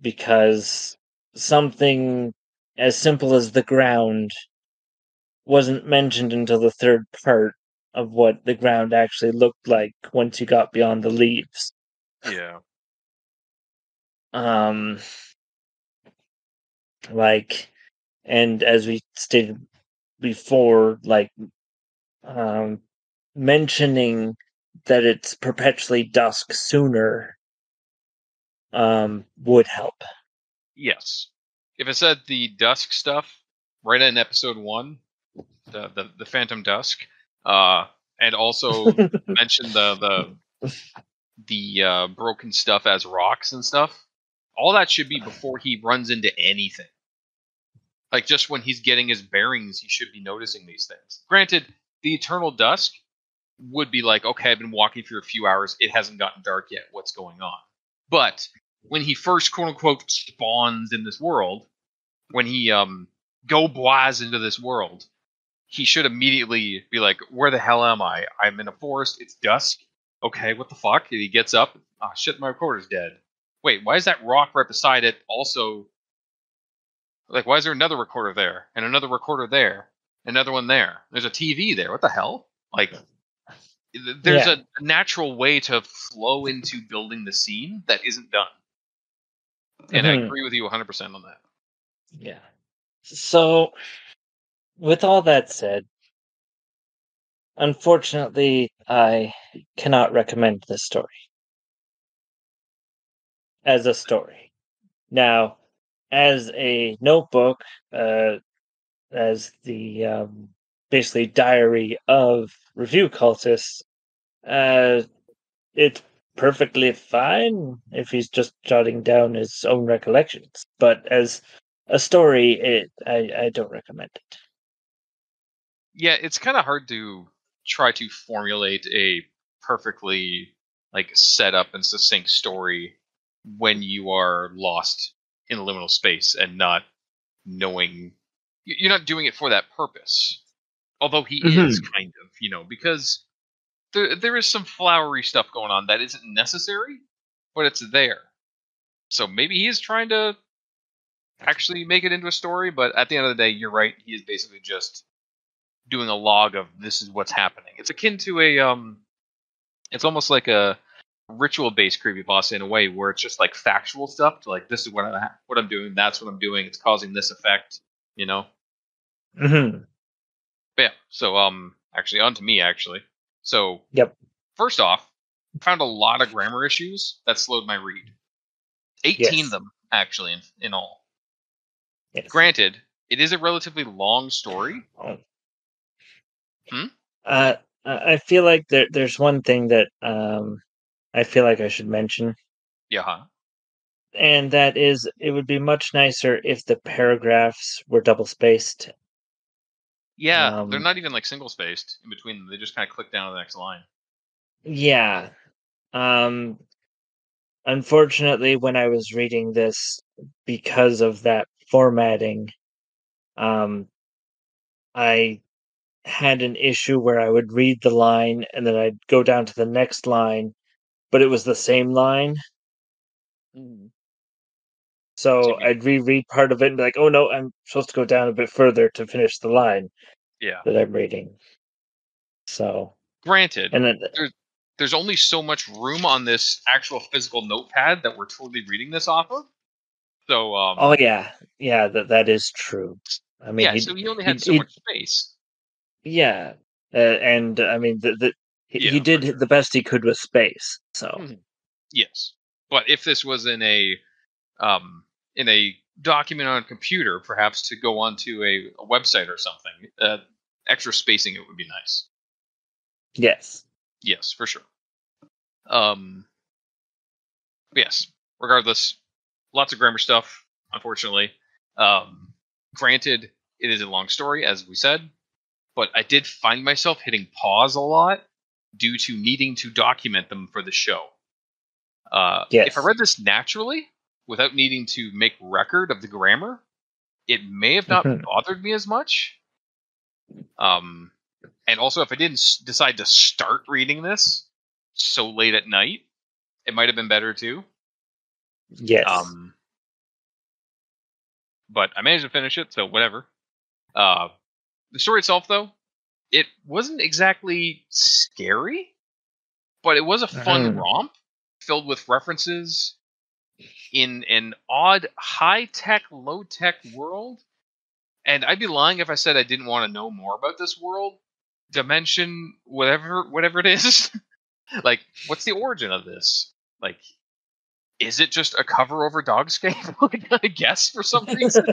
because something as simple as the ground wasn't mentioned until the third part of what the ground actually looked like once you got beyond the leaves. Yeah. And as we stated before, mentioning that it's perpetually dusk sooner would help. Yes. If it said the dusk stuff right in episode 1, the Phantom Dusk, and also mention the broken stuff as rocks and stuff, all that should be before he runs into anything. Like, just when he's getting his bearings, he should be noticing these things. Granted, the Eternal Dusk would be like, okay, I've been walking for a few hours, it hasn't gotten dark yet, what's going on? But when he first, quote-unquote, spawns in this world, when he go blaz into this world, he should immediately be like, where the hell am I? I'm in a forest, it's dusk. Okay, what the fuck? And he gets up, oh shit, my recorder's dead. Wait, why is that rock right beside it also... Like, why is there another recorder there? And another recorder there? Another one there? There's a TV there. What the hell? Like, there's a natural way to flow into building the scene that isn't done. And I agree with you 100% on that. Yeah. So, with all that said, Unfortunately, I cannot recommend this story as a story. Now, as a notebook, as the basically diary of review cultists, it's perfectly fine if he's just jotting down his own recollections. But as a story, I don't recommend it. Yeah, it's kind of hard to try to formulate a perfectly set up and succinct story when you are lost in liminal space and not knowing you're not doing it for that purpose. Although he is kind of, because there is some flowery stuff going on that isn't necessary, but it's there. So maybe he is trying to actually make it into a story, but at the end of the day, you're right. He is basically just doing a log of this is what's happening. It's akin to it's almost like a ritual-based creepypasta in a way, where it's just like factual stuff. To like, this is what I'm doing. That's what I'm doing. It's causing this effect. Mm-hmm. But yeah. So actually, on to me actually. So Yep. First off, found a lot of grammar issues that slowed my read. 18 of them actually in all. Yes. Granted, it is a relatively long story. Oh. I feel like there's one thing that I feel like I should mention. Yeah. And that is, it would be much nicer if the paragraphs were double spaced. Yeah, they're not even like single spaced in between them. They just kind of click down to the next line. Yeah. Unfortunately, when I was reading this, because of that formatting, I had an issue where I would read the line and then I'd go down to the next line, but it was the same line. Mm-hmm. So I'd reread part of it and be like, oh no, I'm supposed to go down a bit further to finish the line that I'm reading. So, granted, and then, there's only so much room on this actual physical notepad that we're totally reading this off of. So, oh yeah, that is true. I mean, so he only had so much space. Yeah, and I mean, he did the best he could with space. So yes, but if this was in a document on a computer, perhaps to go onto a website or something, extra spacing it would be nice. Yes, for sure. Yes. Regardless, lots of grammar stuff. Unfortunately, granted, it is a long story, as we said, but I did find myself hitting pause a lot due to needing to document them for the show. If I read this naturally, without needing to make record of the grammar, it may have not bothered me as much. And also, if I didn't decide to start reading this so late at night, it might have been better too. Yes. But I managed to finish it, so whatever. The story itself, though, it wasn't exactly scary, but it was a fun romp filled with references in an odd high-tech, low-tech world. And I'd be lying if I said I didn't want to know more about this world, dimension, whatever it is. Like, what's the origin of this? Like, is it just a cover over Dogscape? I guess for some reason.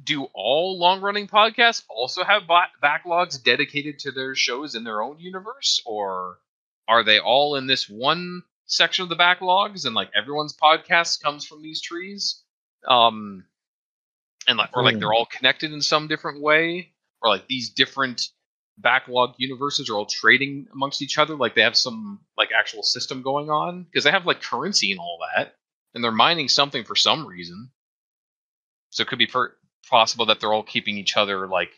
Do all long-running podcasts also have backlogs dedicated to their shows in their own universe, or are they all in this one section of the backlogs, and like everyone's podcast comes from these trees, and they're all connected in some different way, or like these different backlog universes are all trading amongst each other, like they have some like actual system going on, because they have like currency and all that, and they're mining something for some reason. So it could be possible that they're all keeping each other like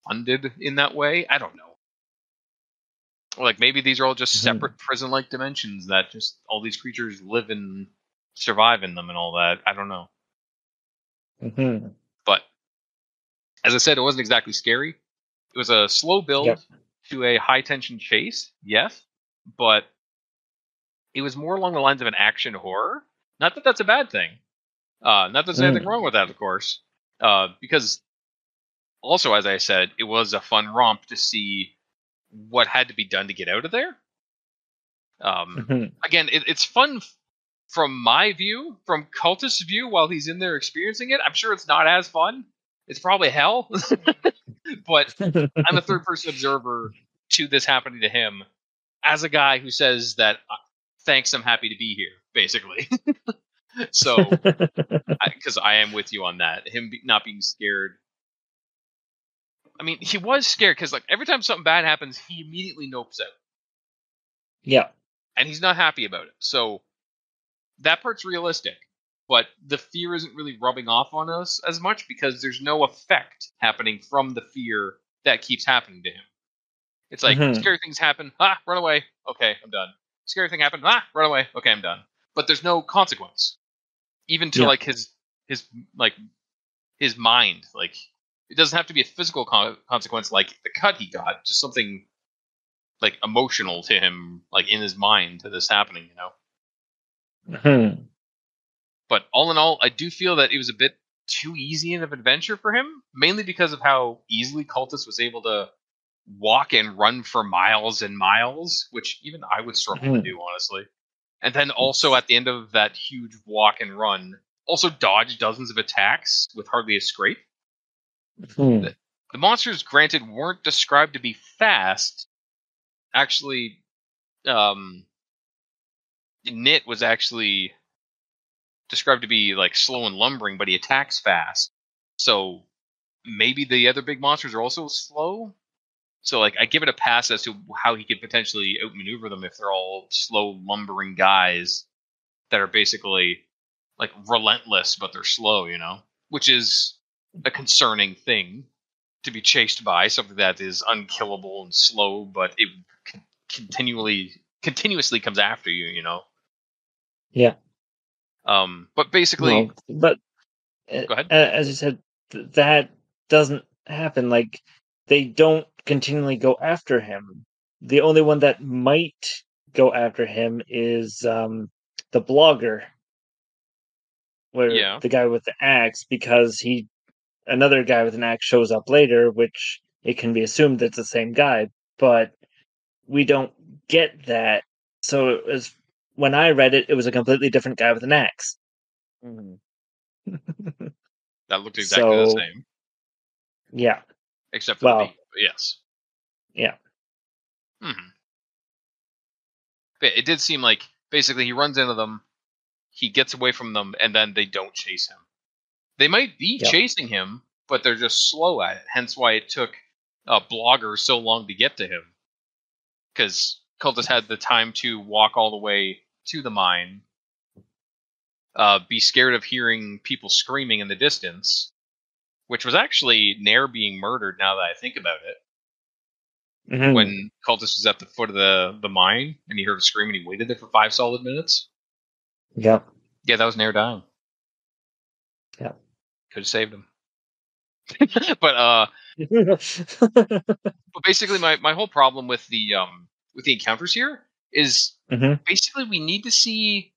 funded in that way. I don't know. Or like maybe these are all just separate prison-like dimensions that just all these creatures live and survive in them and all that. I don't know. But as I said, it wasn't exactly scary. It was a slow build to a high-tension chase, yes, but it was more along the lines of an action horror. Not that that's a bad thing. Not that there's anything wrong with that, of course. Because also, as I said, it was a fun romp to see what had to be done to get out of there. Again, it's fun from my view, from Cultist's view, while he's in there experiencing it. I'm sure it's not as fun. It's probably hell. But I'm a third-person observer to this happening to him as a guy who says that, thanks, I'm happy to be here, basically. So, because I am with you on that. Him not being scared. I mean, he was scared because like every time something bad happens, he immediately nopes out. Yeah. And he's not happy about it. So that part's realistic. But the fear isn't really rubbing off on us as much because there's no effect happening from the fear that keeps happening to him. It's like, scary things happen, run away, okay, I'm done. Scary thing happened, run away, okay, I'm done. But there's no consequence. Even to like his mind. Like, it doesn't have to be a physical consequence like the cut he got, just something like emotional to him, like in his mind to this happening, you know? But all in all, I do feel that it was a bit too easy of an adventure for him, mainly because of how easily Cultist was able to walk and run for miles and miles, which even I would struggle to do, honestly. And then also at the end of that huge walk and run, also dodge dozens of attacks with hardly a scrape. The monsters, granted, weren't described to be fast. Actually, Nit was actually described to be like slow and lumbering, but he attacks fast. So maybe the other big monsters are also slow. So like I give it a pass as to how he could potentially outmaneuver them if they're all slow lumbering guys that are basically like relentless, but they're slow, you know, which is a concerning thing to be chased by, something that is unkillable and slow, but it continuously comes after you, you know. Yeah. But basically, but go ahead. As you said, that doesn't happen. Like, they don't continually go after him. The only one that might go after him is the blogger, where the guy with the axe, because another guy with an axe shows up later, which it can be assumed that's the same guy, but we don't get that. So it was, when I read it, it was a completely different guy with an axe. That looked exactly the same. Yeah. Except for the beat, but yes. Yeah. It did seem like basically he runs into them, he gets away from them, and then they don't chase him. They might be chasing him, but they're just slow at it. Hence why it took a blogger so long to get to him. Because Cultist had the time to walk all the way to the mine, be scared of hearing people screaming in the distance, which was actually Nair being murdered now that I think about it. When Cultist was at the foot of the mine and he heard a scream and he waited there for 5 solid minutes. Yeah, that was Nair dying. Yeah. Could have saved him. But basically my whole problem with the encounters here is basically we need to see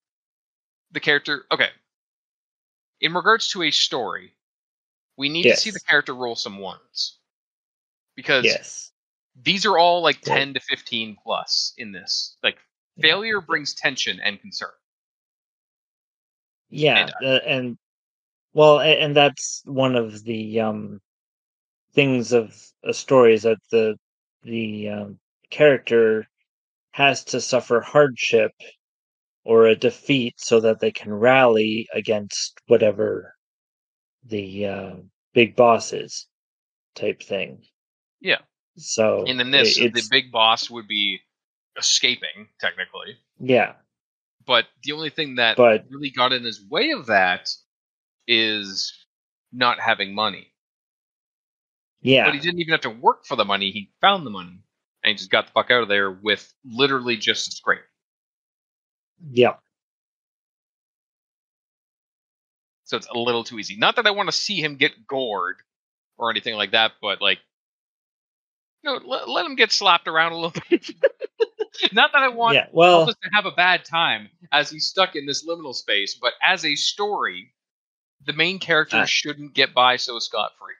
the character. Okay. In regards to a story, we need to see the character roll some ones. Because these are all like 10 to 15 plus in this. Like, failure brings tension and concern. Yeah, and that's one of the things of a story, is that the character has to suffer hardship or a defeat so that they can rally against whatever the big boss is, type thing. Yeah. So and in this, the big boss would be escaping, technically. Yeah. But the only thing that really got in his way of that is not having money. Yeah. But he didn't even have to work for the money. He found the money. And he just got the fuck out of there with literally just a scrape. Yeah. So it's a little too easy. Not that I want to see him get gored or anything like that, but like, let him get slapped around a little bit. Not that I want Cultist to have a bad time as he's stuck in this liminal space, but as a story, the main character shouldn't get by so scot-free.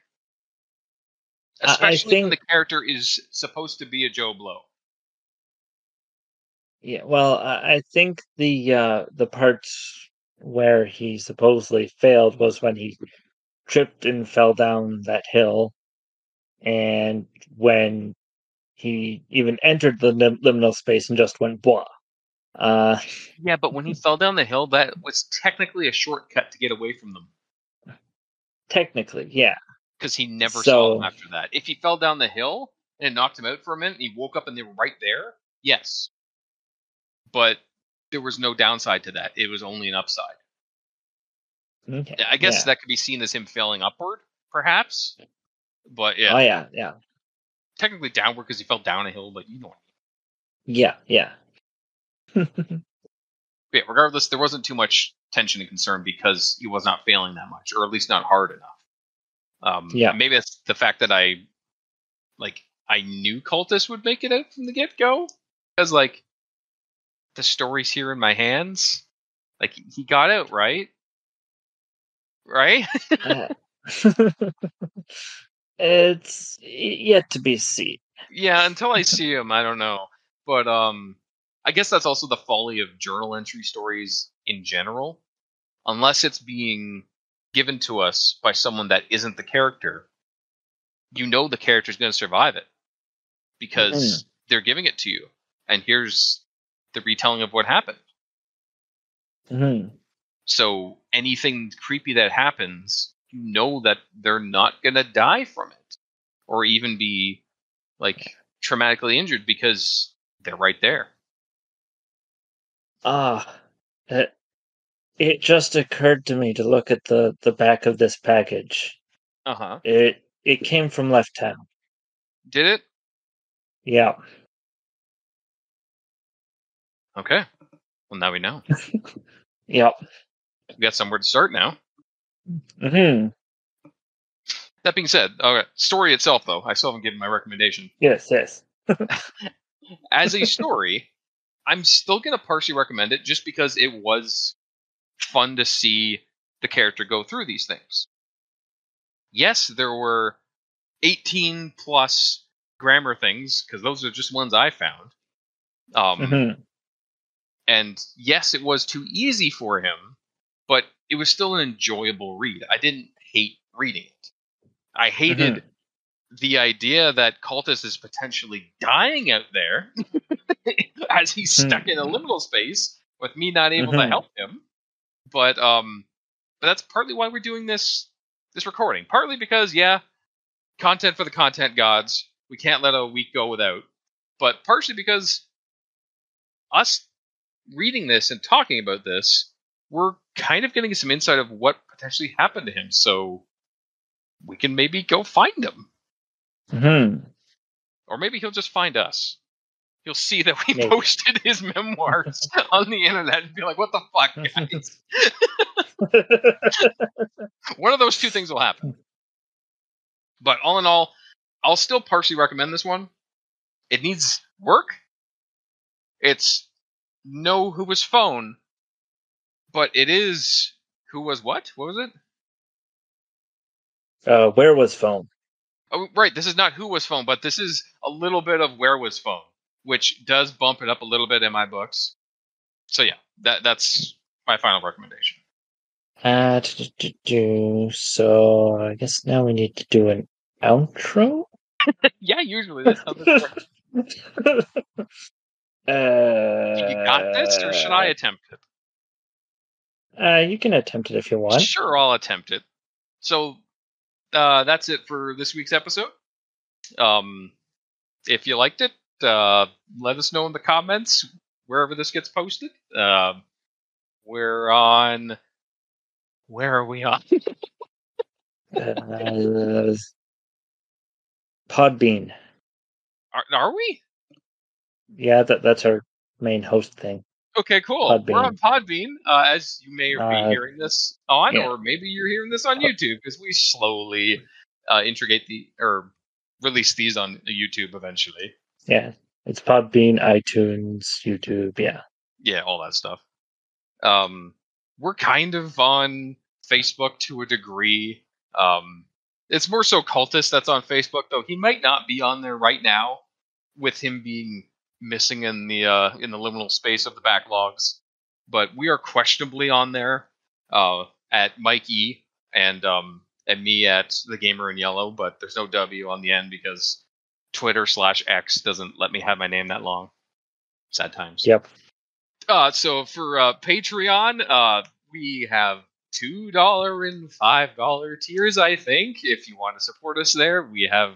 Especially when the character is supposed to be a Joe Blow. Yeah, well, I think the parts where he supposedly failed was when he tripped and fell down that hill, and when he even entered the liminal space and just went blah. Yeah, but when he fell down the hill, that was technically a shortcut to get away from them. Technically, yeah. Because he never saw them after that. If he fell down the hill and it knocked him out for a minute, and he woke up and they were right there, yes. But there was no downside to that. It was only an upside. Okay. I guess that could be seen as him failing upward, perhaps. But yeah. Oh, yeah. Technically downward because he fell down a hill, but you know what I mean. Yeah. Yeah, regardless, there wasn't too much tension and concern because he was not failing that much, or at least not hard enough. Maybe that's the fact that I knew Cultist would make it out from the get-go. Because, the story's here in my hands. He got out, right? Right? It's yet to be seen. Yeah, until I see him, I don't know. But, I guess that's also the folly of journal entry stories in general. Unless it's being given to us by someone that isn't the character, you know the character's going to survive it. Because they're giving it to you. And here's the retelling of what happened. So anything creepy that happens, you know that they're not going to die from it. Or even be, traumatically injured because they're right there. It just occurred to me to look at the back of this package. Uh-huh. It came from Left Town. Did it? Yeah. Okay. Well, now we know. Yep. We got somewhere to start now. Mm-hmm. That being said, okay, story itself, though, I still haven't given my recommendation. Yes. As a story, I'm still going to partially recommend it just because it was fun to see the character go through these things. Yes, there were 18 plus grammar things, because those are just ones I found. And yes, it was too easy for him, but it was still an enjoyable read. I didn't hate reading it. I hated the idea that Cultist is potentially dying out there as he's stuck in a liminal space with me not able to help him. But that's partly why we're doing this recording. Partly because, content for the content gods. We can't let a week go without. But partially because us reading this and talking about this, we're kind of getting some insight of what potentially happened to him. So we can maybe go find him. Or maybe he'll just find us. He'll see that we posted his memoirs on the internet and be like, what the fuck, guys? One of those two things will happen. But all in all, I'll still partially recommend this one. It needs work. It's no Who Was Phone, but it is Who Was What? What was it? Where Was Phone? Oh, right. This is not Who Was Phone, but this is a little bit of Where Was Phone, which does bump it up a little bit in my books. So yeah, that's my final recommendation. So I guess now we need to do an outro? Yeah, usually that's how this works. You got this, or should I attempt it? You can attempt it if you want. Sure, I'll attempt it. So that's it for this week's episode. If you liked it, let us know in the comments wherever this gets posted. We're on. Where are we on? Podbean. Are we? Yeah, that's our main host thing. Okay, cool. Podbean. We're on Podbean, as you may be hearing this on, or maybe you're hearing this on YouTube, because we slowly release these on YouTube eventually. Yeah, it's Podbean, iTunes, YouTube, Yeah, all that stuff. We're kind of on Facebook to a degree. It's more so Cultist that's on Facebook, though he might not be on there right now, with him being missing in the liminal space of the backlogs. But we are questionably on there at Mike E and me at the Gamer in Yellow, but there's no W on the end because Twitter/X doesn't let me have my name that long. Sad times. Yep. So for Patreon, we have $2 and $5 tiers, I think. If you want to support us there, we have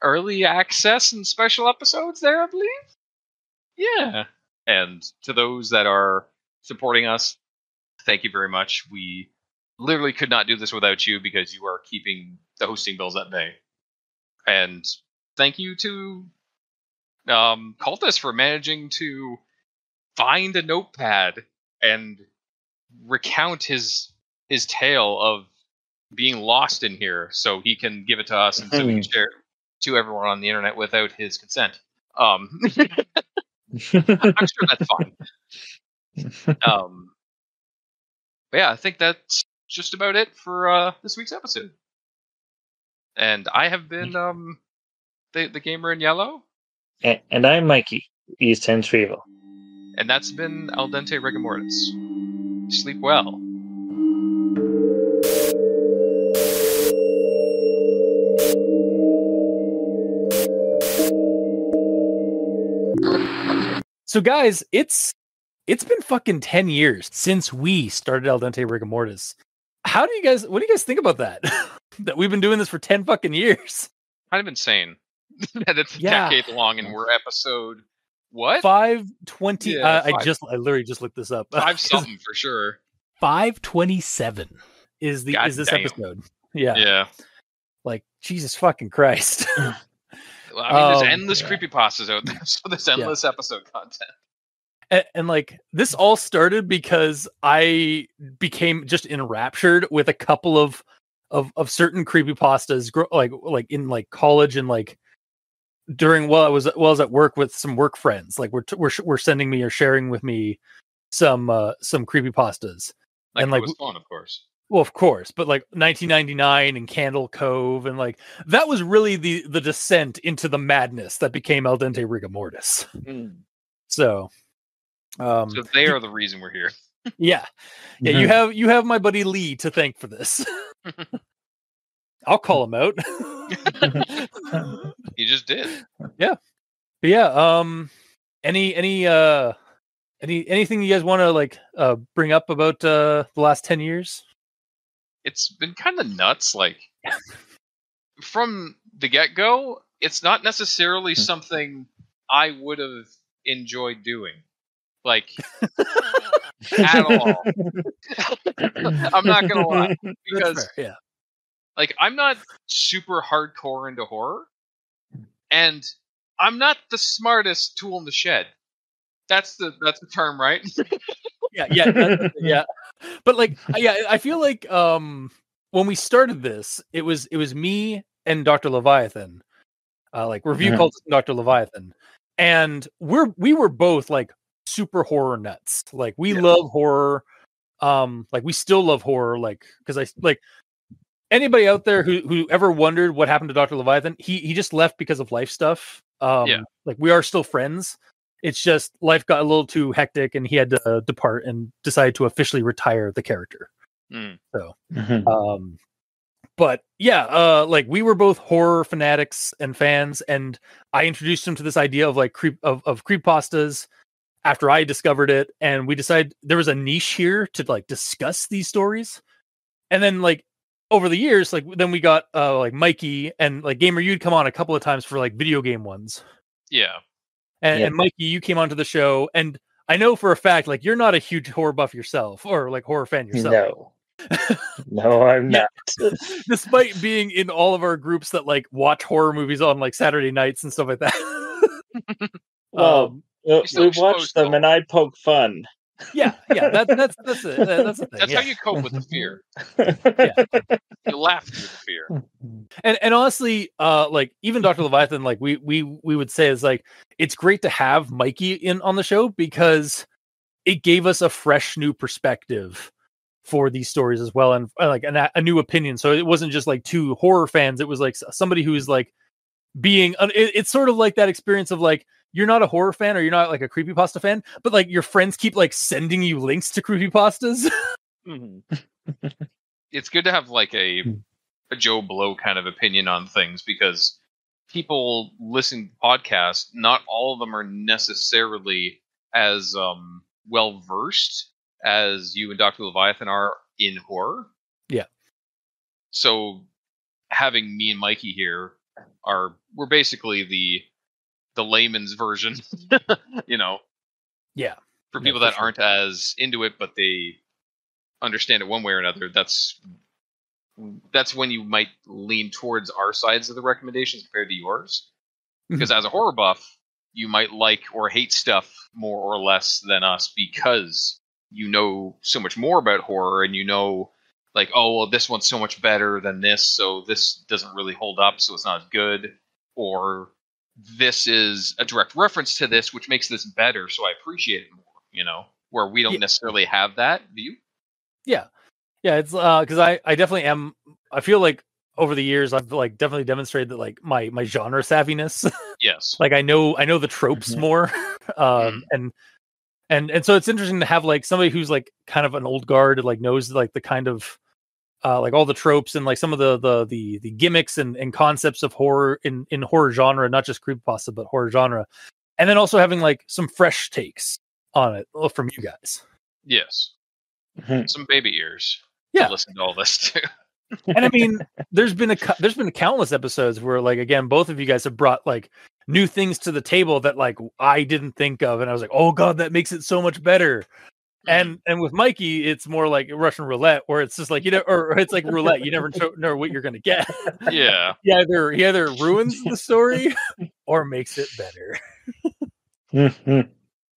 early access and special episodes there, I believe. Yeah. And to those that are supporting us, thank you very much. We literally could not do this without you because you are keeping the hosting bills at bay. And thank you to Cultist for managing to find a notepad and recount his tale of being lost in here so he can give it to us and so we can share it to everyone on the internet without his consent. I'm sure that's fine. But yeah, I think that's just about it for this week's episode. And I have been the Gamer in Yellow. And I'm Mikey, East End Trevel. And that's been Al Dente Rigamortis. Sleep well. So guys, it's been fucking 10 years since we started Al Dente Rigamortis. What do you guys think about that? That we've been doing this for 10 fucking years. Kind of insane that it's a decade long and we're episode what? 520. Yeah, I literally just looked this up. 5 something for sure. 527 is this episode. Yeah. Yeah. Like Jesus fucking Christ. Well, I mean, there's endless creepypastas out there, so there's endless episode content. And like this all started because I became just enraptured with a couple of certain creepypastas, like in like college and like during while I was at work with some work friends. Like we're sending me or sharing with me some creepypastas. Like, and like it was fun, of course. Well, of course, but like 1999 and Candle Cove, and like that was really the descent into the madness that became Al Dente Rigamortis. So they are the reason we're here. Yeah. You have my buddy Lee to thank for this. I'll call him out. You just did. Yeah. But yeah. Anything you guys want to like bring up about the last 10 years? It's been kind of nuts. Like from the get-go, it's not necessarily something I would have enjoyed doing. Like at all. I'm not gonna lie. Because like I'm not super hardcore into horror. And I'm not the smartest tool in the shed. That's the term, right? Yeah. But like, I feel like when we started this, it was me and Dr. Leviathan, like review called Dr. Leviathan, and we were both like super horror nuts. Like we love horror, like we still love horror, like because I like anybody out there who ever wondered what happened to Dr. Leviathan, he just left because of life stuff. Like we are still friends. It's just life got a little too hectic and he had to depart and decided to officially retire the character. So, but yeah, like we were both horror fanatics and fans, and I introduced him to this idea of like creepypastas after I discovered it, and we decided there was a niche here to like discuss these stories. And then like over the years, like then we got like Mikey and like Gamer, you'd come on a couple of times for like video game ones. Yeah. And Mikey, you came onto the show, and I know for a fact, like you're not a huge horror buff yourself, or like horror fan yourself. No, I'm not. Despite being in all of our groups that like watch horror movies on like Saturday nights and stuff like that. Well, we watch them, and I poke fun. Yeah, that's it. That's the thing. That's how you cope with the fear. You laugh through the fear. And honestly, like even Dr. Leviathan, like we would say is like it's great to have Mikey in on the show because it gave us a fresh new perspective for these stories as well, and like a new opinion. So it wasn't just like two horror fans; it was like somebody who's like being. It's sort of like that experience of like you're not a horror fan or you're not like a creepypasta fan, but like your friends keep like sending you links to creepypastas. It's good to have like a Joe Blow kind of opinion on things, because people listen to podcasts, not all of them are necessarily as well versed as you and Dr. Leviathan are in horror. Yeah. So having me and Mikey here we're basically the layman's version, you know. Yeah. For people that aren't as into it, but they understand it one way or another, that's when you might lean towards our sides of the recommendations compared to yours. Because as a horror buff, you might like or hate stuff more or less than us, because you know so much more about horror, and you know, like, oh, well, this one's so much better than this, so this doesn't really hold up, so it's not as good. Or this is a direct reference to this, which makes this better, so I appreciate it more, you know, where we don't necessarily have that view. Yeah. Yeah, it's because I definitely am. I feel like over the years I've like definitely demonstrated that like my genre savviness. Yes. Like I know the tropes more. And so it's interesting to have like somebody who's like kind of an old guard, like knows like the kind of like all the tropes and like some of the gimmicks and concepts of horror in horror genre, not just creepypasta, but horror genre. And then also having like some fresh takes on it from you guys. Yes. Some baby ears. Yeah. To listen to all this too. And I mean, there's been countless episodes where like, again, both of you guys have brought like new things to the table that like I didn't think of, and I was like, oh god, that makes it so much better. And with Mikey, it's more like Russian roulette, where it's just like, you know, or it's like roulette, you never know what you're gonna get. Yeah. He either ruins the story or makes it better.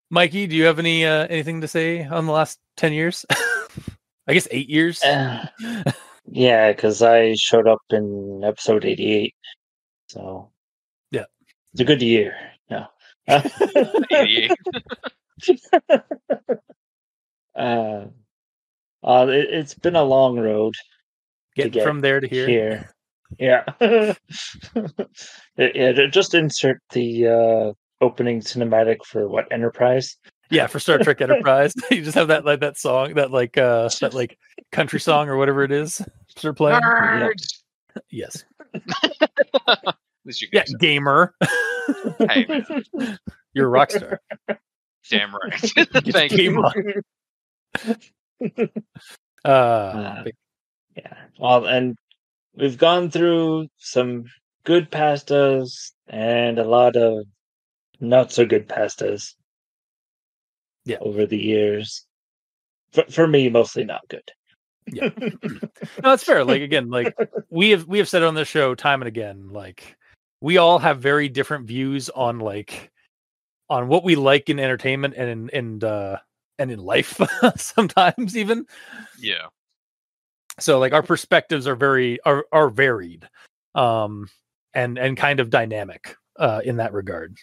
Mikey, do you have anything to say on the last 10 years? I guess 8 years. Yeah, because I showed up in episode 88, so yeah, it's a good year. Yeah, 88. It's been a long road getting from there to here. Yeah, just insert the opening cinematic for what, Enterprise? Yeah, for Star Trek Enterprise. You just have that like that song, that like country song or whatever it is. Start playing. Yes. At least you yeah, gamer. Hey, man. You're a rock star. Damn right. Thank you. Yeah. Well, and we've gone through some good pastas and a lot of not so good pastas. Yeah, over the years. For me, mostly not good. Yeah, no, it's fair. Like again, like we have said on this show time and again, like we all have very different views on what we like in entertainment and in life sometimes even. Yeah. So like our perspectives are varied, and kind of dynamic in that regard.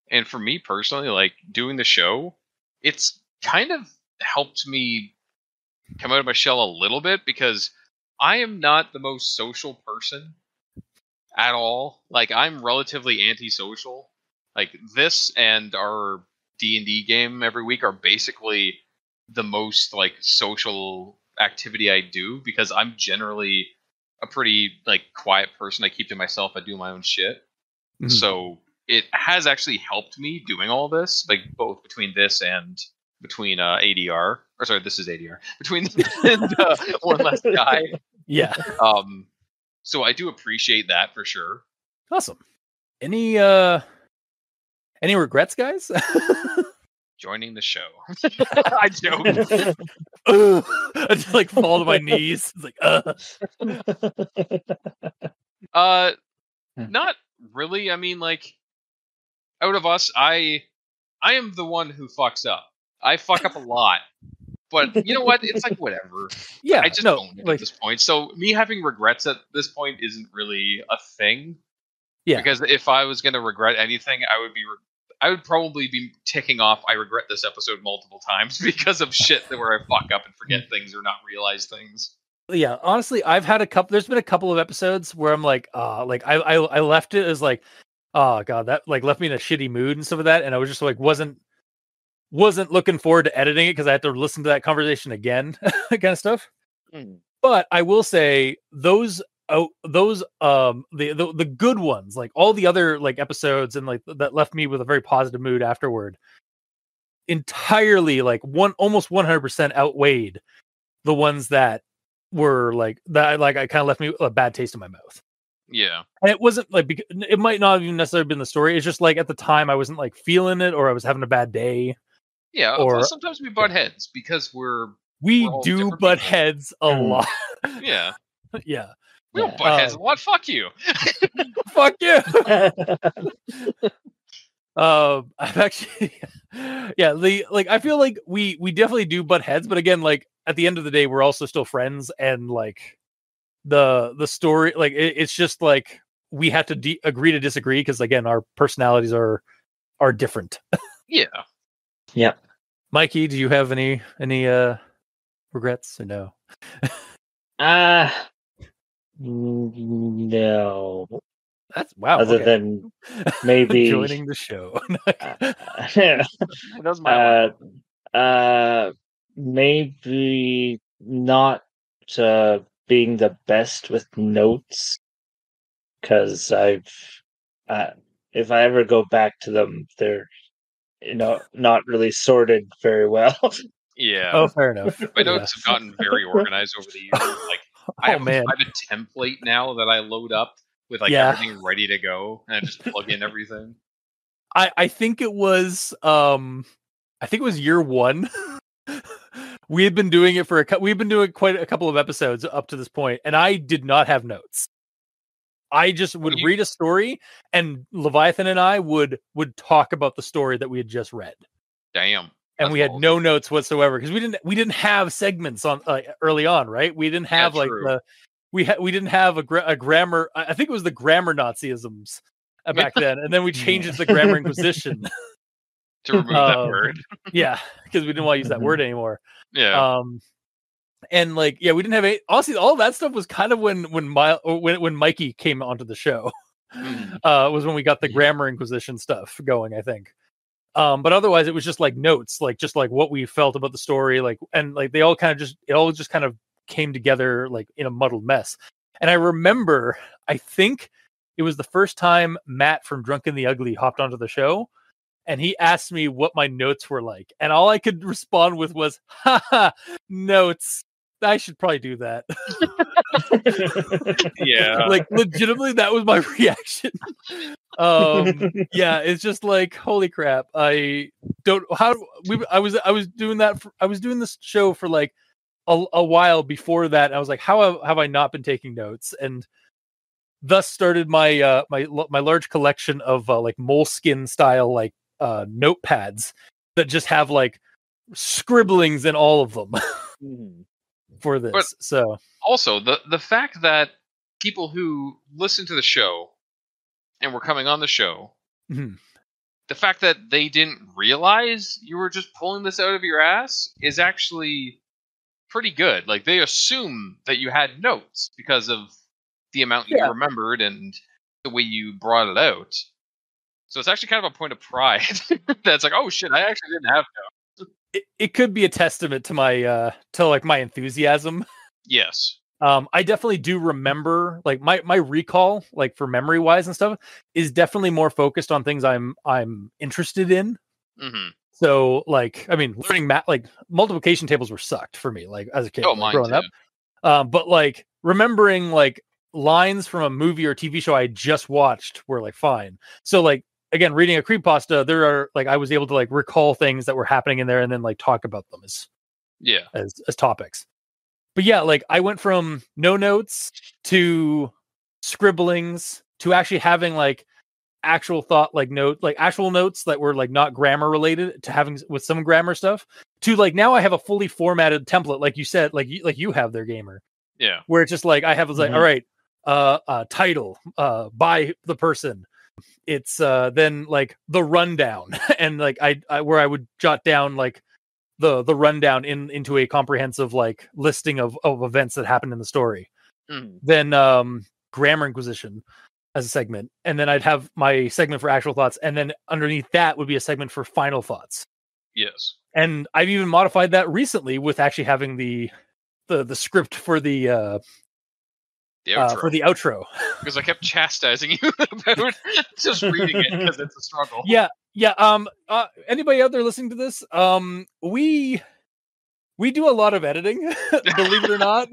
And for me personally, like doing the show, it's kind of helped me come out of my shell a little bit, because I am not the most social person at all. Like, I'm relatively antisocial. Like, this and our D&D game every week are basically the most like social activity I do, because I'm generally a pretty like quiet person. I keep to myself. I do my own shit. Mm-hmm. So it has actually helped me doing all this, like both between this and between ADR, or sorry, this is ADR, between and One Less Guy. Yeah. So I do appreciate that for sure. Awesome. Any regrets, guys? Joining the show. I joke. I just like fall to my knees. It's like, not really. I mean, like, out of us, I am the one who fucks up. I fuck up a lot. But you know what? It's like whatever. Yeah, I just don't at this point. So me having regrets at this point isn't really a thing. Yeah. Because if I was going to regret anything, I would be I would probably be ticking off I regret this episode multiple times because of shit that where I fuck up and forget things or not realize things. Yeah, honestly, I've had there's been a couple of episodes where I'm like, I left it as like, oh god, that like left me in a shitty mood and stuff like that, and I was just like wasn't looking forward to editing it because I had to listen to that conversation again, kind of stuff. But I will say those the good ones, like all the other like episodes and like that left me with a very positive mood afterward, entirely like almost 100% outweighed the ones that were like that. Like I kind of left me a bad taste in my mouth. Yeah, and it wasn't like it might not have even necessarily been the story. It's just like at the time I wasn't like feeling it, or I was having a bad day. Yeah, or sometimes we butt heads because we do butt heads a lot. Yeah, yeah. We don't butt heads a lot. Fuck you. Fuck you. I've actually, yeah. I feel like we definitely do butt heads, but again, like at the end of the day, we're also still friends, and like the story, like it's just like we have to agree to disagree because again, our personalities are different. Yeah. Yep. Mikey, do you have any regrets or no? No. That's wow. Other than maybe joining the show. That's my maybe not being the best with notes, because if I ever go back to them, they're not really sorted very well. Yeah. Oh, fair enough. My notes have gotten very organized over the years. Like I have a template now that I load up with like everything ready to go, and I just plug in everything. I think it was year one. We had been doing it we've been doing quite a couple of episodes up to this point, and I did not have notes. I just would read a story, and Leviathan and I would talk about the story that we had just read. Damn. And we had no notes whatsoever because we didn't have segments on early on, right? We didn't have we didn't have a grammar. I think it was the grammar Nazisms back then, and then we changed it to the Grammar Inquisition to remove that word. Yeah, because we didn't want to use that word anymore. Yeah. And like, yeah, we didn't have honestly, all that stuff was kind of when Mikey came onto the show. Was when we got the Grammar Inquisition stuff going, I think. But otherwise it was just like notes, like just like what we felt about the story, like, and like it all just kind of came together like in a muddled mess. And I remember, I think it was the first time Matt from Drunk and the Ugly hopped onto the show, and he asked me what my notes were like, and all I could respond with was, haha, notes. I should probably do that. Yeah. Like legitimately that was my reaction. Yeah, it's just like, holy crap. I was doing this show for like a while before that. I was like, how have I not been taking notes? And thus started my my large collection of like moleskin style like notepads that just have like scribblings in all of them. For this. But so also the fact that people who listen to the show and were coming on the show, the fact that they didn't realize you were just pulling this out of your ass is actually pretty good. Like they assume that you had notes because of the amount you remembered and the way you brought it out. So it's actually kind of a point of pride that's like, oh shit, I actually didn't have notes. It could be a testament to my my enthusiasm. Yes. I definitely do remember, like my recall, like for memory wise and stuff, is definitely more focused on things I'm interested in. So like, I mean, learning math, like multiplication tables were sucked for me, like as a kid, growing up. But like remembering like lines from a movie or TV show I just watched were like fine. So like, again, reading a creepypasta, there are like I was able to like recall things that were happening in there and then like talk about them as topics. But yeah, like I went from no notes to scribblings to actually having like actual thought, like actual notes that were like not grammar related, to having with some grammar stuff, to like now I have a fully formatted template, like you said, like you have their gamer. Yeah. Where it's just like I have like, all right, title by the person. it's then like the rundown and like I where I would jot down like the rundown into a comprehensive like listing of events that happened in the story. Mhm. Then Grammar Inquisition as a segment, and then I'd have my segment for actual thoughts, and then underneath that would be a segment for final thoughts. Yes. And I've even modified that recently with actually having the script for the outro. Because I kept chastising you about just reading it because it's a struggle. Yeah. Anybody out there listening to this? We do a lot of editing, believe it or not,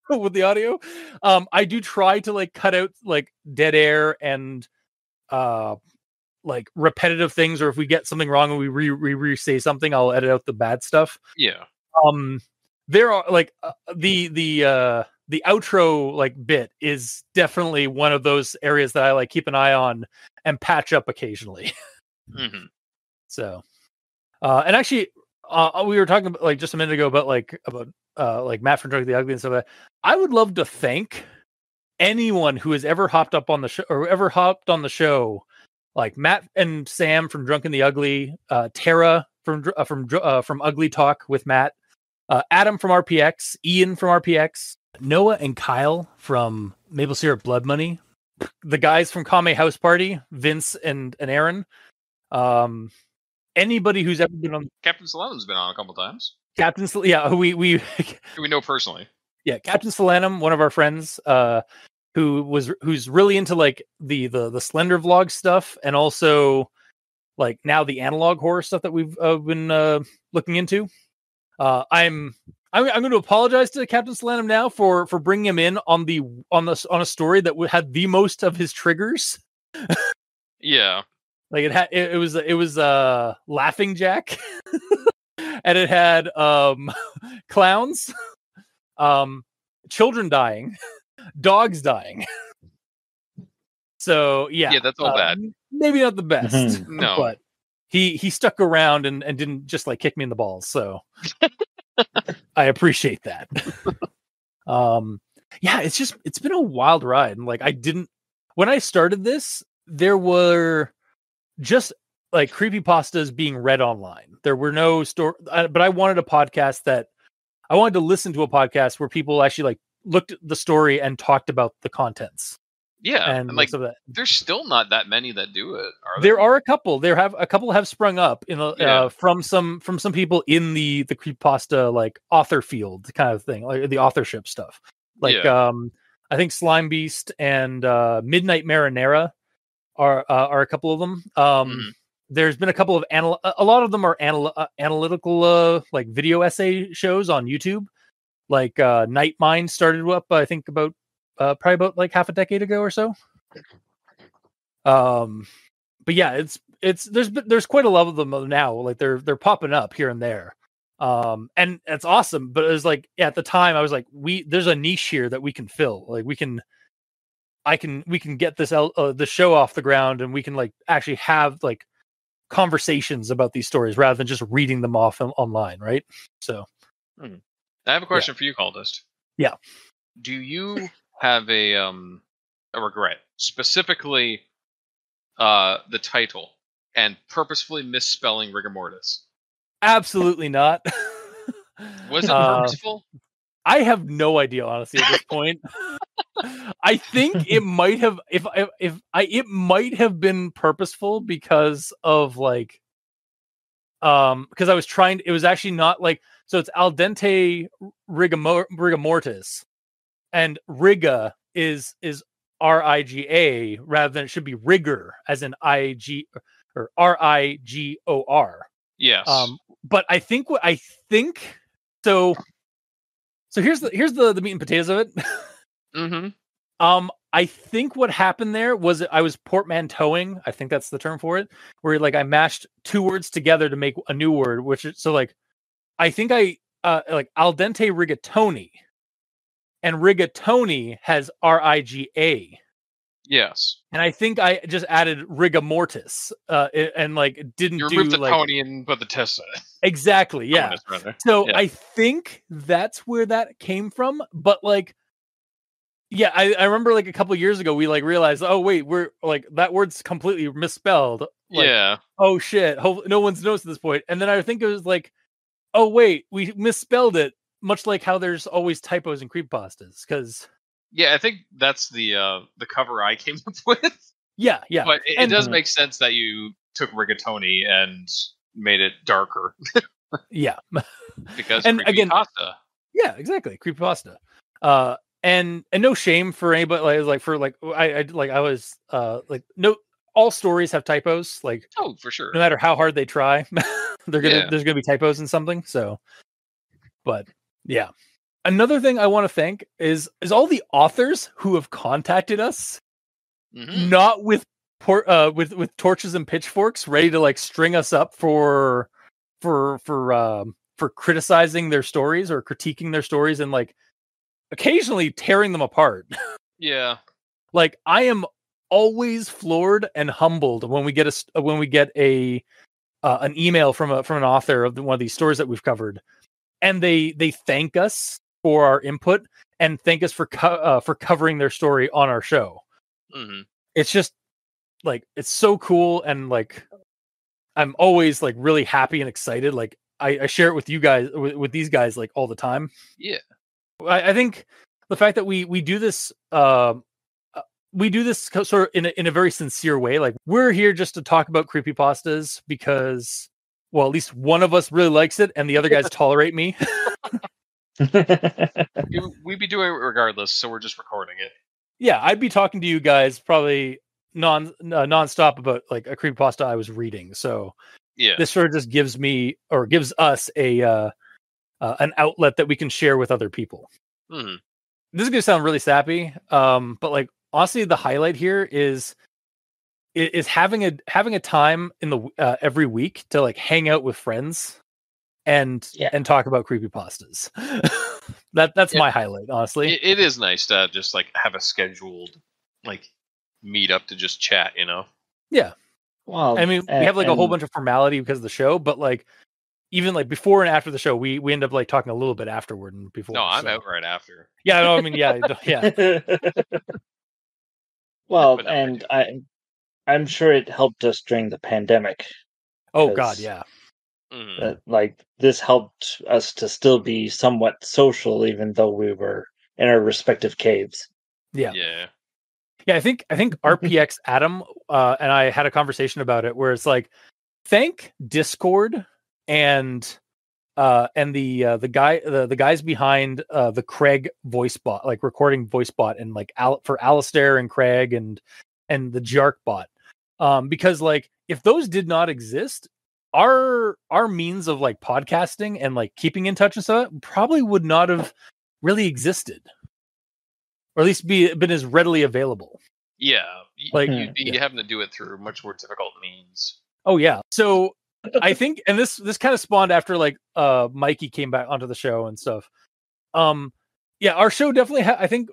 with the audio. I do try to like cut out like dead air and like repetitive things, or if we get something wrong and we re-say something, I'll edit out the bad stuff. Yeah. There are like the outro like bit is definitely one of those areas that I like keep an eye on and patch up occasionally. Mm-hmm. So, and actually, we were talking about, like just a minute ago about Matt from Drunk the Ugly and stuff like that. I would love to thank anyone who has ever hopped up on the show or ever hopped on the show, like Matt and Sam from Drunk and the Ugly, Tara from Ugly Talk with Matt, Adam from RPX, Ian from RPX, Noah and Kyle from Maple Syrup Blood Money, the guys from Kame House Party, Vince and Aaron. Anybody who's ever been on Captain Solanum's been on a couple times. Captain, yeah, we know personally. Yeah, Captain Solanum, one of our friends, who's really into like the Slender vlog stuff, and also like now the analog horror stuff that we've been looking into. I'm going to apologize to Captain Solanum now for bringing him in on a story that had the most of his triggers. Yeah. Like it was Laughing Jack, and it had clowns, children dying, dogs dying. So yeah, that's all bad. Maybe not the best, No, but he stuck around and didn't just like kick me in the balls. So I appreciate that. Yeah, it's been a wild ride, and like when I started this, there were just like creepypastas being read online. There were no but I wanted a podcast that I wanted to listen to a podcast where people actually like looked at the story and talked about the contents. Yeah, and like so that there's still not that many that do it. There are a couple. A couple have sprung up in from some people in the creepypasta like author field kind of thing, like the authorship stuff. Like I think Slime Beast and Midnight Marinara are a couple of them. There's been a couple of a lot of them are analytical like video essay shows on YouTube. Like Night Mind started up I think about probably about like half a decade ago or so. But yeah, there's quite a lot of them now. Like they're popping up here and there. And it's awesome, but it was like at the time I was like, there's a niche here that we can fill. Like we can get this the show off the ground, and we can like actually have like conversations about these stories rather than just reading them off online, right? So I have a question for you, Cultist. Yeah. Do you have a regret, specifically the title and purposefully misspelling rigor mortis? Absolutely not. Was it purposeful? I have no idea, honestly, at this point. I think it might have it might have been purposeful because of like because I was trying, it was actually not like, so it's al dente rigamortis, and riga is riga rather than it should be rigor as in ig or rigor. Yes. But I think so here's the meat and potatoes of it. Mm-hmm. I think what happened there was I was portmanteauing. I think that's the term for it, where like I mashed two words together to make a new word, which is so like I think I like al dente rigatoni, and rigatoni has riga. Yes. And I think I just added rigamortis, and like didn't you do removed the like Tony and put the Tessa. Exactly, yeah. So yeah. I think that's where that came from, but like Yeah, I remember like a couple years ago we like realized, oh wait, we're like that word's completely misspelled. Like, Yeah. oh shit, no one's noticed at this point. And then I think it was like, oh wait, we misspelled it, much like how there's always typos in creepypastas. Because Yeah, I think that's the cover I came up with. yeah, But it And- does make sense that you took rigatoni and made it darker yeah, because And again- creepypasta. yeah, exactly, creepypasta. And no shame for anybody I was like no, all stories have typos. Like Oh, for sure. no matter how hard they try, Yeah. there's gonna be typos in something. So, but yeah. Another thing I want to thank is all the authors who have contacted us, Mhm. not with with torches and pitchforks, ready to like string us up for criticizing their stories or critiquing their stories and like occasionally tearing them apart. Yeah. Like I am always floored and humbled when we get a an email from an author of one of these stories that we've covered, and they thank us for our input and thank us for covering their story on our show. Hmm. It's just like it's so cool, and like I'm always like really happy and excited. Like I share it with you guys with these guys like all the time. Yeah. I think the fact that we do this sort of in a very sincere way. Like we're here just to talk about creepypastas because, well, at least one of us really likes it, and the other guys tolerate me. We'd be doing it regardless, so we're just recording it. Yeah, I'd be talking to you guys probably nonstop about like a creepypasta I was reading. So Yeah. this sort of just gives us a an outlet that we can share with other people. Mhm. This is gonna sound really sappy, but like honestly, the highlight here is having a time in the every week to like hang out with friends and talk about creepypastas. That's my highlight, honestly. It is nice to just like have a scheduled like meet up to just chat, you know? Yeah. Well, I mean, we have like a whole bunch of formality because of the show, but like even like before and after the show, we end up like talking a little bit afterward and before. No, I'm so. out right after. Yeah, no, I mean, yeah. Well, But no, and I'm sure it helped us during the pandemic. Oh 'cause, God, yeah. Mhm. Like this helped us to still be somewhat social, even though we were in our respective caves. Yeah. Yeah. I think RPX Adam and I had a conversation about it where it's like, thank Discord and the guys behind the Craig voice bot, like recording voice bot, and like for Alistair and Craig and the Jark bot, because like if those did not exist, our means of like podcasting and like keeping in touch and stuff probably would not have really existed, or at least been as readily available. Yeah. Like you'd be having to do it through much more difficult means. Oh yeah. So I think, and this kind of spawned after like Mikey came back onto the show and stuff. Yeah, our show definitely I think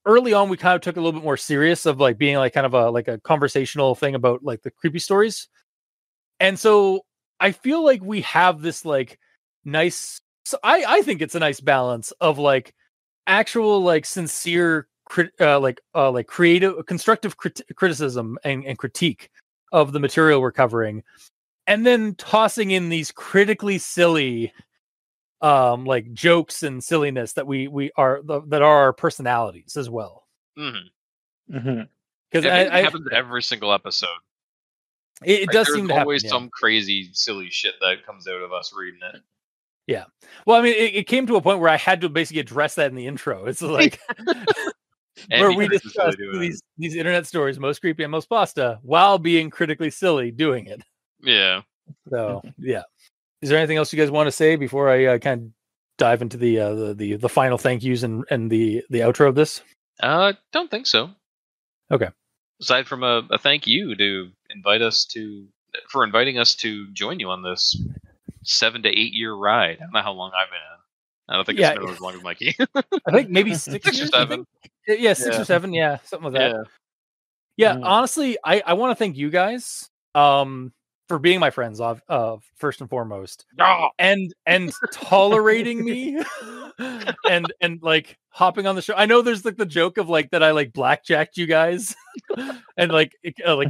early on we kind of took a little bit more serious of like being like kind of a conversational thing about like the creepy stories. And so I feel like we have this like nice, so I think it's a nice balance of like actual like sincere like creative constructive criticism and critique of the material we're covering, and then tossing in these critically silly like jokes and silliness that we are that are our personalities as well. Mm-hmm. Because it happens every single episode. It does seem to happen. There's always some crazy silly shit that comes out of us reading it. Yeah. Well, I mean, it came to a point where I had to basically address that in the intro. It's like where we discuss these internet stories, most creepy and most pasta, while being critically silly doing it. Yeah. So yeah. Is there anything else you guys want to say before I kind of dive into the final thank yous and the outro of this? Don't think so. Okay. Aside from a thank you to inviting us to join you on this 7 to 8 year ride. I don't know how long I've been in. I don't think it's been as long as Mikey. I think maybe 6 or 7. Yeah, 6 or 7. Yeah, something like that. Yeah. Honestly, I want to thank you guys for being my friends first and foremost, and tolerating me and like hopping on the show. I know there's like the joke of like that I like blackjacked you guys, and like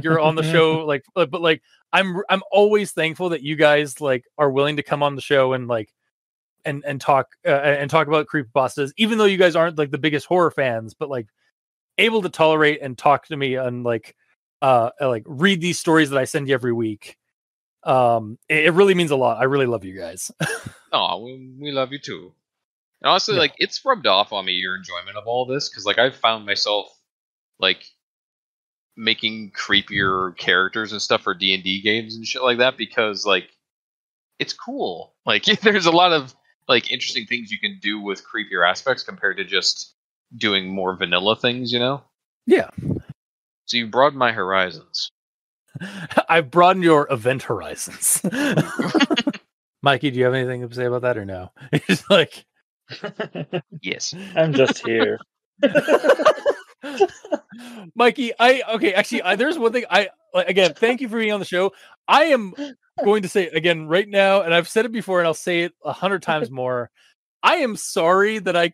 you're on the show, like but like I'm always thankful that you guys like are willing to come on the show and like and talk about creepypastas, even though you guys aren't like the biggest horror fans, but like able to tolerate and talk to me and like read these stories that I send you every week. It really means a lot. I really love you guys. Oh, we love you too. And honestly, like it's rubbed off on me your enjoyment of all this, because like I've found myself like making creepier characters and stuff for D&D games and shit like that, because like it's cool. Like there's a lot of like interesting things you can do with creepier aspects compared to just doing more vanilla things, you know? Yeah. So you broadened my horizons. I've broadened your event horizons. Mikey, do you have anything to say about that or no? He's like, yes, I'm just here. Mikey, there's one thing again, thank you for being on the show. I am going to say again right now, and I've said it before and I'll say it 100 times more. I am sorry that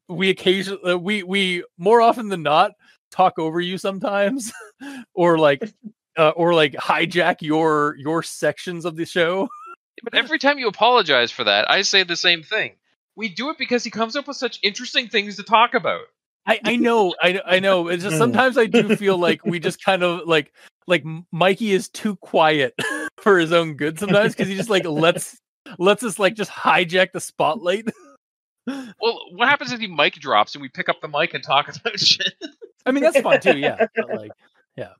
we occasionally we more often than not talk over you sometimes or hijack your sections of the show. But every time you apologize for that, I say the same thing. We do it because he comes up with such interesting things to talk about. I know. It's just sometimes I do feel like we just kind of like Mikey is too quiet for his own good sometimes, because he just like lets us like just hijack the spotlight. Well, what happens if he mic drops and we pick up the mic and talk about shit? I mean, that's fine too. Yeah, but like, yeah.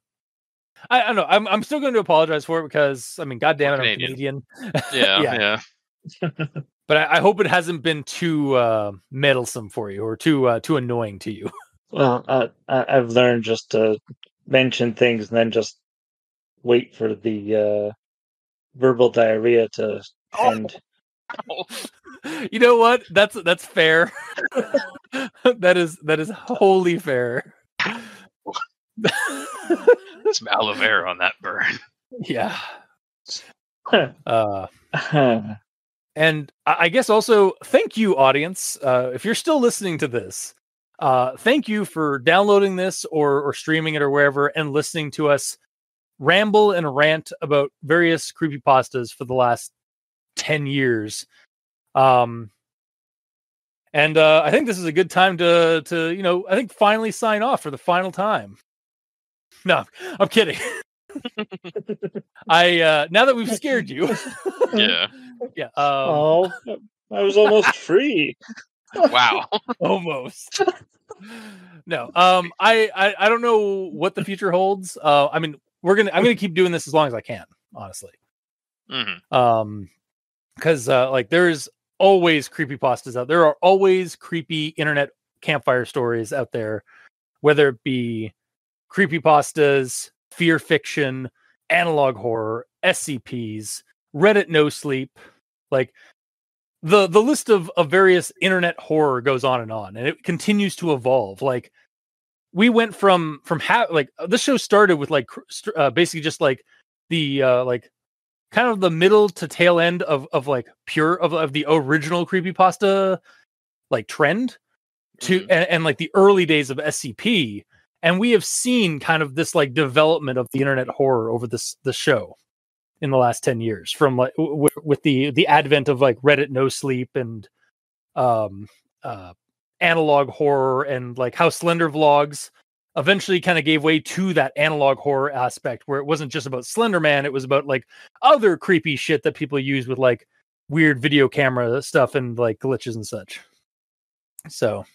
I don't know. I'm still going to apologize for it because I mean, goddamn it, I'm Canadian. Yeah. But I hope it hasn't been too meddlesome for you or too annoying to you. Well, I've learned just to mention things and then just wait for the verbal diarrhea to end. You know what? That's fair. that is wholly fair. Some aloe vera on that burn. Yeah. And I guess also thank you, audience. If you're still listening to this, thank you for downloading this or streaming it or wherever and listening to us ramble and rant about various creepypastas for the last 10 years. And I think this is a good time to I think finally sign off for the final time. No, I'm kidding. Now that we've scared you. Yeah. Yeah. I was almost free. Wow. Almost. No. I don't know what the future holds. I mean, I'm gonna keep doing this as long as I can, honestly. Mm-hmm. Because like there's always creepypastas out there. There are always creepy internet campfire stories out there, whether it be creepypastas, fear fiction, analog horror, SCPs, Reddit no sleep. Like the list of various internet horror goes on, and it continues to evolve. Like we went from this show started with like basically just like the like kind of the middle to tail end of like pure of the original creepypasta like trend to and like the early days of SCP. And we have seen kind of this like development of the internet horror over the show in the last 10 years, from like with the advent of like Reddit no sleep and analog horror, and like how Slender Vlogs eventually kind of gave way to that analog horror aspect, where it wasn't just about Slender Man, it was about like other creepy shit that people use with like weird video camera stuff and like glitches and such. So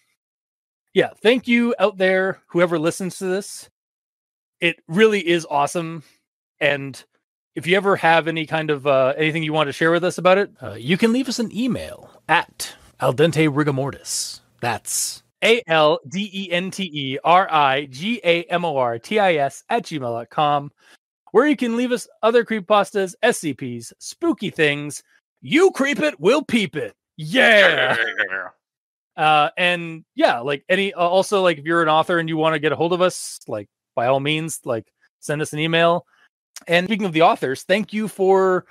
yeah, thank you out there, whoever listens to this. It really is awesome. And if you ever have any kind of anything you want to share with us about it, you can leave us an email at Dente Rigamortis. That's ALDENTERIGAMORTIS@gmail.com, where you can leave us other creepypastas, SCPs, spooky things. You creep it, we'll peep it. Yeah. And yeah, like any also like if you're an author and you want to get a hold of us, like by all means, like send us an email. And speaking of the authors, thank you for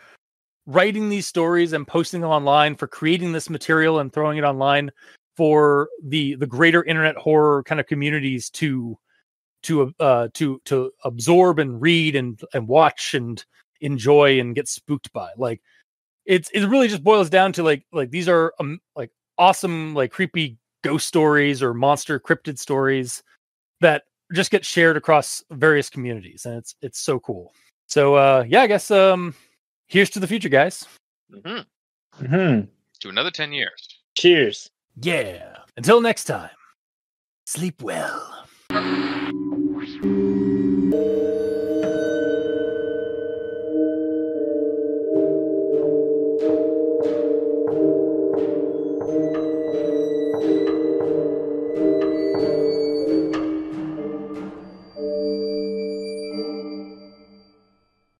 writing these stories and posting them online, for creating this material and throwing it online for the greater internet horror kind of communities to absorb and read and watch and enjoy and get spooked by. Like it really just boils down to like these are like awesome, like creepy ghost stories or monster cryptid stories that just get shared across various communities, and it's so cool. So yeah, I guess here's to the future, guys. To another 10 years. Cheers. Yeah. Until next time. Sleep well.